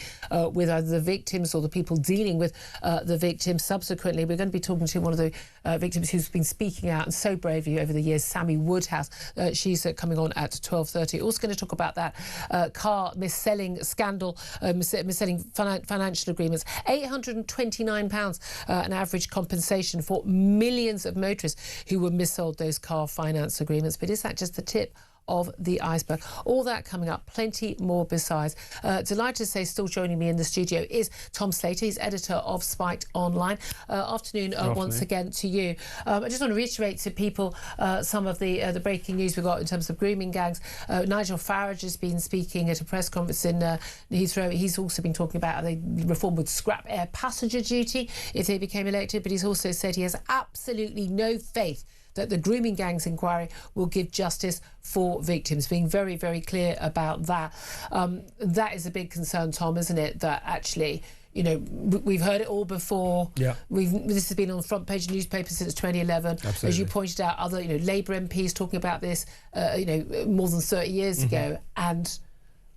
with either the victims or the people dealing with the victims. Subsequently, we're going to be talking to one of the victims who's been speaking out and so bravely over the years, Sammy Woodhouse. She's coming on at 12:30. Also going to talk about that car mis-selling scandal, mis-selling financial agreements. £829 an average compensation for millions of motorists who were mis-sold those car finance agreements. But is that just the tip of the iceberg? All that coming up, plenty more besides. Delighted to say, still joining me in the studio is Tom Slater. He's editor of Spiked Online. Afternoon once again to you. I just want to reiterate to people some of the breaking news we've got in terms of grooming gangs. Nigel Farage has been speaking at a press conference in Heathrow. He's also been talking about the reform would scrap air passenger duty if they became elected, but he's also said he has absolutely no faith that the grooming gangs inquiry will give justice for victims, being very, very clear about that. That is a big concern, Tom, isn't it? That actually, we've heard it all before. Yeah. This has been on the front page of newspapers since 2011. Absolutely. As you pointed out, other, Labour MPs talking about this, more than 30 years ago. And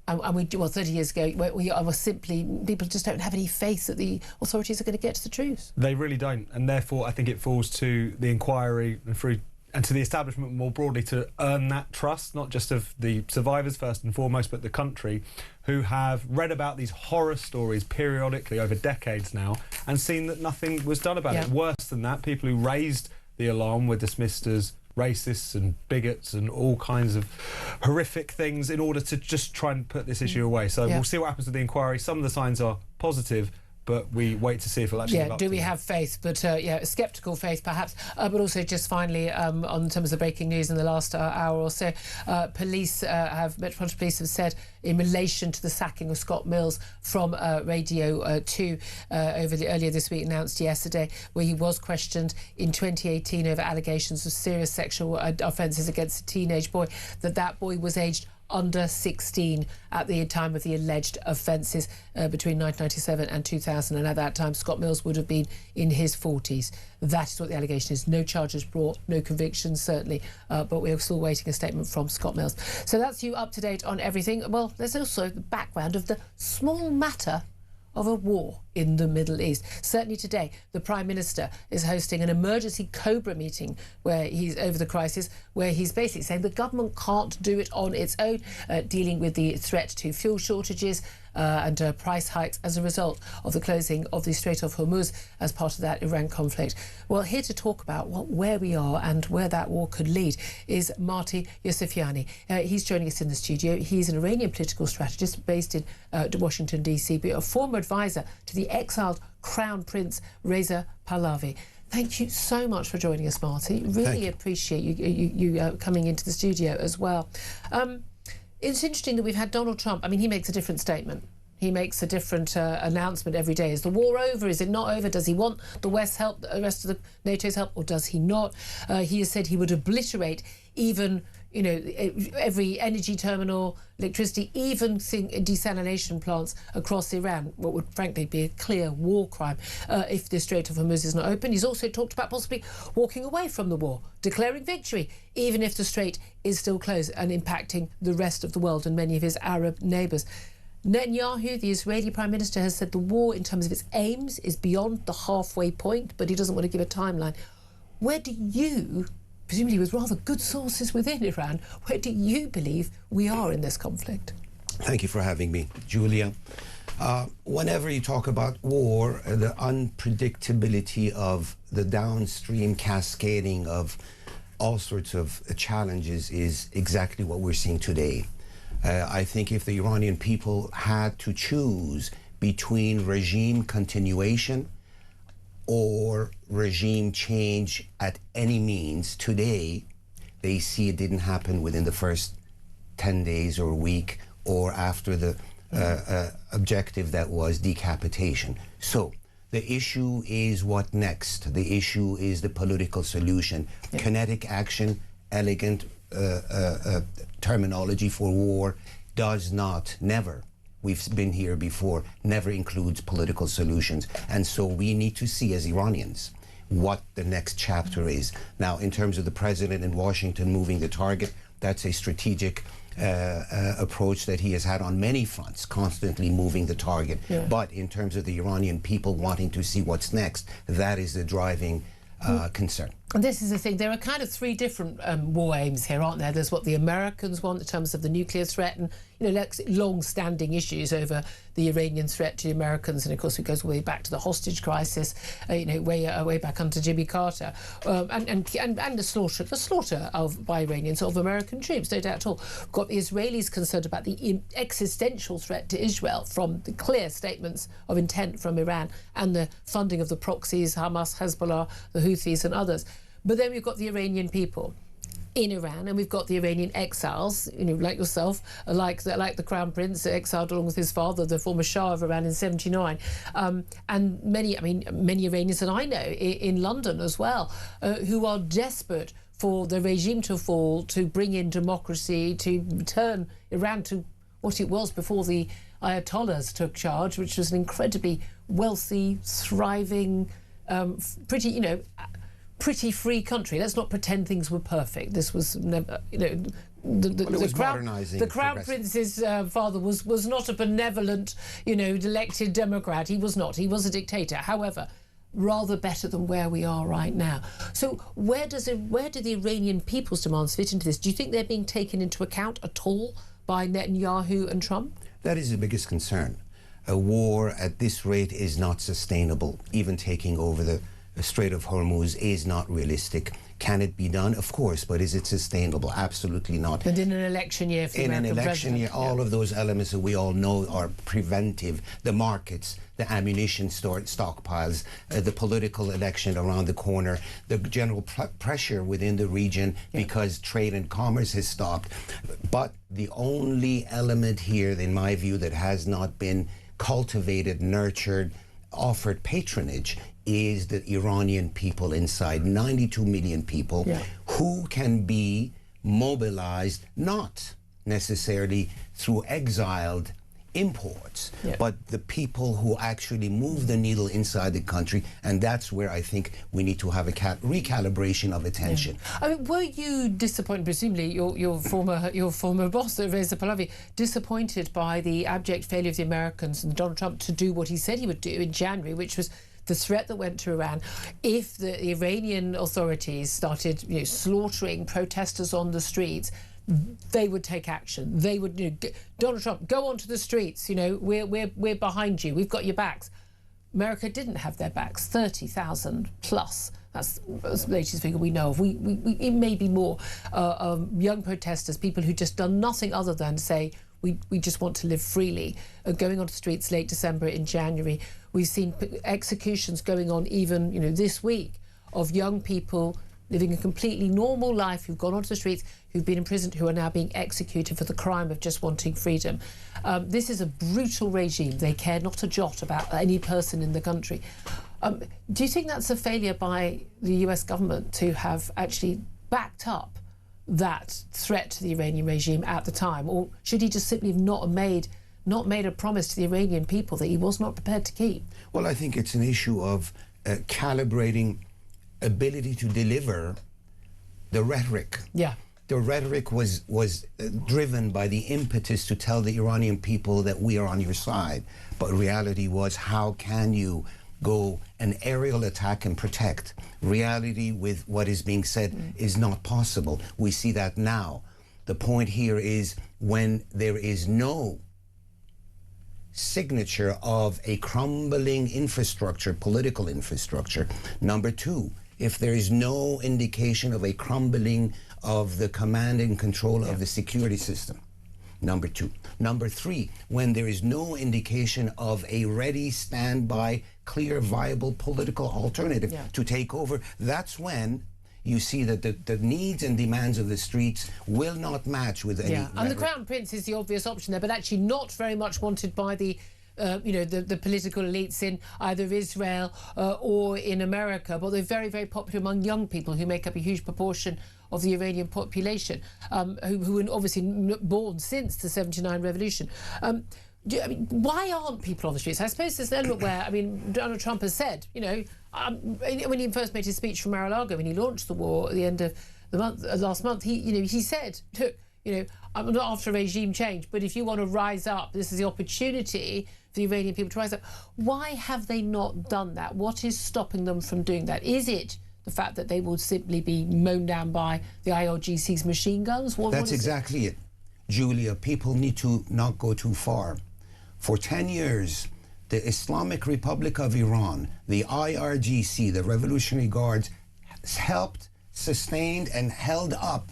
30 years ago, we are simply, people just don't have any faith that the authorities are going to get to the truth. They really don't, and therefore I think it falls to the inquiry and to the establishment more broadly to earn that trust, not just of the survivors first and foremost, but the country, who have read about these horror stories periodically over decades now and seen that nothing was done about it. Worse than that, people who raised the alarm were dismissed as racists and bigots and all kinds of horrific things in order to just try and put this issue away. So we'll see what happens with the inquiry. Some of the signs are positive, but we wait to see if it'll actually live up do to we that. Have faith? But sceptical faith perhaps. But also just finally, on terms of breaking news in the last hour or so, Metropolitan Police have said in relation to the sacking of Scott Mills from Radio 2 earlier this week, announced yesterday, where he was questioned in 2018 over allegations of serious sexual offences against a teenage boy, that boy was aged under 16 at the time of the alleged offences between 1997 and 2000, and at that time Scott Mills would have been in his 40s. That is what the allegation is. No charges brought, no convictions certainly, but we're still waiting a statement from Scott Mills. So that's you up to date on everything. Well, there's also the background of the small matter of a war in the Middle East. Certainly today, the Prime Minister is hosting an emergency COBRA meeting where he's over the crisis, where he's basically saying the government can't do it on its own, dealing with the threat to fuel shortages and price hikes as a result of the closing of the Strait of Hormuz as part of that Iran conflict. Well, here to talk about where we are and where that war could lead is Marty Yousefiani. He's joining us in the studio. He's an Iranian political strategist based in Washington, D.C., but a former advisor to the exiled Crown Prince Reza Pahlavi. Thank you so much for joining us, Marty. Really appreciate you coming into the studio as well. It's interesting that we've had Donald Trump. I mean, he makes a different statement. He makes a different announcement every day. Is the war over? Is it not over? Does he want the West's help, the rest of the NATO's help, or does he not? He has said he would obliterate even, every energy terminal, electricity, even desalination plants across Iran, what would frankly be a clear war crime if the Strait of Hormuz is not open. He's also talked about possibly walking away from the war, declaring victory, even if the strait is still closed and impacting the rest of the world and many of his Arab neighbours. Netanyahu, the Israeli Prime Minister, has said the war in terms of its aims is beyond the halfway point, but he doesn't want to give a timeline. Where do you, presumably with rather good sources within Iran, where do you believe we are in this conflict? Thank you for having me, Julia. Whenever you talk about war, the unpredictability of the downstream cascading of all sorts of challenges is exactly what we're seeing today. I think if the Iranian people had to choose between regime continuation or regime change at any means, today they see it didn't happen within the first 10 days or a week or after the objective that was decapitation. So the issue is what next? The issue is the political solution. Yeah. Kinetic action, elegant terminology for war, does not, never, we've been here before, never includes political solutions. And so we need to see as Iranians what the next chapter is. Now, in terms of the president in Washington moving the target, that's a strategic approach that he has had on many fronts, constantly moving the target. Yeah. But in terms of the Iranian people wanting to see what's next, that is the driving concern. And this is the thing, there are kind of three different war aims here, aren't there? There's what the Americans want in terms of the nuclear threat and, you know, long-standing issues over the Iranian threat to the Americans. And of course, it goes way back to the hostage crisis, you know, way back under Jimmy Carter, and the slaughter by Iranians of American troops, no doubt at all. We've got the Israelis concerned about the existential threat to Israel from the clear statements of intent from Iran and the funding of the proxies, Hamas, Hezbollah, the Houthis and others. But then we've got the Iranian people in Iran, and we've got the Iranian exiles, you know, like yourself, like the Crown Prince, exiled along with his father, the former Shah of Iran in '79, and many Iranians that I know in London as well, who are desperate for the regime to fall, to bring in democracy, to turn Iran to what it was before the Ayatollahs took charge, which was an incredibly wealthy, thriving, pretty free country. Let's not pretend things were perfect. This was never, you know, the Crown Prince's father was not a benevolent, you know, elected Democrat. He was not. He was a dictator. However, rather better than where we are right now. So where do the Iranian people's demands fit into this? Do you think they're being taken into account at all by Netanyahu and Trump? That is the biggest concern. A war at this rate is not sustainable. Even taking over the Strait of Hormuz is not realistic. Can it be done? Of course, but is it sustainable? Absolutely not. And in an election year, for the American president, all of those elements that we all know are preventive. The markets, the ammunition stockpiles, the political election around the corner, the general pressure within the region because trade and commerce has stopped. But the only element here, in my view, that has not been cultivated, nurtured, offered patronage is the Iranian people inside, 92 million people, who can be mobilized not necessarily through exiled imports, but the people who actually move the needle inside the country, and that's where I think we need to have a recalibration of attention. I mean, were you disappointed, presumably your former boss, Reza Pahlavi, disappointed by the abject failure of the Americans and Donald Trump to do what he said he would do in January, which was the threat that went to Iran? If the Iranian authorities started, you know, slaughtering protesters on the streets, they would take action. They would, you know, Donald Trump, go onto the streets. You know, we're behind you. We've got your backs. America didn't have their backs. 30,000 plus. That's the latest figure we know of. It may be more. Young protesters, people who just done nothing other than say, we just want to live freely, going onto the streets late December, in January. We've seen executions going on even, you know, this week of young people living a completely normal life who've gone onto the streets, who've been imprisoned, who are now being executed for the crime of just wanting freedom. This is a brutal regime. They care not a jot about any person in the country. Do you think that's a failure by the US government to have actually backed up that threat to the Iranian regime at the time? Or should he just simply have not made a promise to the Iranian people that he was not prepared to keep? Well, I think it's an issue of calibrating ability to deliver the rhetoric. Yeah. The rhetoric was driven by the impetus to tell the Iranian people that we are on your side. But reality was, how can you go an aerial attack and protect? Reality with what is being said is not possible. We see that now. The point here is when there is no signature of a crumbling infrastructure, political infrastructure. Number two, if there is no indication of a crumbling of the command and control of the security system. Number two. Number three, when there is no indication of a ready, standby, clear, viable political alternative to take over, that's when you see that the needs and demands of the streets will not match with any... And the Crown Prince is the obvious option there, but actually not very much wanted by the the political elites in either Israel or in America, but they're very, very popular among young people who make up a huge proportion of the Iranian population, who were obviously born since the 79 revolution. Why aren't people on the streets? I suppose there's an element where, Donald Trump has said, when he first made his speech from Mar-a-Lago, when he launched the war at the end of the month, last month, he said, look, I'm not after a regime change, but if you want to rise up, this is the opportunity for the Iranian people to rise up. Why have they not done that? What is stopping them from doing that? Is it the fact that they will simply be mown down by the IRGC's machine guns? That's exactly it, Julia. People need to not go too far. For 10 years, the Islamic Republic of Iran, the IRGC, the Revolutionary Guards, helped, sustained, and held up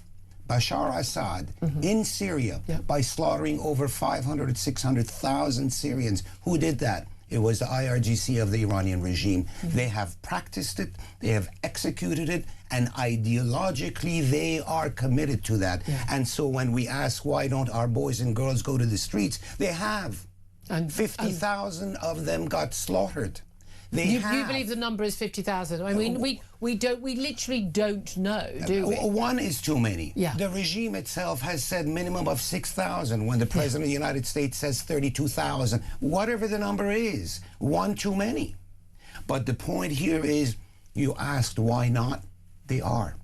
Bashar Assad in Syria by slaughtering over 500,000 to 600,000 Syrians. Who did that? It was the IRGC of the Iranian regime. They have practiced it, they have executed it, and ideologically they are committed to that. And so when we ask why don't our boys and girls go to the streets, they have. And 50,000 of them got slaughtered. You believe the number is 50,000? I mean, we literally don't know, do we? One is too many. The regime itself has said minimum of 6,000 when the President of the United States says 32,000. Whatever the number is, one too many. But the point here is, you asked why not? They are.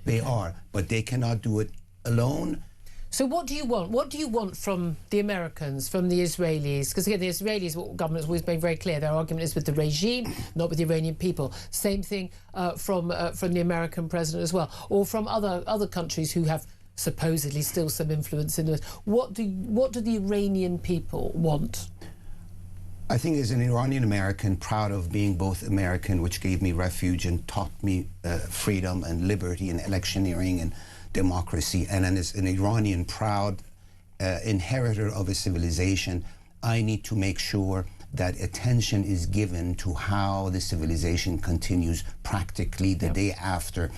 They are. But they cannot do it alone. So what do you want? What do you want from the Americans, from the Israelis? Because again, the Israelis, what government has always made very clear, their argument is with the regime, not with the Iranian people. Same thing from the American president as well, or from other countries who have supposedly still some influence in it. What do the Iranian people want? I think as an Iranian American, proud of being both American, which gave me refuge and taught me freedom and liberty and electioneering and democracy, and as an Iranian proud inheritor of a civilization, I need to make sure that attention is given to how the civilization continues practically the day after.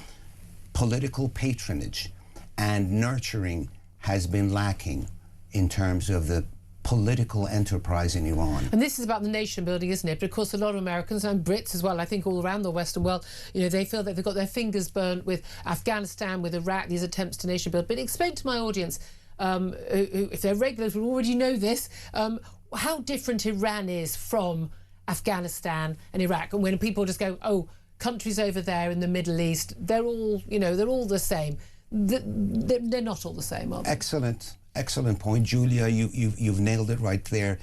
Political patronage and nurturing has been lacking in terms of the political enterprise in Iran. And this is about the nation building, isn't it? But of course a lot of Americans and Brits as well, I think all around the Western world, they feel that they've got their fingers burnt with Afghanistan, with Iraq, these attempts to nation build. But explain to my audience, who, if they're regulars will already know this, how different Iran is from Afghanistan and Iraq. And when people just go, oh, countries over there in the Middle East, they're all, they're all the same. They're not all the same, are they? Excellent point, Julia. You've nailed it right there.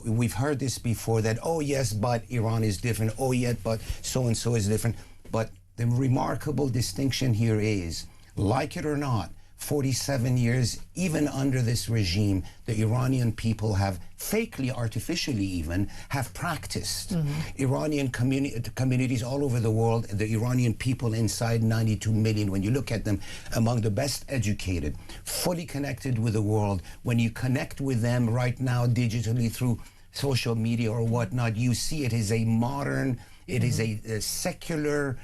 We've heard this before, that oh yes, but Iran is different. Oh yeah, but so and so is different. But the remarkable distinction here is, like it or not, 47 years, even under this regime, the Iranian people have fakely, artificially even, have practiced. Iranian communities all over the world, the Iranian people inside 92 million, when you look at them, among the best educated, fully connected with the world. When you connect with them right now digitally through social media or whatnot, you see it is a modern, it is a secular,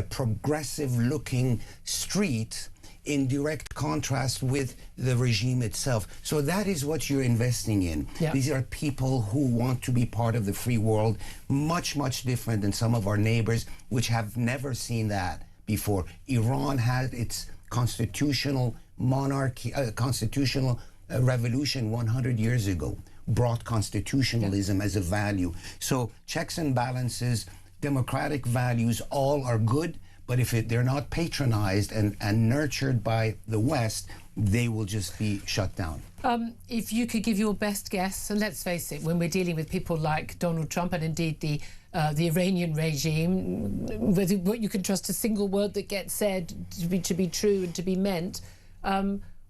progressive-looking street in direct contrast with the regime itself. So that is what you're investing in. These are people who want to be part of the free world, much, much different than some of our neighbors, which have never seen that before. Iran had its constitutional monarchy, constitutional revolution 100 years ago, brought constitutionalism as a value. So checks and balances, democratic values, all are good, but if they're not patronized and nurtured by the West, they will just be shut down. If you could give your best guess, and let's face it, when we're dealing with people like Donald Trump and indeed the Iranian regime, whether you can trust a single word that gets said to be true and to be meant,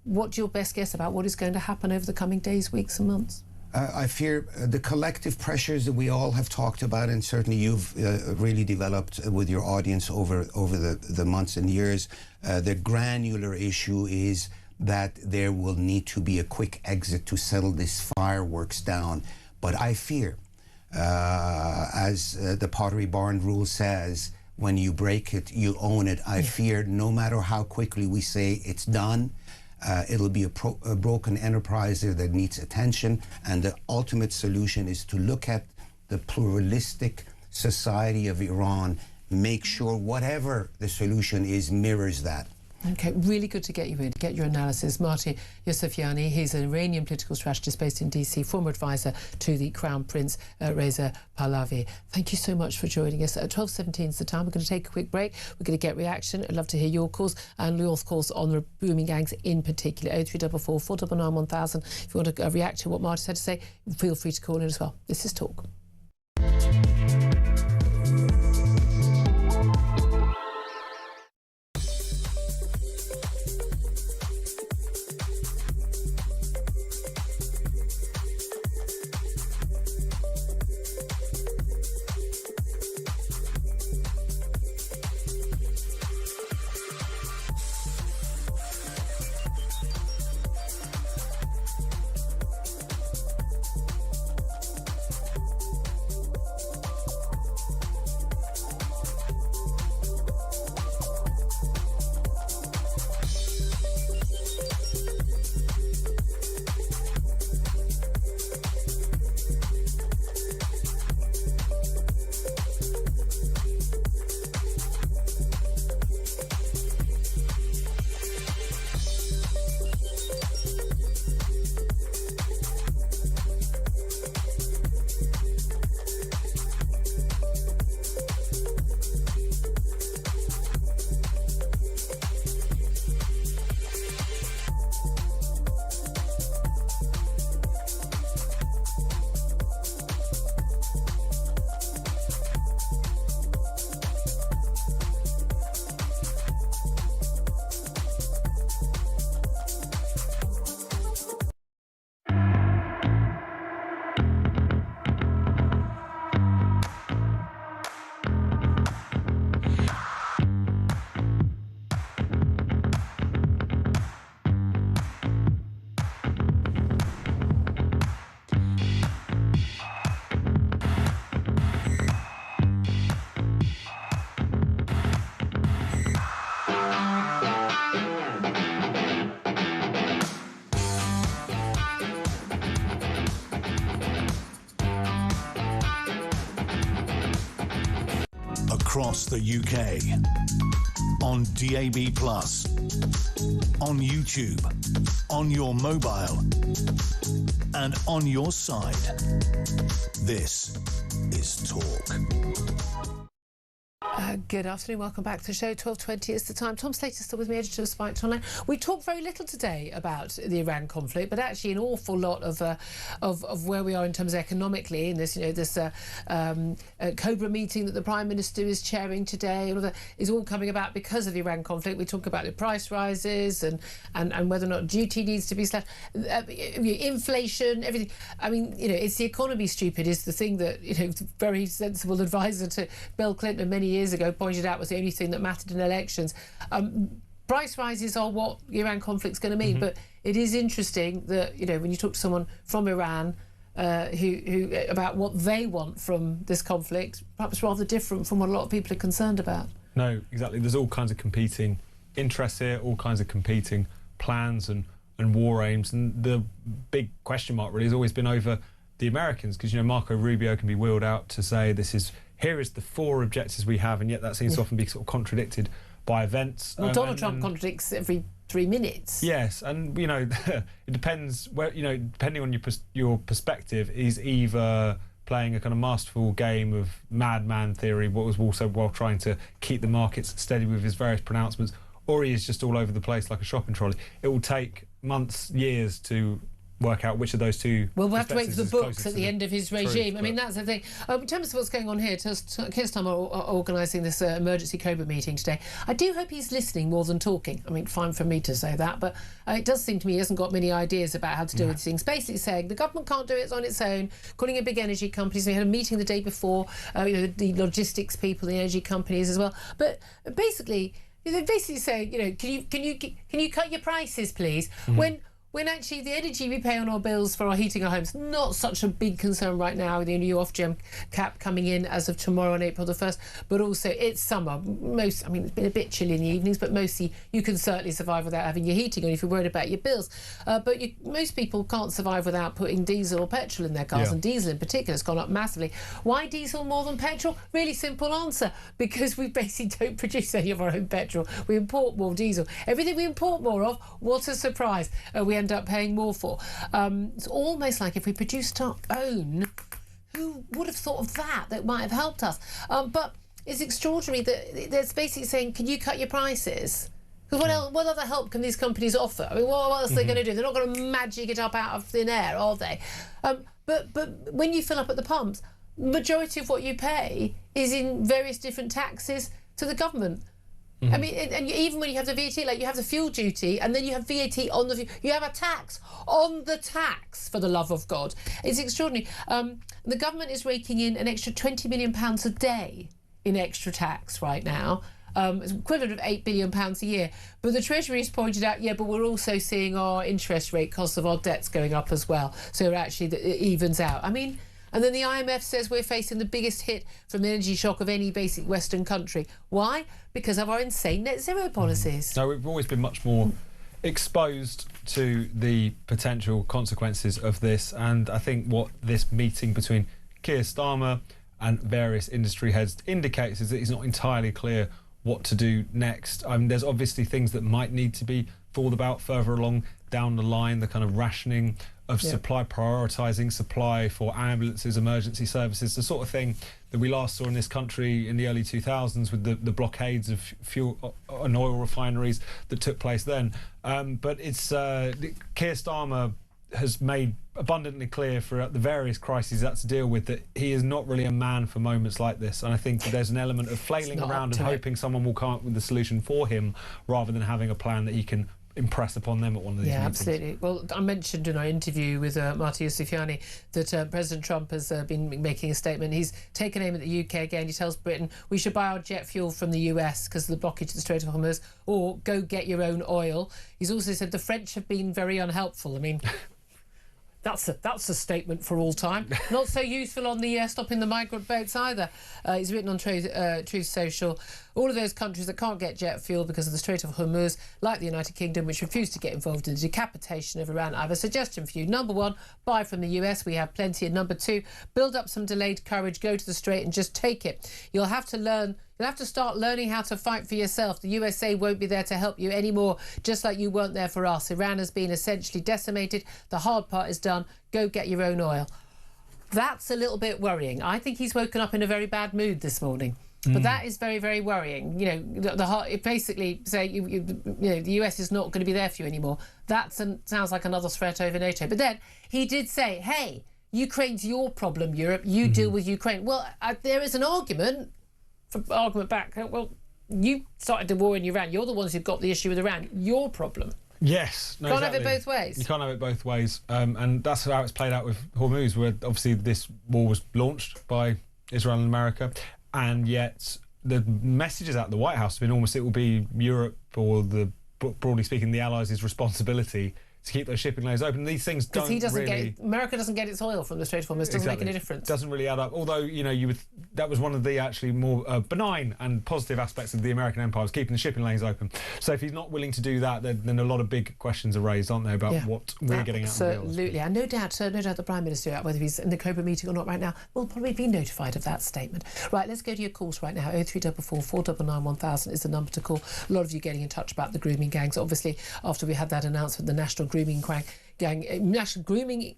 what's your best guess about what is going to happen over the coming days, weeks and months? I fear the collective pressures that we all have talked about, and certainly you've really developed with your audience over the months and years. The granular issue is that there will need to be a quick exit to settle this fireworks down. But I fear, as the Pottery Barn rule says, when you break it, you own it. I fear no matter how quickly we say it's done, it'll be a broken enterprise there that needs attention, and the ultimate solution is to look at the pluralistic society of Iran, make sure whatever the solution is mirrors that. Okay, really good to get you in, get your analysis. Marty Youssefiani, he's an Iranian political strategist based in DC, former advisor to the Crown Prince Reza Pahlavi. Thank you so much for joining us. At 12:17 is the time. We're going to take a quick break. We're going to get reaction. I'd love to hear your calls and your calls on the grooming gangs in particular. 0344 499 1000. If you want to react to what Marty's had to say, feel free to call in as well. This is Talk. Across the UK, on DAB+, on YouTube, on your mobile, and on your side. This is Talk. Good afternoon, welcome back to the show. 12:20 is the time. Tom Slater's still with me, editor of Spiked Online. We talked very little today about the Iran conflict, but actually an awful lot of where we are in terms of economically in this, this Cobra meeting that the Prime Minister is chairing today. All of that is all coming about because of the Iran conflict. We talk about the price rises and whether or not duty needs to be slashed, inflation, everything. I mean, it's the economy, stupid, is the thing that very sensible advisor to Bill Clinton many years ago pointed out was the only thing that mattered in elections. Price rises are what the Iran conflict's going to mean, but it is interesting that when you talk to someone from Iran who about what they want from this conflict, perhaps rather different from what a lot of people are concerned about. No, exactly. There's all kinds of competing interests here, all kinds of competing plans and war aims, and the big question mark really has always been over the Americans, because Marco Rubio can be wheeled out to say here is the 4 objectives we have, and yet that seems to often be sort of contradicted by events. Well, Donald Trump contradicts every 3 minutes. Yes, and it depends where depending on your perspective, is either playing a kind of masterful game of madman theory, what was also while trying to keep the markets steady with his various pronouncements, or he is just all over the place like a shopping trolley. It will take months, years to work out which of those two. Well, we'll have to wait for the perspectives is books at the end of his regime. truth, I mean, that's the thing. In terms of what's going on here, Keir Starmer are organising this emergency Cobra meeting today. I do hope he's listening more than talking. I mean, fine for me to say that, but it does seem to me he hasn't got many ideas about how to deal with these things. Basically saying the government can't do it on its own, calling in big energy companies. We had a meeting the day before, the logistics people, the energy companies as well. But basically, they basically say, can you cut your prices, please? When actually the energy we pay on our bills for our heating our homes, not such a big concern right now with the new Ofgem cap coming in as of tomorrow on April the 1st, but also it's summer. It's been a bit chilly in the evenings, but mostly you can certainly survive without having your heating on if you're worried about your bills. But most people can't survive without putting diesel or petrol in their cars, and diesel in particular has gone up massively. Why diesel more than petrol? Really simple answer, because we basically don't produce any of our own petrol. We import more diesel. Everything we import more of, what a surprise, we end up paying more for. It's almost like if we produced our own, who would have thought of that? That might have helped us. But it's extraordinary that they're basically saying, can you cut your prices? Because what other help can these companies offer? I mean, what else are they going to do? They're not going to magic it up out of thin air, are they? But when you fill up at the pumps, majority of what you pay is in various different taxes to the government. I mean, and even when you have the VAT, like you have the fuel duty, and then you have VAT on the... You have a tax on the tax, for the love of God. It's extraordinary. The government is raking in an extra £20 million a day in extra tax right now. It's equivalent of £8 billion a year. But the Treasury has pointed out, but we're also seeing our interest rate costs of our debts going up as well. So actually, it evens out. I mean... And then the IMF says we're facing the biggest hit from the energy shock of any basic Western country. Why? Because of our insane net zero policies. No, we've always been much more exposed to the potential consequences of this. And I think what this meeting between Keir Starmer and various industry heads indicates is that it's not entirely clear what to do next. There's obviously things that might need to be thought about further along down the line, the kind of rationing of supply, prioritising supply for ambulances, emergency services, the sort of thing that we last saw in this country in the early 2000s with the blockades of fuel and oil refineries that took place then. But it's Keir Starmer has made abundantly clear throughout the various crises he had to deal with that he is not really a man for moments like this. And I think there's an element of flailing around and hoping someone will come up with the solution for him rather than having a plan that he can impress upon them at one of these meetings. Absolutely. Well, I mentioned in our interview with Marty Yusufiani that President Trump has been making a statement. He's taken aim at the UK again. He tells Britain we should buy our jet fuel from the US because of the blockage of the Strait of Hormuz, or go get your own oil. He's also said the French have been very unhelpful. I mean... That's a statement for all time. Not so useful on the stopping the migrant boats either. He's written on Truth Social, all of those countries that can't get jet fuel because of the Strait of Hormuz, like the United Kingdom, which refused to get involved in the decapitation of Iran. I have a suggestion for you. Number one, buy from the US. We have plenty. And number two, build up some delayed courage, go to the Strait and just take it. You'll have to start learning how to fight for yourself. The USA won't be there to help you anymore, just like you weren't there for us. Iran has been essentially decimated. The hard part is done. Go get your own oil. That's a little bit worrying. I think he's woken up in a very bad mood this morning. But that is very, very worrying. It basically say the US is not going to be there for you anymore. That sounds like another threat over NATO. But then he did say, hey, Ukraine's your problem, Europe. You deal with Ukraine. Well, there is an argument back. Well, you started the war in Iran. You're the ones who've got the issue with Iran. Your problem. Yes. No, can't have it both ways. You can't have it both ways. And that's how it's played out with Hormuz, where obviously this war was launched by Israel and America, and yet the messages out of the White House have been almost it will be Europe or broadly speaking, the Allies' responsibility to keep those shipping lanes open. These things don't really... America doesn't get its oil from the Strait of Hormuz. Doesn't make any difference. Doesn't really add up. Although, that was one of the actually more benign and positive aspects of the American empire, was keeping the shipping lanes open. So if he's not willing to do that, then a lot of big questions are raised, aren't there, about what we're getting out of the deal. Absolutely. And no doubt the Prime Minister, whether he's in the Cobra meeting or not right now, will probably be notified of that statement. Right, let's go to your calls right now. 0344 499 1000 is the number to call. A lot of you getting in touch about the grooming gangs. Obviously, after we had that announcement, the National Grooming National Grooming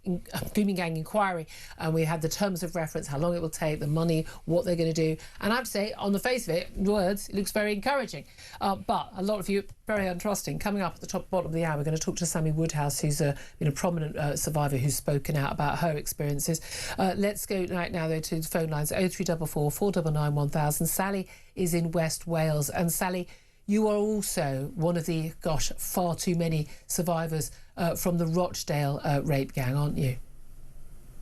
Gang Inquiry, and we had the terms of reference, how long it will take, the money, what they're going to do. And I'd say, on the face of it, words, it looks very encouraging. But a lot of you very untrusting. Coming up at the bottom of the hour, we're going to talk to Sammy Woodhouse, who's been a prominent survivor who's spoken out about her experiences. Let's go right now, though, to the phone lines, 0344 499 1000. Sally is in West Wales. And Sally, you are also one of the, far too many survivors from the Rochdale rape gang, aren't you?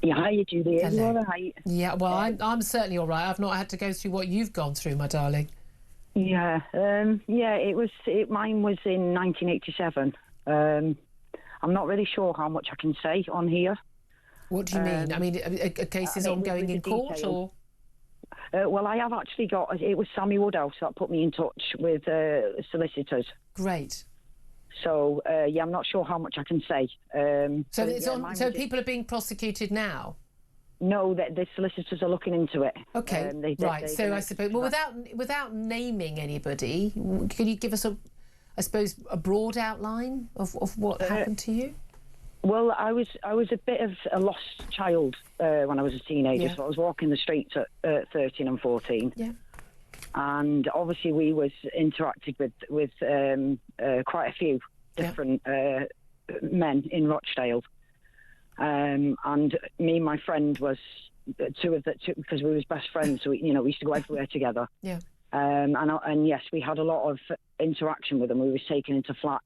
Yeah, how you do there? Hello. All right. Yeah, well, I'm certainly all right. I've not had to go through what you've gone through, my darling. Yeah, mine was in 1987. I'm not really sure how much I can say on here. What do you mean? I mean, a case is ongoing in court, or? Well, I have actually got. It was Sammy Woodhouse that put me in touch with solicitors. Great. So I'm not sure how much I can say. So people are being prosecuted now. No, the solicitors are looking into it. Okay, right. So I suppose, well, without naming anybody, can you give us a broad outline of what happened to you? Well, I was a bit of a lost child when I was a teenager. Yeah. So I was walking the streets at 13 and 14. Yeah. And obviously we was interacted with quite a few different men in Rochdale. And me and my friend was two because we was best friends, so we used to go everywhere together. Yeah. And yes, we had a lot of interaction with them. We was taken into flats.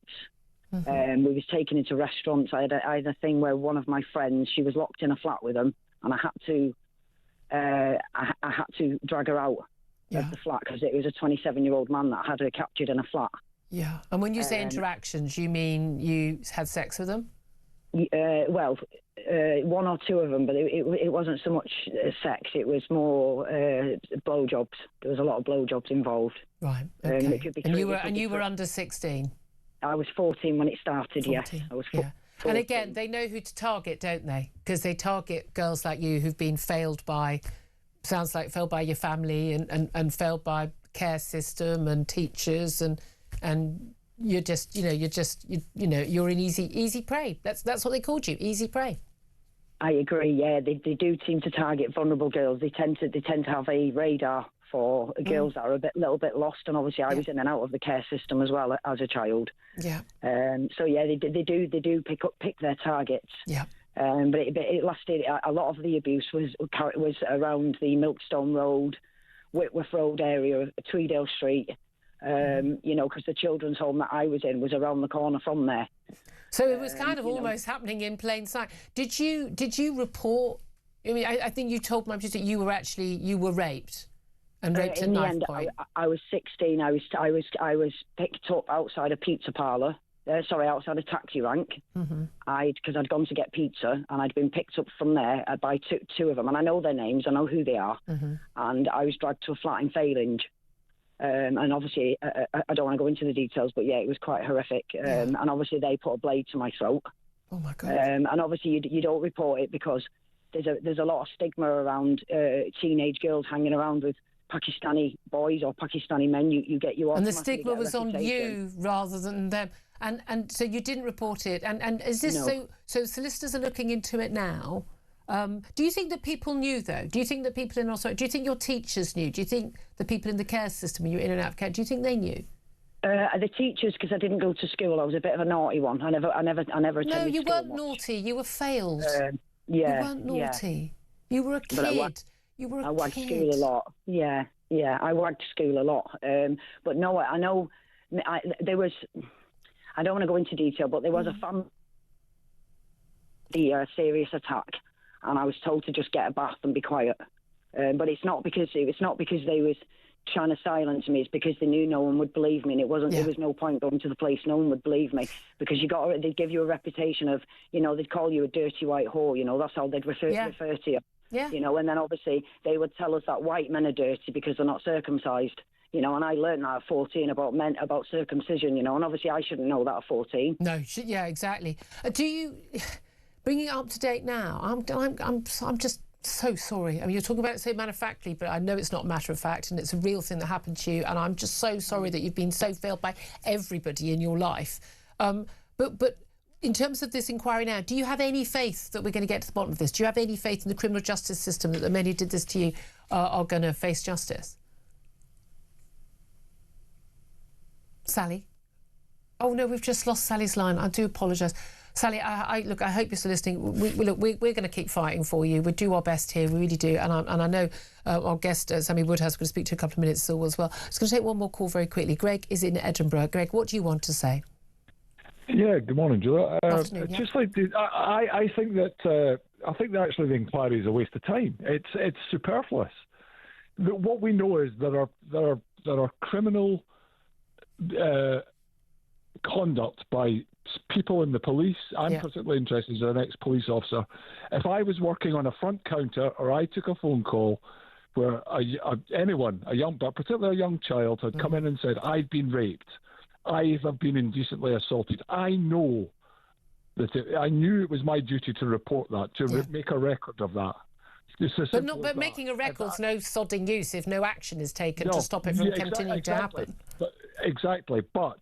Mm-hmm. We was taken into restaurants. I had a thing where one of my friends, she was locked in a flat with them, and I had to drag her out of the flat because it was a 27-year-old man that had her captured in a flat. Yeah. And when you say interactions, you mean you had sex with them? Well, one or two of them, but it wasn't so much sex. It was more blowjobs. There was a lot of blowjobs involved. Right. Okay. It could be and you were under 16. I was 14 when it started. 14, yes, I was. Yeah. And again, they know who to target, don't they? Because they target girls like you who've been failed by your family and failed by care system and teachers and you're in easy prey. That's what they called you, easy prey. I agree. Yeah, they do seem to target vulnerable girls. They tend to have a radar for girls that are a little bit lost, and obviously I was in and out of the care system as well as a child. Yeah. So yeah, they do pick their targets. Yeah. But it lasted. A lot of the abuse was around the Milkstone Road, Whitworth Road area, Tweedale Street. Because the children's home that I was in was around the corner from there. So it was kind of almost happening in plain sight. Did you report? I mean, I think you told my producer that you were raped. And raped at knife point. I was 16. I was picked up outside a pizza parlour. Outside a taxi rank. Mm-hmm. Because I'd gone to get pizza and I'd been picked up from there by two of them, and I know their names, I know who they are. Mm-hmm. And I was dragged to a flat in Failinge. And obviously, I don't want to go into the details, but yeah, it was quite horrific. And obviously, they put a blade to my throat. Oh my God! And obviously, you don't report it because there's a lot of stigma around teenage girls hanging around with Pakistani boys or Pakistani men. You and the stigma was on you rather than them. And so you didn't report it. And is this so solicitors are looking into it now? Do you think that people knew, though? Do you think that people in Australia, do you think your teachers knew? Do you think the people in the care system, you were in and out of care, do you think they knew? The teachers, because I didn't go to school. I was a bit of a naughty one. I never attended school. No, you weren't naughty. You were failed. You weren't naughty. You were a kid. I wagged school a lot. Yeah, I wagged school a lot. But no, I know there was. I don't want to go into detail, but there was a serious attack, and I was told to just get a bath and be quiet. But it's not because they was trying to silence me. It's because they knew no one would believe me, and it wasn't. There was no point going to the police. No one would believe me because they'd give you a reputation of, they'd call you a dirty white whore. That's how they'd refer to you. Yeah. And then obviously they would tell us that white men are dirty because they're not circumcised. And I learned that at 14 about circumcision. And obviously I shouldn't know that at 14. No, yeah, exactly. Do you bring it up to date now? I'm just so sorry. I mean, you're talking about it so matter-of-factly, but I know it's not matter-of-fact, and it's a real thing that happened to you. And I'm just so sorry that you've been so failed by everybody in your life. But in terms of this inquiry now, do you have any faith that we're going to get to the bottom of this? Do you have any faith in the criminal justice system that the men who did this to you are going to face justice? Sally? Oh, no, we've just lost Sally's line. I do apologise. Sally, I hope you're still listening. We're going to keep fighting for you. We do our best here, we really do. And I know our guest, Sammy Woodhouse, is going to speak to a couple of minutes as well. I'm just going to take one more call very quickly. Greg is in Edinburgh. Greg, what do you want to say? Yeah, good morning, Julia. Afternoon, yeah. Just like I think that actually the inquiry is a waste of time. It's superfluous. What we know is there are criminal conduct by people in the police. I'm particularly interested as an ex-police officer. If I was working on a front counter or I took a phone call where particularly a young child, had come in and said, I've been raped, I have been indecently assaulted, I knew it was my duty to report that, to make a record of that. But making a record's no sodding use if no action is taken to stop it from continuing to happen. Exactly. But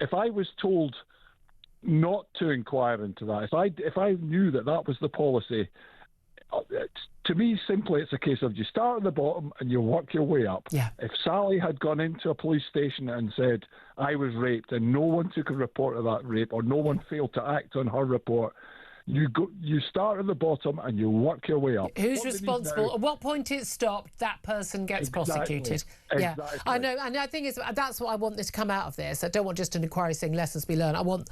if I was told not to inquire into that, if I knew that was the policy, to me, simply, it's a case of you start at the bottom and you work your way up. Yeah. If Sally had gone into a police station and said, I was raped, and no one took a report of that rape, or no one failed to act on her report, you start at the bottom and you work your way up. Who's responsible? At what point it stopped, that person gets prosecuted. Yeah, exactly. I know. And I think that's what I want this to come out of this. I don't want just an inquiry saying lessons be learned. I want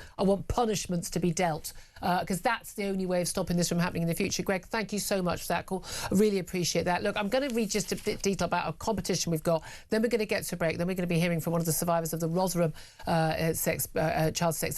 punishments to be dealt, because that's the only way of stopping this from happening in the future. Greg, thank you so much for that call. I really appreciate that. Look, I'm going to read just a bit detail about a competition we've got. Then we're going to get to a break. Then we're going to be hearing from one of the survivors of the Rotherham child sex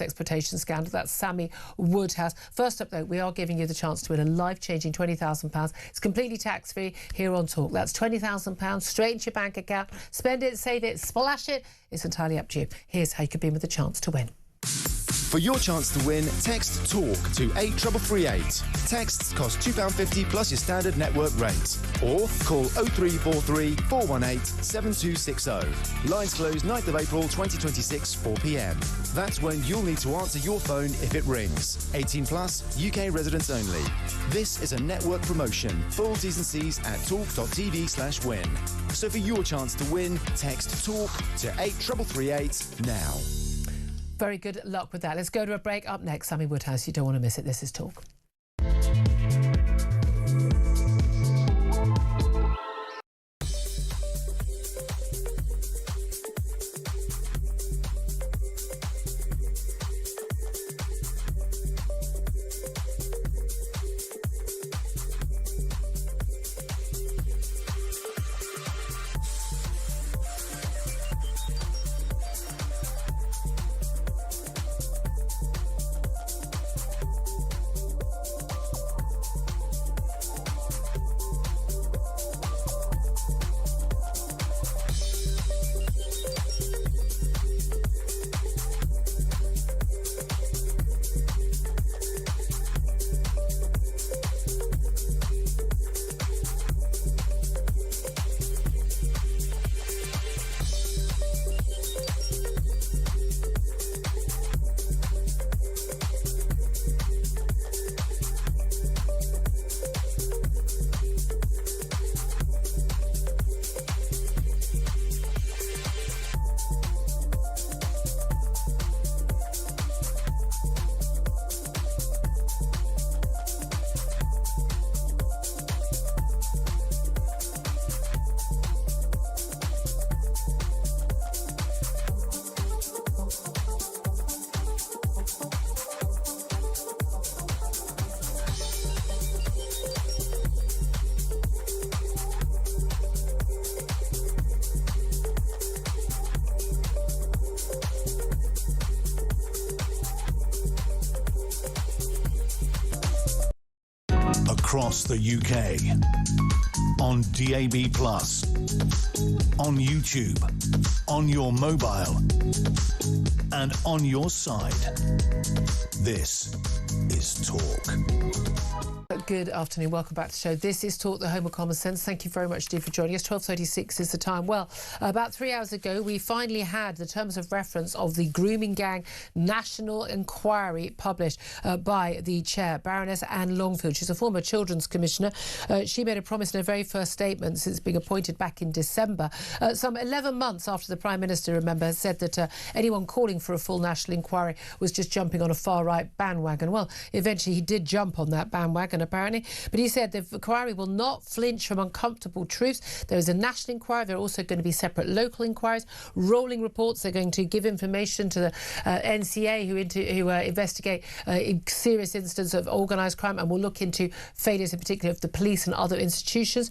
exploitation scandal. That's Sammy Woodhouse. First up, though, we are giving you the chance to win a life-changing £20,000. It's completely tax-free here on Talk. That's £20,000 straight into your bank account. Spend it, save it, splash it. It's entirely up to you. Here's how you could be in with the chance to win. For your chance to win, text TALK to 83338. Texts cost £2.50 plus your standard network rate. Or call 0343 418 7260. Lines close 9th of April 2026, 4 p.m. That's when you'll need to answer your phone if it rings. 18 plus, UK residents only. This is a network promotion. Full T's and C's at talk.tv/win. So for your chance to win, text TALK to 83338 now. Very good luck with that. Let's go to a break. Up next, Sammy Woodhouse. You don't want to miss it. This is Talk. Across the UK, on DAB+, on YouTube, on your mobile, and on your side. This is Talk. Good afternoon. Welcome back to the show. This is Talk, the Home of Common Sense. Thank you very much indeed for joining us. 12:36 is the time. Well, about 3 hours ago, we finally had the terms of reference of the Grooming Gang National Inquiry published by the chair, Baroness Anne Longfield. She's a former Children's Commissioner. She made a promise in her very first statement since being appointed back in December, some 11 months after the Prime Minister, remember, said that anyone calling for a full national inquiry was just jumping on a far-right bandwagon. Well, eventually he did jump on that bandwagon, apparently, but he said the inquiry will not flinch from uncomfortable truths. There is a national inquiry. There are also going to be separate local inquiries, rolling reports. They're going to give information to the NCA who investigate serious incidents of organised crime and will look into failures in particular of the police and other institutions.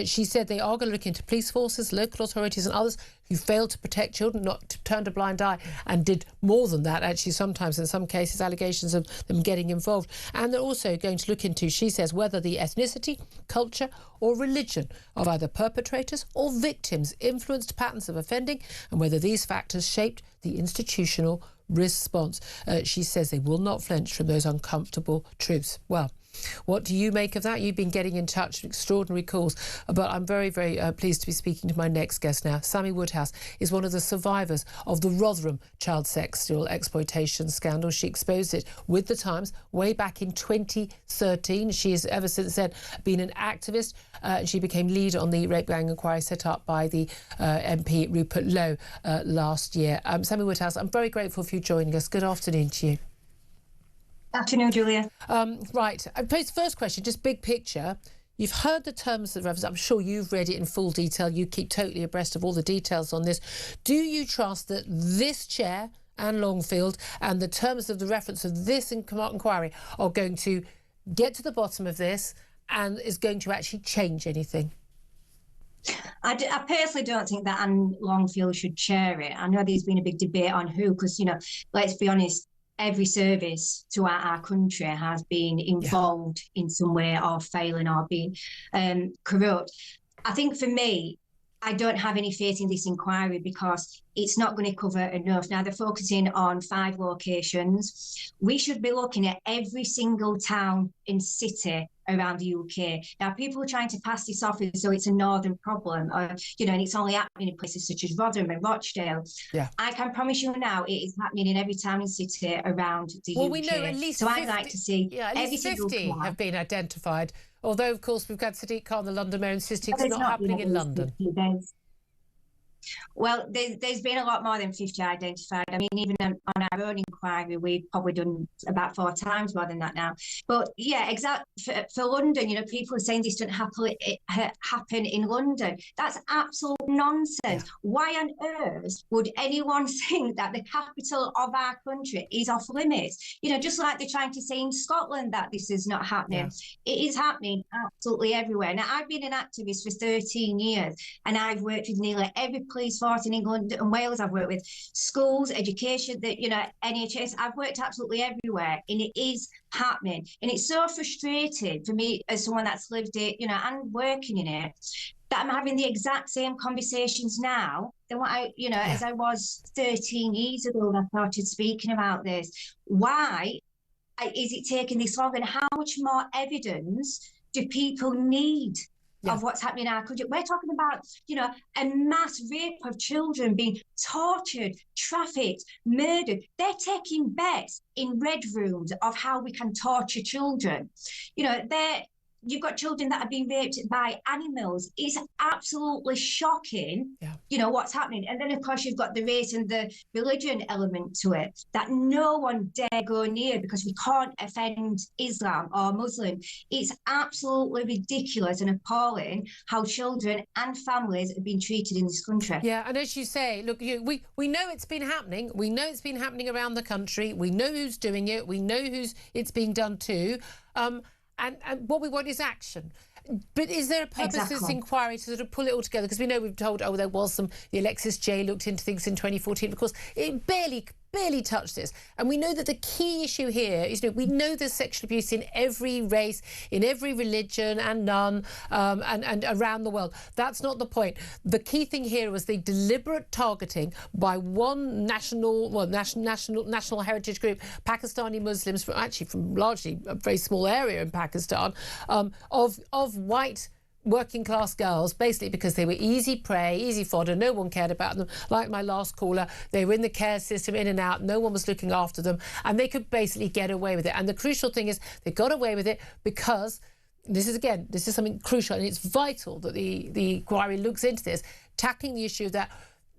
She said they are going to look into police forces, local authorities and others who failed to protect children, not turned a blind eye, and did more than that, actually, sometimes, in some cases, allegations of them getting involved. And they're also going to look into, she says, whether the ethnicity, culture or religion of either perpetrators or victims influenced patterns of offending and whether these factors shaped the institutional response. She says they will not flinch from those uncomfortable truths. Well, what do you make of that? You've been getting in touch, extraordinary calls, but I'm very, very pleased to be speaking to my next guest now. Sammy Woodhouse is one of the survivors of the Rotherham child sexual exploitation scandal. She exposed it with the Times way back in 2013. She has ever since then been an activist. She became lead on the rape gang inquiry set up by the MP Rupert Lowe last year. Sammy Woodhouse, I'm very grateful for you joining us. Good afternoon to you. Afternoon, Julia. Right. I pose the first question, just big picture. You've heard the terms of reference. I'm sure you've read it in full detail. You keep totally abreast of all the details on this. Do you trust that this chair, Anne Longfield, and the terms of the reference of this inquiry are going to get to the bottom of this and is going to actually change anything? I personally don't think that Anne Longfield should chair it. I know there's been a big debate on who, because, you know, let's be honest, every service throughout our country has been involved in some way or failing or being corrupt. I think for me, I don't have any faith in this inquiry because it's not going to cover enough. Now, they're focusing on 5 locations. We should be looking at every single town and city around the UK. Now, people are trying to pass this off as though it's a northern problem, you know, and it's only happening in places such as Rotherham and Rochdale. Yeah. I can promise you now it is happening in every town and city around the UK. Well, we know at least 50, I'd like to see at least 50 have been identified, although, of course, we've got Sadiq Khan, the London Mayor, insisting it's not happening in London. Well, there's been a lot more than 50 identified. I mean, even on our own inquiry, we've probably done about 4 times more than that now. But yeah, exactly. For London, you know, people are saying this doesn't happen in London. That's absolute nonsense. Yeah. Why on earth would anyone think that the capital of our country is off limits? You know, just like they're trying to say in Scotland that this is not happening. Yeah. It is happening absolutely everywhere. Now, I've been an activist for 13 years and I've worked with nearly every police force in England and Wales. I've worked with schools, education, you know, NHS. I've worked absolutely everywhere, and it is happening. And it's so frustrating for me as someone that's lived it, you know, and working in it, that I'm having the exact same conversations now than what I, you know, as I was 13 years ago when I started speaking about this. Why is it taking this long, and how much more evidence do people need of what's happening in our country? We're talking about, you know, a mass rape of children being tortured, trafficked, murdered. They're taking bets in red rooms of how we can torture children. You know, you've got children that are being raped by animals. It's absolutely shocking, you know, what's happening. And then, of course, you've got the race and the religion element to it that no one dare go near because we can't offend Islam or Muslim. It's absolutely ridiculous and appalling how children and families have been treated in this country. Yeah, and as you say, look, we know it's been happening. We know it's been happening around the country. We know who's doing it. We know who's it's being done to. And what we want is action. But is there a purpose of this inquiry to sort of pull it all together? Because we know we've told, there was the Alexis J looked into things in 2014. Of course, it barely barely touched this. And we know that the key issue here is, we know there's sexual abuse in every race, in every religion and none, and around the world. That's not the point. The key thing here was the deliberate targeting by one national heritage group, Pakistani Muslims, from largely a very small area in Pakistan, of white working class girls, basically because they were easy prey, easy fodder, no one cared about them. Like my last caller, they were in the care system, in and out, no one was looking after them, and they could basically get away with it. And the crucial thing is they got away with it because this is something crucial, and it's vital that the inquiry looks into this, tackling the issue that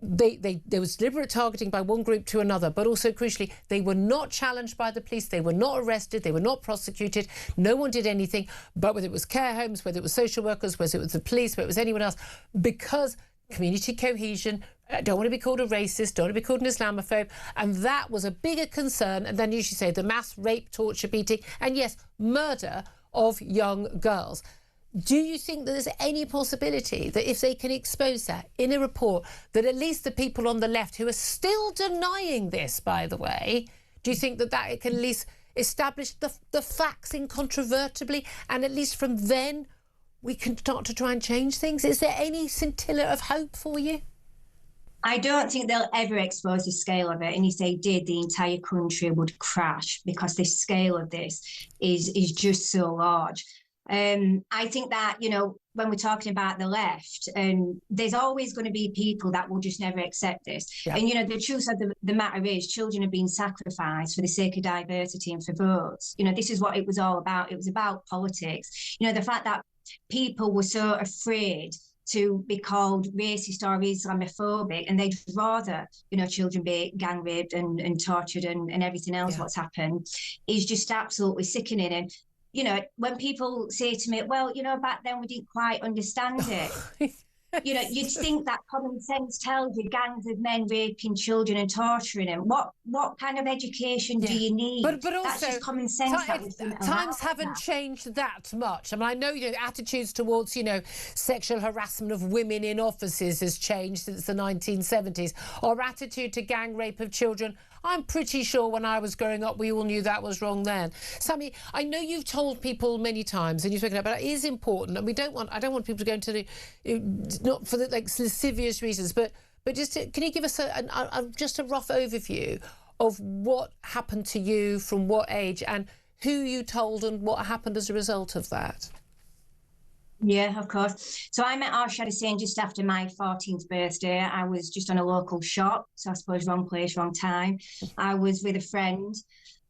there was deliberate targeting by one group to another, but also crucially, they were not challenged by the police, they were not arrested, they were not prosecuted, no one did anything. But whether it was care homes, whether it was social workers, whether it was the police, whether it was anyone else, because community cohesion, don't want to be called a racist, don't want to be called an Islamophobe, and that was a bigger concern than you should say the mass rape, torture, beating, and yes, murder of young girls. Do you think that there's any possibility that if they can expose that in a report, that at least the people on the left who are still denying this, by the way, do you think that it can at least establish the facts incontrovertibly, and at least from then we can start to try and change things? Is there any scintilla of hope for you? I don't think they'll ever expose the scale of it. And if they did, the entire country would crash, because the scale of this is just so large. I think that, when we're talking about the left, there's always going to be people that will just never accept this. Yeah. And, the truth of the matter is children are being sacrificed for the sake of diversity and for votes. This is what it was all about. It was about politics. The fact that people were so afraid to be called racist or Islamophobic, and they'd rather, children be gang raped and tortured and everything else what's happened, is just absolutely sickening. And when people say to me, well, back then we didn't quite understand it. You'd think that common sense tells you gangs of men raping children and torturing them. What kind of education do you need? But also, that's just common sense. Times haven't changed that much. I mean, I know attitudes towards sexual harassment of women in offices has changed since the 1970s. Or attitude to gang rape of children. I'm pretty sure when I was growing up, we all knew that was wrong then. Sammy, I know you've told people many times, and you've spoken about, but it is important, and I don't want people to go into not for the lascivious reasons, but just can you give us just a rough overview of what happened to you, from what age, and who you told, and what happened as a result of that? Yeah, of course. So I met Arshad Hussain just after my 14th birthday. I was just on a local shop, so I suppose wrong place, wrong time. I was with a friend,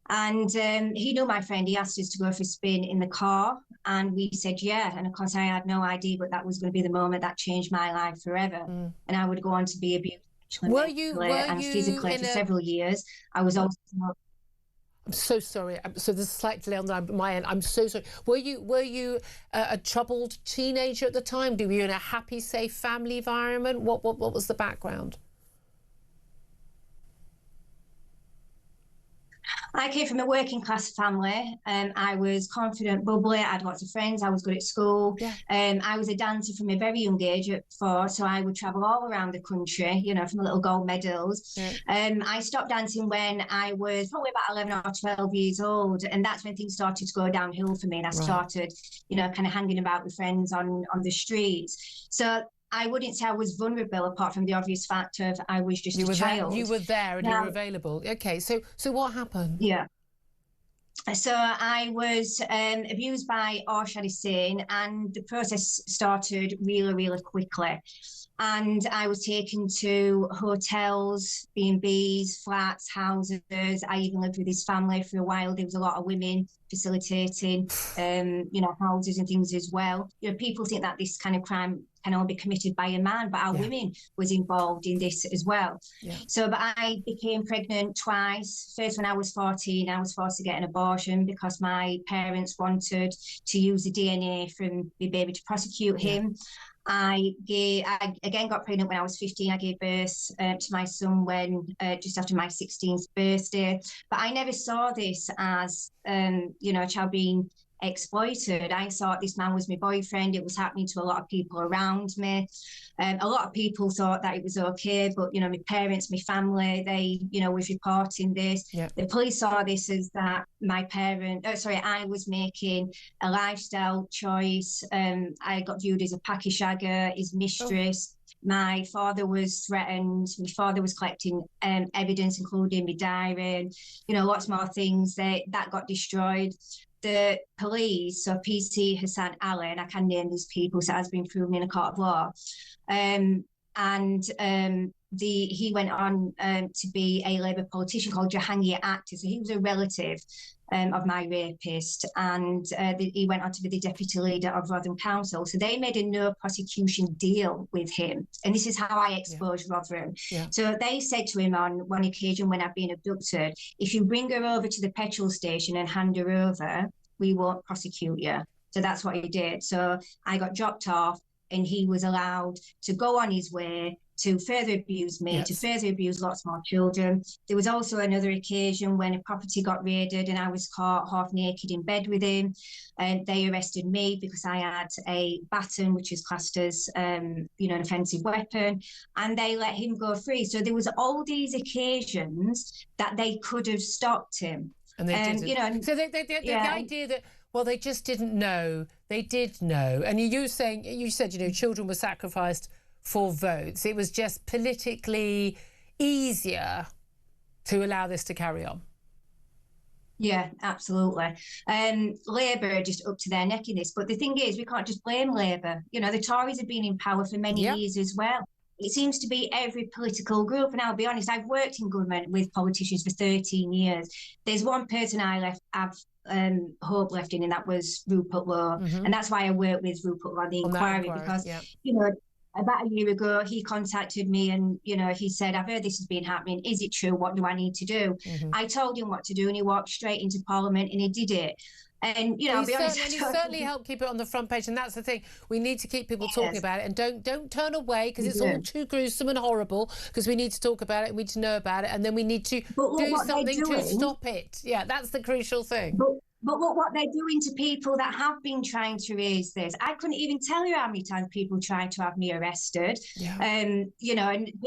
and he knew my friend. He asked us to go for a spin in the car, and we said yeah. And of course, I had no idea, but that was going to be the moment that changed my life forever. And I would go on to be abused and physically for several years. I was also... I'm so sorry. So there's a slight delay on my end. I'm so sorry. Were you a troubled teenager at the time? Were you in a happy, safe family environment? What was the background? I came from a working class family. I was confident, bubbly. I had lots of friends. I was good at school. Yeah. I was a dancer from a very young age at 4, so I would travel all around the country, from the little gold medals. Yeah. I stopped dancing when I was probably about 11 or 12 years old, and that's when things started to go downhill for me. And I started, kind of hanging about with friends on the streets. So I wouldn't say I was vulnerable, apart from the obvious fact of I was just a child. You were there and you were available. Okay, so what happened? Yeah. So I was abused by Arshad Hussain, and the process started really, really quickly. And I was taken to hotels, B&Bs, flats, houses. I even lived with his family for a while. There was a lot of women facilitating, houses and things as well. People think that this kind of crime can only be committed by a man, but our women was involved in this as well. Yeah. So, but I became pregnant twice. First, when I was 14, I was forced to get an abortion because my parents wanted to use the DNA from the baby to prosecute him. I again got pregnant when I was 15. I gave birth to my son when just after my 16th birthday. But I never saw this as a child being exploited. I thought this man was my boyfriend. It was happening to a lot of people around me. A lot of people thought that it was okay, but, my parents, my family, they, was reporting this. Yeah. The police saw this as that I was making a lifestyle choice. I got viewed as a packy shagger, his mistress. Oh. My father was threatened. My father was collecting evidence, including my diary, and, lots more things that got destroyed. The police, so PC Hassan Ali, and I can name these people, so it has been proven in a court of law. He went on to be a Labour politician called Jahangir Akhtar. So he was a relative of my rapist, and he went on to be the deputy leader of Rotherham Council. So they made a no prosecution deal with him, and this is how I exposed Rotherham. Yeah. So they said to him on one occasion when I've been abducted, if you bring her over to the petrol station and hand her over, we won't prosecute you. So that's what he did. So I got dropped off, and he was allowed to go on his way to further abuse me, to further abuse lots more children. There was also another occasion when a property got raided and I was caught half naked in bed with him. And they arrested me because I had a baton, which is classed as, an offensive weapon, and they let him go free. So there was all these occasions that they could have stopped him. And they didn't. So the idea that, well, they just didn't know. They did know. And you said, children were sacrificed for votes. It was just politically easier to allow this to carry on. Yeah, absolutely. Labour are just up to their neck in this. But the thing is, we can't just blame Labour. The Tories have been in power for many years as well. It seems to be every political group. And I'll be honest, I've worked in government with politicians for 13 years. There's one person I have hope left in, and that was Rupert Lowe. Mm-hmm. And that's why I worked with Rupert Lowe on the inquiry, because, about a year ago, he contacted me and, he said, I've heard this has been happening. Is it true? What do I need to do? Mm-hmm. I told him what to do, and he walked straight into Parliament and he did it. And, I'll be honest, he certainly helped keep it on the front page. And that's the thing. We need to keep people talking about it, and don't turn away, because it's all too gruesome and horrible, because we need to talk about it, we need to know about it, and then we need to do something to stop it. Yeah, that's the crucial thing. But what they're doing to people that have been trying to raise this, I couldn't even tell you how many times people tried to have me arrested. Yeah. And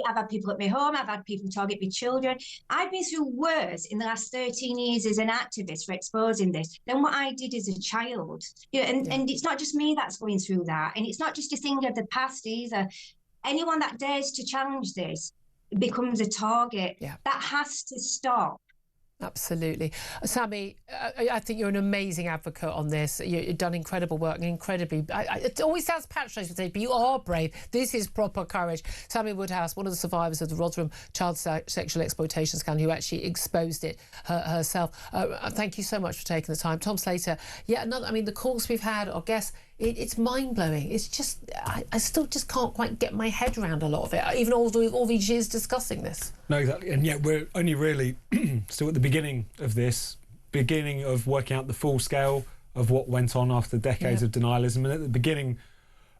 I've had people at my home, I've had people target my children. I've been through worse in the last 13 years as an activist for exposing this than what I did as a child. And it's not just me that's going through that. And it's not just a thing of the past either. Anyone that dares to challenge this becomes a target. Yeah. That has to stop. Absolutely. Sammy, I think you're an amazing advocate on this. You've done incredible work, and incredibly... it always sounds patronising to say, but you are brave. This is proper courage. Sammy Woodhouse, one of the survivors of the Rotherham child sexual exploitation scandal, who actually exposed it herself. Thank you so much for taking the time. Tom Slater, the calls we've had, our guests, it's mind-blowing. It's just... I still just can't quite get my head around a lot of it, even all these years discussing this. No, exactly. And yet we're only really still at the beginning of working out the full scale of what went on after decades of denialism, and at the beginning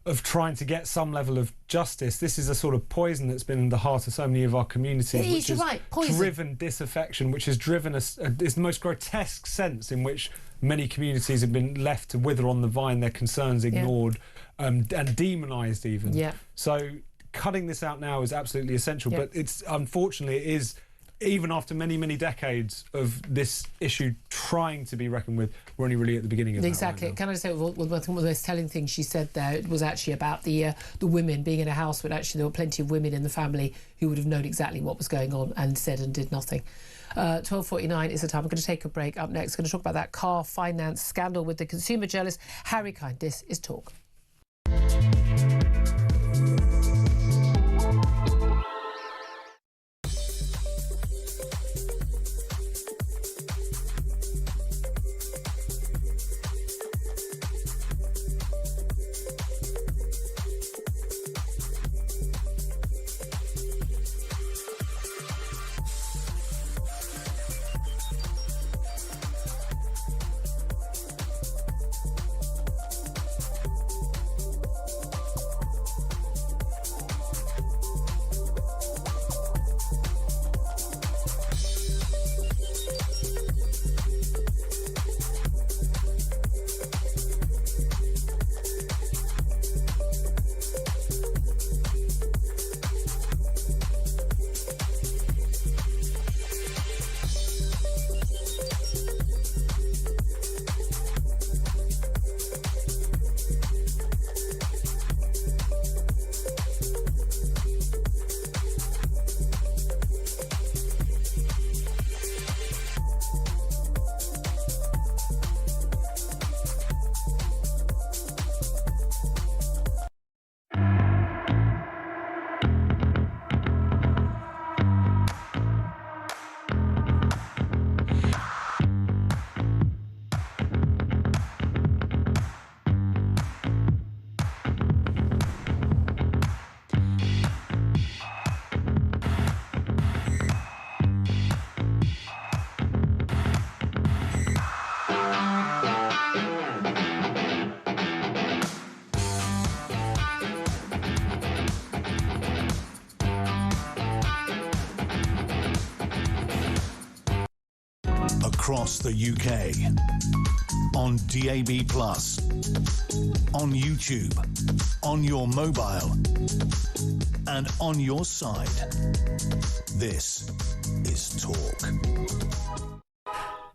of trying to get some level of justice. This is a sort of poison that's been in the heart of so many of our communities, which has driven disaffection, which has driven it's the most grotesque sense in which many communities have been left to wither on the vine, their concerns ignored, and demonised even. Yeah. So cutting this out now is absolutely essential, but it's unfortunately it is, even after many, many decades of this issue trying to be reckoned with, we're only really at the beginning of that. Exactly. Can I just say, one of the most telling things she said there was actually about the women being in a house, but actually there were plenty of women in the family who would have known exactly what was going on and said and did nothing. 12:49 is the time. We're going to take a break. Up next, we're going to talk about that car finance scandal with the consumer journalist Harry Kine. This is Talk. across the UK. On DAB+, on YouTube, on your mobile, and on your side. This is Talk.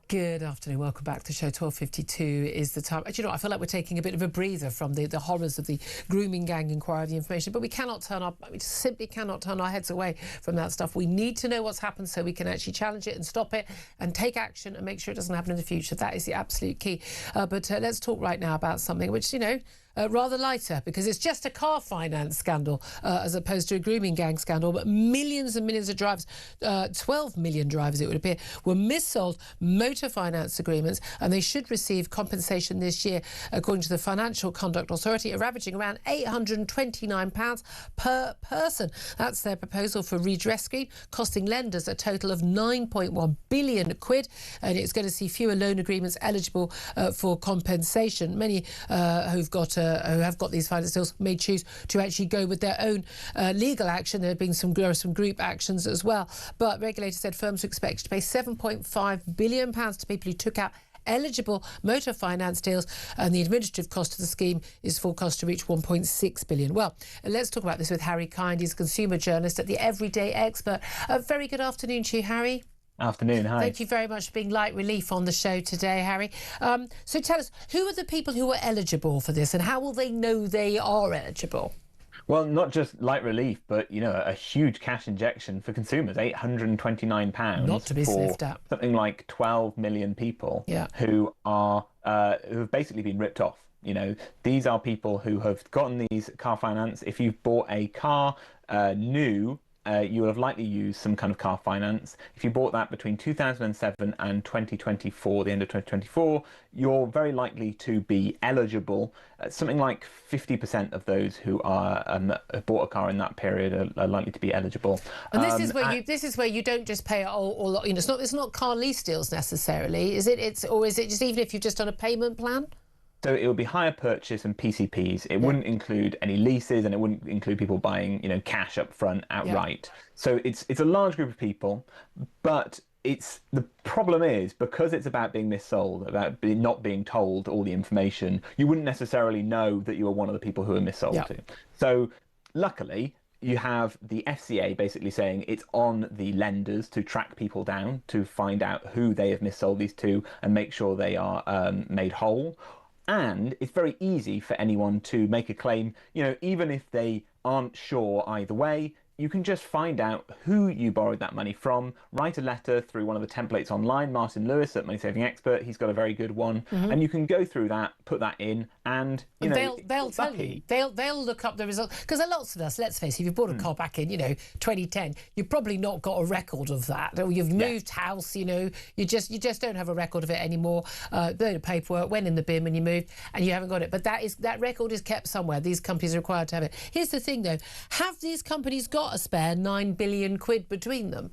Good afternoon. Welcome back to the show. 12:52 is the time. Do you know, I feel like we're taking a bit of a breather from the horrors of the grooming gang inquiry, the information, but we simply cannot turn our heads away from that stuff. We need to know what's happened so we can actually challenge it and stop it and take action and make sure it doesn't happen in the future. That is the absolute key. But let's talk right now about something which, rather lighter, because it's just a car finance scandal as opposed to a grooming gang scandal. But millions and millions of drivers, 12 million drivers it would appear, were missold motor finance agreements, and they should receive compensation this year, according to the Financial Conduct Authority, averaging around £829 per person. That's their proposal for redress scheme, costing lenders a total of £9.1 billion, and it's going to see fewer loan agreements eligible for compensation. Many who have got these finance deals may choose to actually go with their own legal action. There have been some group actions as well. But regulators said firms are expected to pay £7.5 billion to people who took out eligible motor finance deals, and the administrative cost of the scheme is forecast to reach £1.6 billion. Well, let's talk about this with Harry Kind. He's a consumer journalist at the Everyday Expert. Very good afternoon to you, Harry. Afternoon, hi. Thank you very much for being light relief on the show today, Harry. So tell us, who are the people who are eligible for this, and how will they know they are eligible? Well, not just light relief, but, a huge cash injection for consumers, £829. Not to be sniffed at. Something like 12 million people who have basically been ripped off. These are people who have gotten these car finance. If you've bought a car new, you will have likely used some kind of car finance. If you bought that between 2007 and 2024, the end of 2024, you're very likely to be eligible. Something like 50% of those who are bought a car in that period are likely to be eligible. And this is where you don't just pay it all. It's not car lease deals necessarily, is it? Or is it just even if you've just done a payment plan? So it would be hire purchase and PCPs. It wouldn't include any leases, and it wouldn't include people buying, cash up front outright. So it's a large group of people, but the problem is, because it's about being missold, about not being told all the information, you wouldn't necessarily know that you were one of the people who were missold to. So luckily, you have the FCA basically saying it's on the lenders to track people down, to find out who they have missold these to and make sure they are made whole. And it's very easy for anyone to make a claim, even if they aren't sure either way. You can just find out who you borrowed that money from, write a letter through one of the templates online. Martin Lewis at Money Saving Expert, he's got a very good one. And you can go through that, put that in, and they'll tell you. They'll look up the results, because lots of us, let's face it, if you bought a car back in 2010, you've probably not got a record of that, or you've moved house, you just don't have a record of it anymore. The paperwork went in the bin when you moved, and you haven't got it. But that record is kept somewhere. These companies are required to have it. Here's the thing, though: have these companies got a spare £9 billion between them?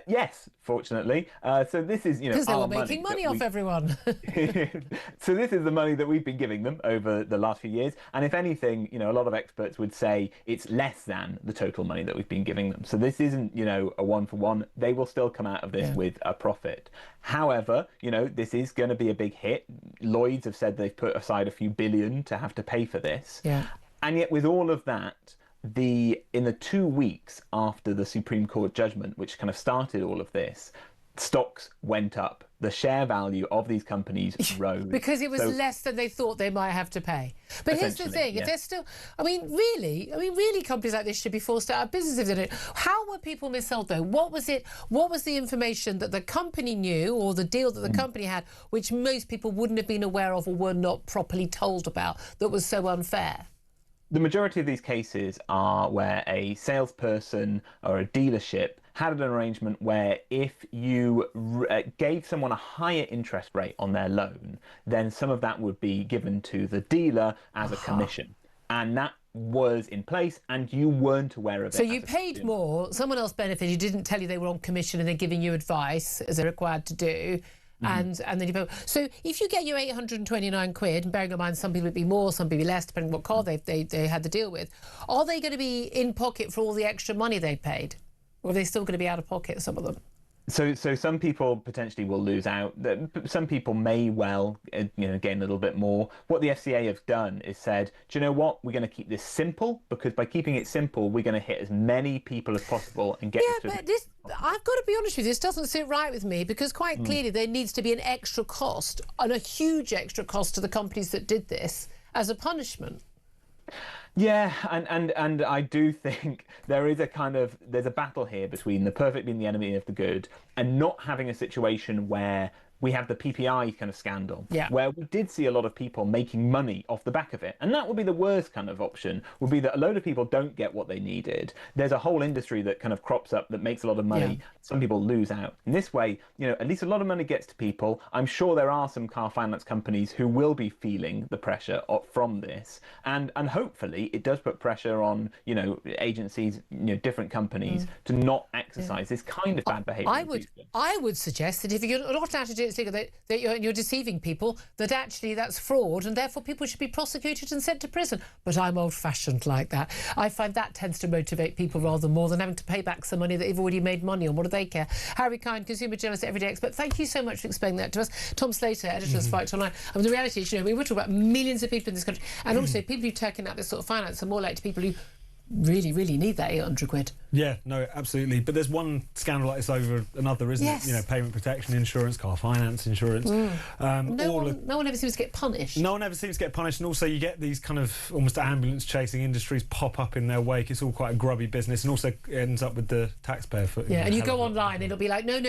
Yes, fortunately. So this is, because they were making money off everyone. So this is the money that we've been giving them over the last few years. And if anything, a lot of experts would say it's less than the total money that we've been giving them. So this isn't, a one-for-one. They will still come out of this with a profit. However, this is going to be a big hit. Lloyds have said they've put aside a few billion to have to pay for this. And yet with all of that, in the 2 weeks after the Supreme Court judgment, which kind of started all of this, stocks went up. The share value of these companies rose. Because it was less than they thought they might have to pay. But here's the thing, if they're still... really, companies like this should be forced out of business if they don't. How were people missold, though? What was the information that the company knew, or the deal that the company had, which most people wouldn't have been aware of or were not properly told about, that was so unfair? The majority of these cases are where a salesperson or a dealership had an arrangement where if you gave someone a higher interest rate on their loan, then some of that would be given to the dealer as a commission. And that was in place, and you weren't aware of it. So you paid more, someone else benefited, you didn't tell you they were on commission and they're giving you advice, as they're required to do. And then you vote. So if you get your £829, and bearing in mind some people would be more, some people less, depending on what car they had to deal with, are they going to be in pocket for all the extra money they paid? Or are they still going to be out of pocket, some of them? So some people potentially will lose out. Some people may well, gain a little bit more. What the FCA have done is said, do you know what? We're going to keep this simple, because by keeping it simple, we're going to hit as many people as possible and get. Yeah, but this, I've got to be honest with you, this doesn't sit right with me, because quite clearly there needs to be an extra cost, and a huge extra cost to the companies that did this as a punishment. Yeah, and I do think there's a battle here between the perfect being the enemy of the good and not having a situation where we have the PPI kind of scandal, where we did see a lot of people making money off the back of it. And that would be the worst kind of option, would be that a load of people don't get what they needed. There's a whole industry that kind of crops up that makes a lot of money. Yeah. Some people lose out. In this way, at least a lot of money gets to people. I'm sure there are some car finance companies who will be feeling the pressure from this. And hopefully it does put pressure on, agencies, different companies to not exercise this kind of bad behaviour. I would suggest that if you're not allowed to do that you're deceiving people, that actually that's fraud, and therefore people should be prosecuted and sent to prison. But I'm old-fashioned like that. I find that tends to motivate people rather more than having to pay back some money that they've already made money on. What do they care? Harry Kind, consumer journalist, everyday expert, thank you so much for explaining that to us. Tom Slater, editor of Spiked Online. I mean, the reality is, we were talking about millions of people in this country, and also people who've taken out this sort of finance are more like people who really, really need that 800 quid. Yeah, no, absolutely. But there's one scandal like this over another, isn't it? Payment protection insurance, car finance insurance. No one ever seems to get punished. No one ever seems to get punished. And also you get these kind of almost ambulance-chasing industries pop up in their wake. It's all quite a grubby business, and also ends up with the taxpayer foot. Yeah, and you go online and it'll be like, no,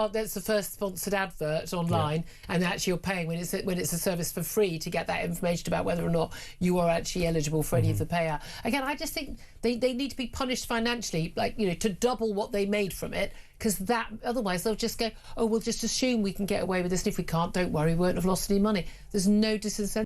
that's the first sponsored advert online, and actually you're paying when it's a service for free to get that information about whether or not you are actually eligible for any of the payout. Again, I just think they need to be punished financially, to double what they made from it, because otherwise they'll just go, oh, we'll just assume we can get away with this, and if we can't, don't worry, we won't have lost any money. There's no disincentive.